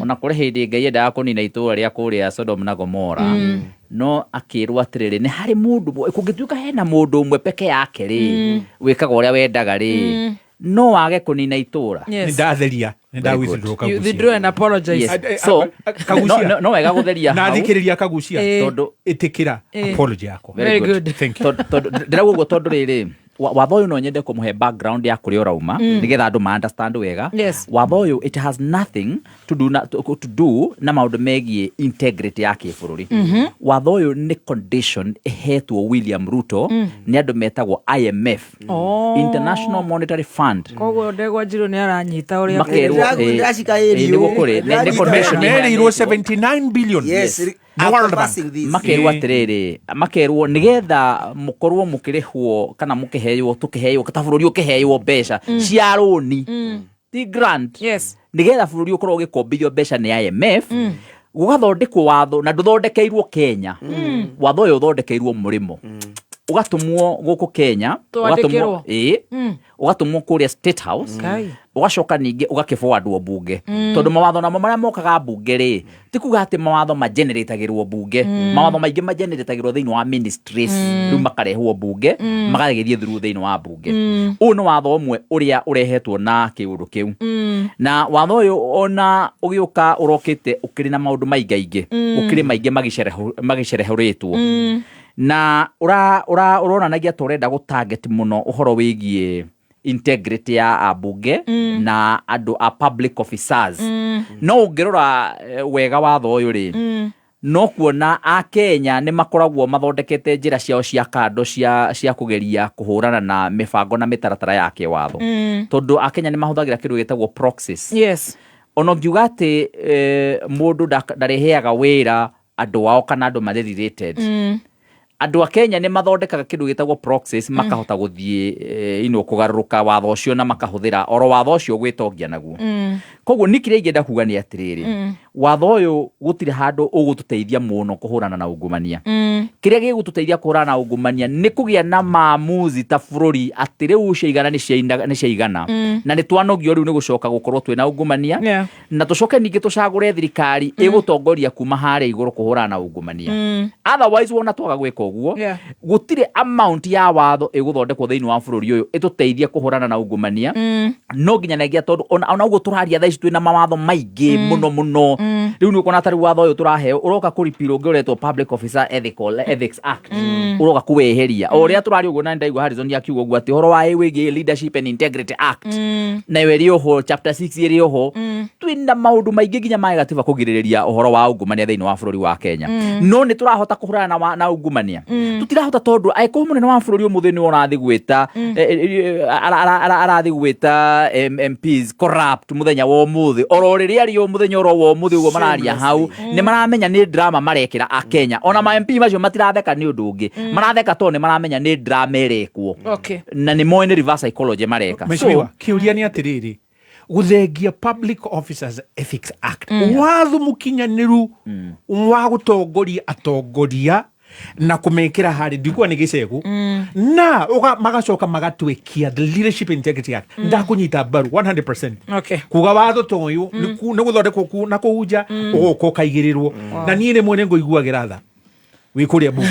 ona kuri hindi Ngai endaga kunina itura ria kuria Sodom na Gomora no akirwa atiriri ni hari mundu kungituika hena mundu umwe peke yake ri wikaga uria wendaga ri no wage kunina itura ni ndatheria ni ndawithdraw Kagucia you withdraw and apologize so Kagucia no wega gutheria na thikiriria Kagucia tondu itikira apology yako very good thank you ndiraguo go tondu riri watho uyu no nyende kumuhe background ya kuria urauma nigetha andu ma understand wega watho uyu it has nothing to do na maundu megie integrity ya kibururi watho uyu ni condition ehetwo William Ruto ni andu metagwo IMF International Monetary Fund koguo ndegwa Njiro ni aranyita uria niguo kuri ni condition erirwo 79 billion makerwo atiriri makerwo nigetha mukorwo mukirihwo kana mukiheywo tukiheywo katabururi ukiheywo mbeca cia roni ti grant nigetha bururi ukorwo gikombithio mbeca ni IMF gugathondekwo watho na nduthondekeirwo Kenya watho uyu uthondekeirwo murimo ugatumwo guku Kenya ugatumwo kuria State House ugacoka ningi ugakiforwardwo bunge tondu mawatho namo maria mokaga bunge ri tikuga ati mawatho mageneratagirwo bunge mawatho maingi mageneratagirwo thiini wa ministries riu makarehwo bunge magagerie through thiini wa bunge u no watho umwe uria urehetwo na kiundu kiu na watho uyu ona ugiuka urokite ukiri na maundu maingaingi ukiri maingi magicerehuritwo na uronanagia turenda gutarget muno uhoro wigie integrity ya abunge na andu a public officers no ungirora wega watho uyu ri no kuona a Kenya ni makoragwo mathondekete njira ciao cia kando cia kugeria kuhurana na mibango na mitaratara yake watho tondu a Kenya ni mahuthagira kindu gitagwo proxies ono ngiuga ati mundu ndareheaga wira andu wao kana andu related andu a Kenya ni mathondekaga kindu gitagwo proxies makahota guthie kugaruruka watho ucio na makahuthira oro watho ucio gwitongia naguo koguo nikire ingenda kuga ni atiriri watho uyu gutire handu ugututeithia muno kuhurana na ungumania kiria gigututeithia kuhurana na ungumania ni kugia na maamuzi ta bururi atire uciigana ni ciigana na ni twanogio riu ni gucoka gukorwo twina ungumania na tucoke ningi tucagure thirikari igutongoria kuma haria iguru kuhurana na ungumania otherwise wona twaga gwika uguo gutire amount ya watho iguthondekwo thiini wa bururi uyu ituteithia kuhurana na ungumania no nginya nagia tondu ona uguo turaria thaici twina mawatho maingi muno riu ni ukona tari watho uyu turaheo uroka kuripiro ungiretwo Public Officer Ethics Act uroka kuweheria oria turari uguo na ndaigua Harrison yakiugo uguo ati horo wa wigi Leadership and Integrity Act na weri oho chapter 6 iri oho twina maundu maingi nginya mai gatiba kugiriria uhoro wa ungumania thiini wa bururi wa Kenya no ni turahota kuhurana na ungumania tutirahota tondu aiko munene wa bururi umuthini wona thi gwita arathi gwita MPs corrupt muthenya wa umuthi oro riria ri umuthenya oro wa umuthi ugo mararia hau ni maramenya ni drama marekira a Kenya ona ma MP macio matiratheka ni undu ungi maratheka to ni maramenya ni drama irekwo na ni moine reverse psychology mareka so kiuria ni atiriri guthengia Public Officers Ethics Act watho mukinyaniru wa gutongoria atongoria na kumekira hari ndikuwa ni gicegu na magacoka magatwekia the Leadership Integrity Act ndakunyita baru 100% kuga watho toyu ni guthondekwo na kuuja ugo kaigirirwo na nie ni mwene ngoiguagira tha wikuria bunge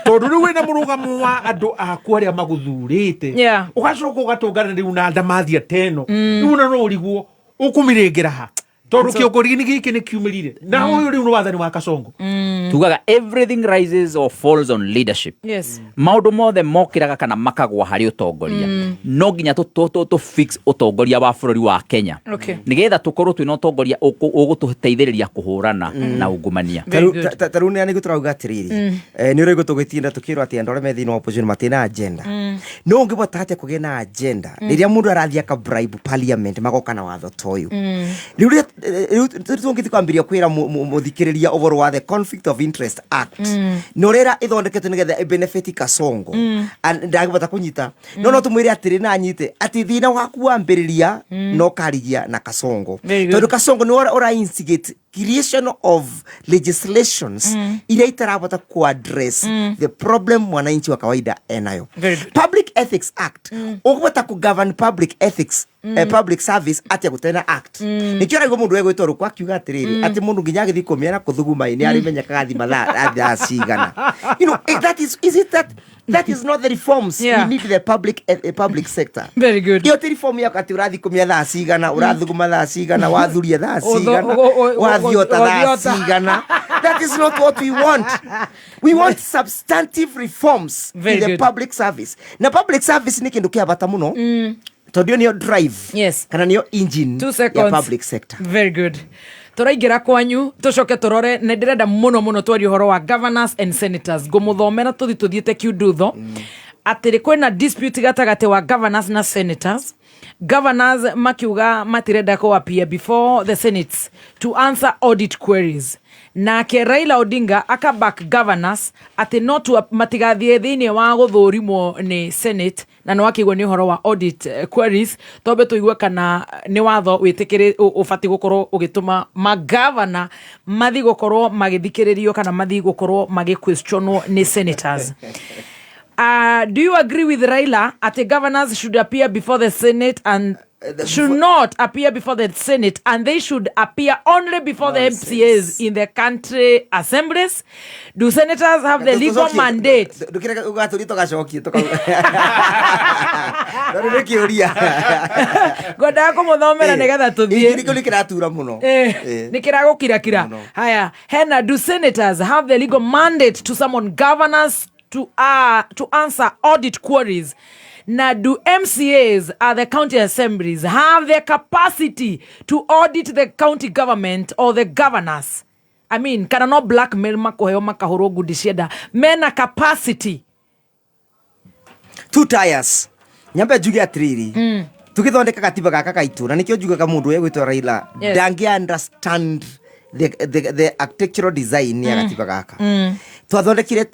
tondu riu wina murugamo wa andu aku aria maguthurite ugacoka ugatungana riu na ndamathia teno riu na no uriguo ukumiringira ha Toru kiokori giki ni kiumilire na uyu ri wathani wa Kasongo tugaga everything rises or falls on leadership. Yes. Maundu mothe mokiraga kana makagwa hari utongoria no nginya to fix utongoria wa bururi wa Kenya nigetha tukorwo twina utongoria ugututeithiriria kuhurana na ungumania. Taru ni gutauga atiriri ni uri gutugitinda tukirwa ati andore me thina opposition matina agenda no ngibota ate kugena agenda riria mundu arathia ka bribe parliament magoka na watho toyu riu tungiti kwambiria kwira muthikiriria uboro wa the Conflict of Interest Act no rera ithondekete nigetha benefit Kasongo ndagibota kunyita no tumwire atiri na nyite ati thina waku wambiriria no karigia na Kasongo tondu Kasongo ni ora instigate creation of legislations iria itarabota ku address the problem mwananchi wa kawaida enayo. Public Ethics Act ugubota ku govern public ethics public service ati gutena act nikio raigo mundu egwitwo rukwa kiuga atiriri ati mundu nginya githi komera kuthuguma ni ari menya kathi matha cigana you know that is not the reforms we need the public sector. Very good. Yo reform ya kati urathi kumia tha cigana urathuguma tha cigana wathuria tha cigana wathiota tha cigana. That is not what we want. We want substantive reforms in the public service. Na public service ni kindu kia bata muno tondio niyo drive kana niyo engine ya public sector. Very good. Turaigira kwanyu tucoke turore ne ndirenda muno twari uhoro wa governors and senators gumuthomera tuthiete kiudutho atiri kwena dispute gatagate wa governors na senators. Governors makiuga matirenda ko appear before the Senate to answer audit queries. Na ke Raila Odinga akaback governors ati not matigathie thini wa guthurimo ni Senate na no akigwo ni horo wa audit queries tobe tuigwe kana ni watho witikire ufati gukorwo ugituma magavana mathi gukorwo magithikiririo kana mathi gukorwo magiquestionwo ni senators. Do you agree with Raila that the governors should appear before the Senate and should not appear before the Senate and they should appear only before the MCAs in the country assemblies? Do senators have the legal mandate? Goda kumuthomera nigetha tuthie nikiratura muno nikiragukira haya hena do senators have the legal mandate to summon governors to answer audit queries? Now, do MCAs at the county assemblies have the capacity to audit the county government or the governors? I mean, can no blackmail makoheo makahoro gudisheda mena capacity? Two tires. Nyambe jugi atriri. Tukithondeka katiba gaka kaitu na nikio jugaga mundu egwitwa Raila dangi understand the architectural design ya katiba gaka. Twathondekire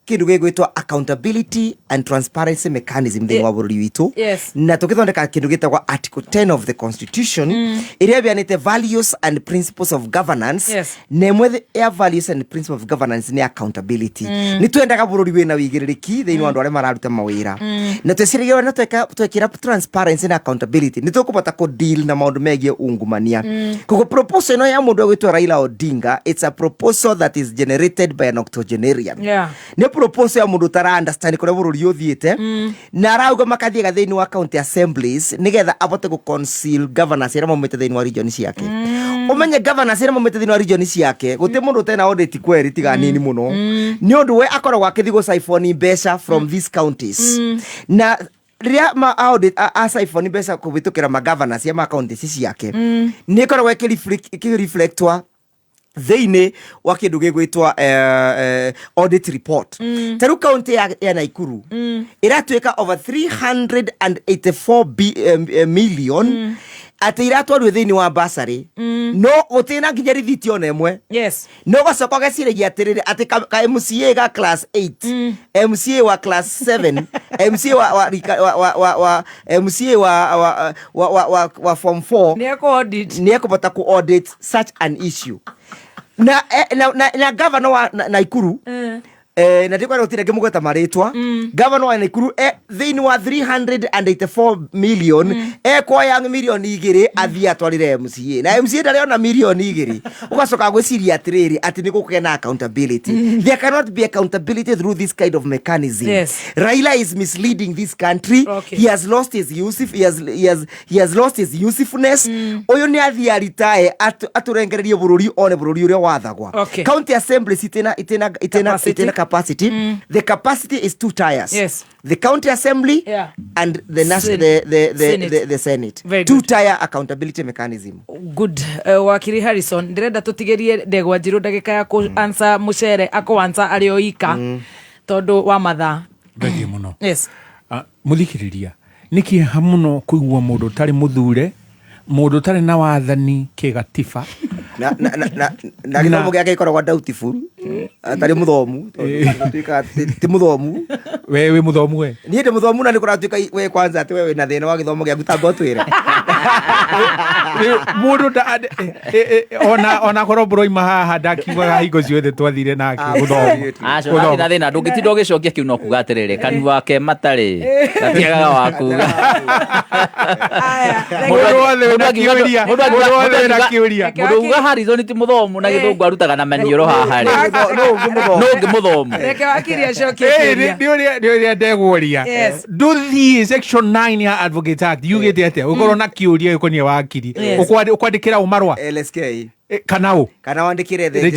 kindu gigwitwa accountability and transparency mechanism thini wa bururi witu na tukithondeka kindu gitagwa article 10 of the constitution iria bianite values and principles of governance nemwe ya values and principles of governance ni accountability ni twendaga bururi wina wigiririki thini wa andu aria mararuta mawira na twicirigirwa na twekira transparency na accountability ni tukubota ko deal na maundu megie ungumania kuko proposal no ya mundu egwitwa Raila Odinga, it's a proposal that is generated by an octogenarian proposal ya mundu tara understand kore bururi uthiete na rauga makathie gathini wa county assemblies nigetha abote ku conceal governors ira momete thini wa region ciake umenye governors ira momete thini wa region ciake guti mundu tena audit query tiga nini muno ni undu we akoragwa akithigo siphon mbeca from these counties na ria ma audit a siphon mbeca kubitukira ma governors ya ma counties ciake ni koragwa reflectwa thini wa kindu gigwitwa audit report. Taru county ya Naikuru iratweka over 384 million ati iratwarwe thini wa basari no utina nginya rithiti ona imwe no gacoko gaciragia atiriri ati ka MCA ga class 8 MCA wa class 7 MCA wa MCA wa form 4 ni ekubota ku audit such an issue na governor wa Naikuru na ndikwa rotire ngimugweta maritwa governor wa Nakuru thini wa 384 million ekoya milioni 2 athia atwarire MCA na MCA ndariona milioni 2 ugacoka gwiciria atiriri ati ni gukena accountability. There cannot be accountability through this kind of mechanism. Raila is misleading this country. He has lost his he has lost his usefulness. Oyo ni athia ritae aturengererie bururi one bururi uria wathagwa. County assembly itena capacity. The capacity is 2 tiers. The county assembly and the Senate. 2-tier accountability mechanism. Good. Wakiri Harrison, ndirenda tutigerie Ndegwa Njiru ndagika ya kuansa mucere akuansa ario ika tondu wa mathaa. Ndege muno. Muthikiriria niki hamuno kuigua mundu tari muthure mundu tari na wathani kigatiba na githomo giake ikoragwa doubtful atari muthomu ti muthomu wewe muthomu we ni ndi muthomu na ni kuratuika we kwanza ati wewe na thina wa githomo giaku tamba twire mundu ona korobro ima haha ndakiuga hingo ciothe twathire nake guthomu aco na thina ndungitindo ugicokia kiu no kuga atiriri kanu wake matari gatiagaga wakuga mundu uga Harrison ti muthomu na githungu arutaga na manioro haha no ngi muthomu reke wakiri acokie ndio ndegworia nduthi section 9 ya Advocate Act yugite ate ukorwo na kiuria ikonie wakiri ukwandikira umarwa LSK kana wandikire the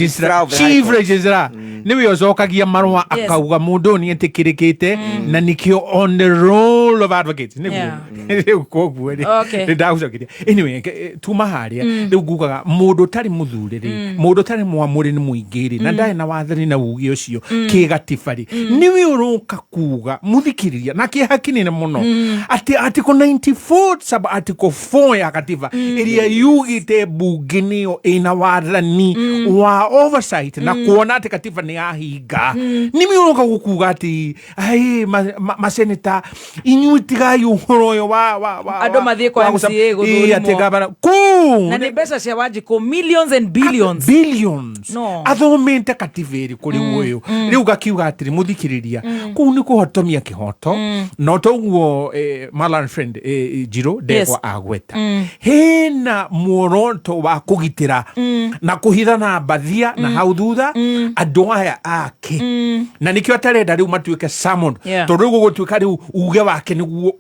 chief registrar niwe ozokagia marwa akauga mundu ni etikirikite na nikio on the role of advocates niwe koguo ni ndaucokiria anyway tuma haria riu ngugaga mundu tari muthuriri mundu tari mwamuri ni muingiri na ndai na wathani na ugi ucio kigatibari niwe uruka kuga muthikiriria na kihakinine muno ati article 94 sub article 4 ya katiba iria yugite bunginio ina wathani wa oversight na kuona ati katiba ni ahinga nimi uroka gukuga ati ai maseneta inyutiga yuhoro yo wa ando mathie kwa MCA guthurimo na ni mbeca cia Wanjiku millions and billions no athomete kativeri kuri uyu riu gakiuga ati muthikiriria ku ni kuhotomia kihoto no toguo Malan friend Njiru Ndegwa agweta hena muoroto wa kugitira na kuhithana bathia na hau thutha andu aya ake na nikio atarenda riu matuike summon tondu gugutuika riu uge wake niguo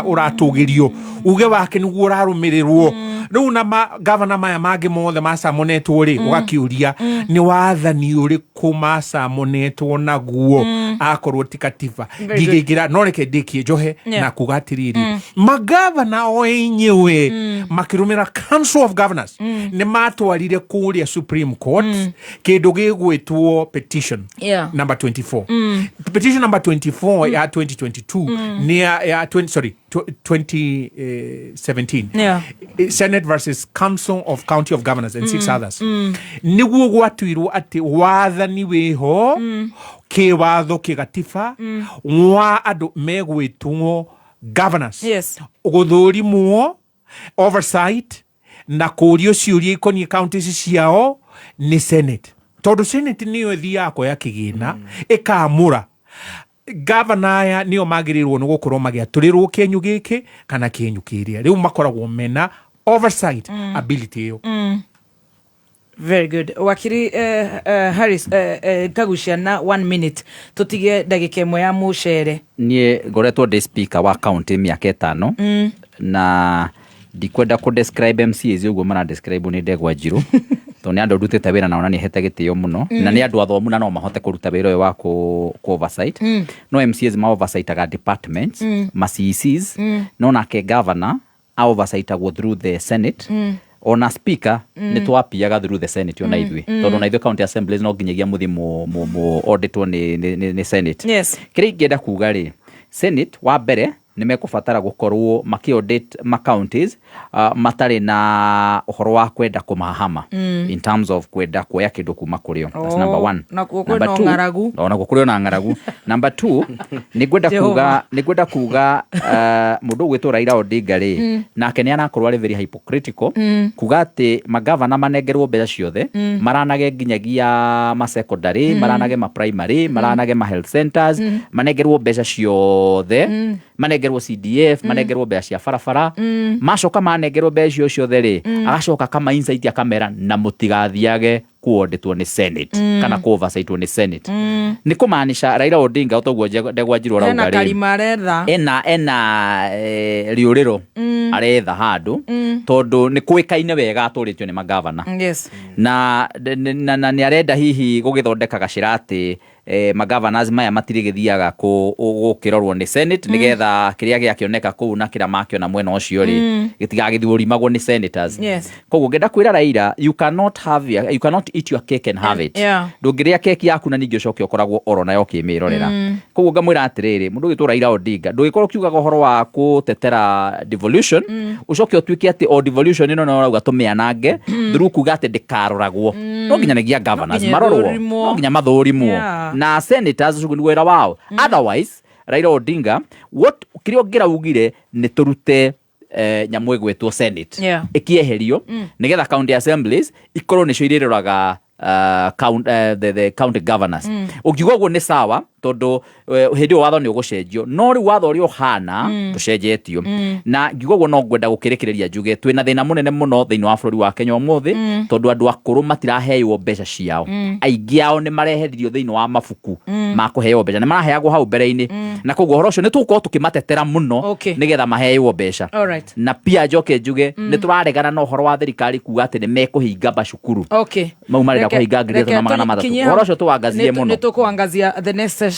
uratugirio uge wake niguo urarumirirwo riu na governor maya mage mothe masamonetwo ri ugakiuria ni wathani uri kumasamonetwo naguo akorwo tikatiba ngigira no reke ndikie njohe na kugatiriri magavana o enyewe makirumira Council of Governors ni matwarire kuria Supreme Court kindu gigwitwo petition number 24 petition number 24 ya 2022 ni ya 2017 Senate versus Council of County of Governors and 6 others niguo gwatuirwo ati wathani wiho kiwatho kigatiba wa andu megwitwo governors guthurimwo oversight na kurio ciuria ikonie counties ciao ni Senate tondu Senate niyo thi yako ya kigina ikamura governor ya niyo magirirwo no gukorwo magiaturirwo kenyu giki kana kenyu kiria riu makoragwo mena oversight ability yo Very good. Wakiri Harris Kagucia na 1 minute tutige ndagika imwe ya mucere nie ngoretwo ndi speaker wa county miaka 5 na ndikwenda ku describe MCAs uguo mana describe ni Ndegwa Njiru to ni andu rutite wira na ona ni hete gitio muno na ni andu athomu na no mahote kuruta wira uyu wa ku oversight no MCAs ma oversight aga departments ma CECs no na ke governor a oversight go through the Senate ona speaker ni twapiaga through the Senate ona ithwe tondu na ithwe county assemblies no nginyagia muthi mu auditwo ni Senate kiri ngenda kuga ri Senate wa mbere nimekubatara gukorwo maki-audit ma-counties matari na uhoro wa kwenda kumahama in terms of kwenda kuoya kindu kuma kurio. That's number 1. Number 2, na kukurio na ngaragu. Number 2, nigwenda kuga mundu gwitwo Raila Odinga ri nake ni anakorwo ari very hypocritical kuga ati magavana manengerwo mbeca ciothe maranage nginyagia ma secondary maranage ma primary maranage ma health centers manengerwo mbeca ciothe manengerwo CDF manengerwo mbeca cia barabara macoka manengerwo mbeca ciothe ri agacoka kama insight ya kamera na mutigathiage kuodetwo ni Senate kana ku oversight ni Senate ni kumaanisha Raila Odinga utogwo ndegwanjirwo raugari ena riuriro aretha handu tondu ni kuikaine wega aturitio ni magavana na ni arenda hihi gugithondeka gacirati magovernors maya matirigithiaga gukirorwo ni Senate nigetha kiria giakioneka kuu na kira makiona mwena ucio ri gitigagithurimagwo ni senators. Koguo ngenda kwira Raila, you cannot eat your cake and have it. Ndungiria keki yaku na ningi ucoke ukoragwo oro nayo kimirorera. Koguo ngamwira atiriri mundu gitwo Raila Odinga ndugikorwo kiugaga uhoro wa gutetera devolution ucoke utwike ati o devolution ino no rauga tumianange through kuga ati ndikaroragwo no nginya negia governors marorwo no nginya mathurimwo na senators shughuli wera wao. Otherwise Raila Odinga what kirio ngira ugire ni turute nyamwe gwetwo Senate ikieherio nigetha county assemblies ikorwo nicio iririraga the county governors. Ukiuga guo ni sawa tondu hindi watho ni ugucenjio no ri watho uri uhana tucenjetio na ngiuga guo no ngwenda gukirikireria njuge twina thina munene muno thiini wa bururi wa Kenya umuthi tondu andu akuru matiraheywo mbeca ciao aingi ao ni mareheririo thiini wa mabuku ma kuheywo mbeca ni maraheagwo hau mbere-ini na koguo horo cio ni tuko tukimatetera muno nigetha maheywo mbeca na pia njoke njuge ni turaregana na uhoro wa thirikari kuga ati ni mekuhinga bacukuru mau marenda kuhinga ngiri na magana mathatu horo cio tuangazie muno ni tukuangazia the next session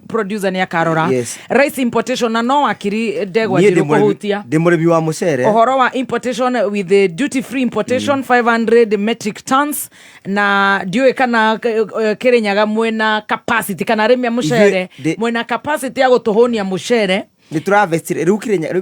producer ni akarora rice importation na no akiri ndegwa jiru kuhutia ndi murimi wa mucere uhoro wa importation with the duty free importation 500 metric tons na ndiwe kana kirinyaga mwena capacity kana remia mucere mwena capacity ya gutuhonia mucere ni turavestire riu kirenya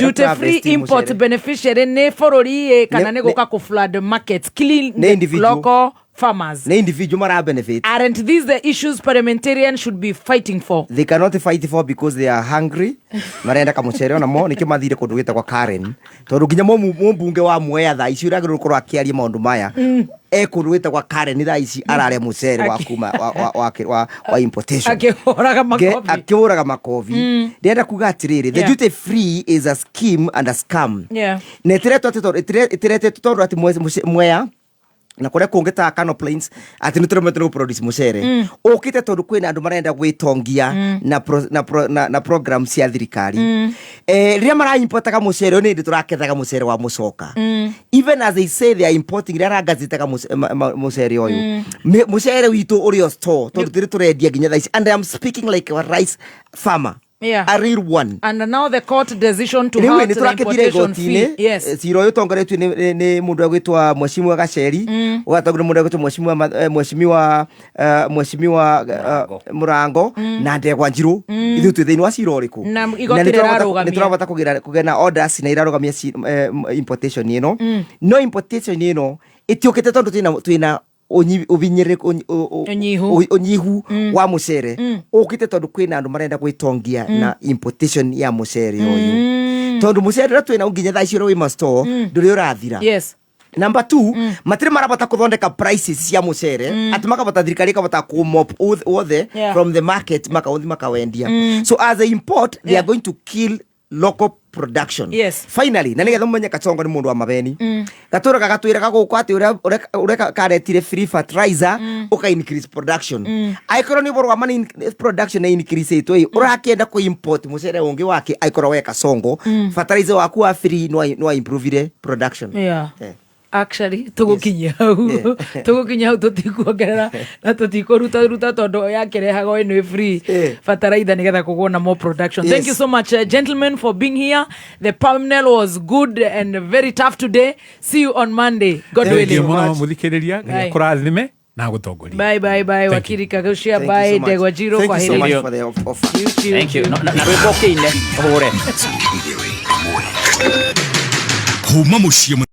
duty free import beneficiary ne forori kana ne goka ku flood markets clean local farmers. Na individual mara benefit. Aren't these the issues parliamentarians should be fighting for? They cannot fight for because they are hungry. Marenda kamuchere ona mo nikimathire kundu gita kwa Karen. Tondu nginya mbunge wa Mwea tha ici uragirwo kurwa akiaria maundu maya. Kundu gita kwa Karen tha ici arare mucere wa kuma wa importation. Akihuraga makovi. Ndenda kuga atiriri the duty free is a scheme and a scam. Na tirete tondu ati Mwea na kore kungeta Kano Plains ati nituremete produce mucere ukite tondu kwina andu marenda gwitongia na program cia thirikari ria mara importaga mucere ni nditurakethaga mucere wa mucoka even as they say they are importing ria rangazitaga mucere oyu mucere witu uri store tondu turendia ginya thaici and I am speaking like a rice farmer. A real one. And now the court decision to halt the importation fee. Yes. Siro yo tongoretu ni mundu gwitwa Mheshimiwa Gacheri. Ugatagura mundu gwitwa Mheshimiwa Murango na ndegwa Njiru. Ithu tu thiini wa ciro riku. Na igotira rogamia. Niturabata kugena orders na irarogamia importation ino. No importation ino itiokete tondu twina onyihu wa mucere ukite tondu kwina andu marenda gwitongia na importation ya mucere oyu tondu mucere twina nginya thaici ro wi store nduri urathira. Number 2 matire marabata kuthondeka prices cia mucere ati makabata thirikari kabata ku mop othe from the market makawendia so as they import they are going to kill local production. Finally na nigetha mumenye Kachongo ni mundu wa mabeni gatura gagatwira gaguko ati ureka karetire free fertilizer uka increase production aikoro ni borwa mani production na increase ito urakienda ku import mucere ungi wake aikoro we Kachongo fertilizer waku wa free no improve production. Actually tugukinya hau tutikuongerera na tutikuruta tondu yakirehaga ino free fertilizer nigetha kugona more production. Thank you so much gentlemen for being here. The panel was good and very tough today. See you on Monday. God willing. Muthikiriria kurathime na gutongoria. Bye wakiri Kagucia, bye Ndegwa Njiro, kwa heri. Thank you. Na rwimbo kiine hore. Kuma muciĩ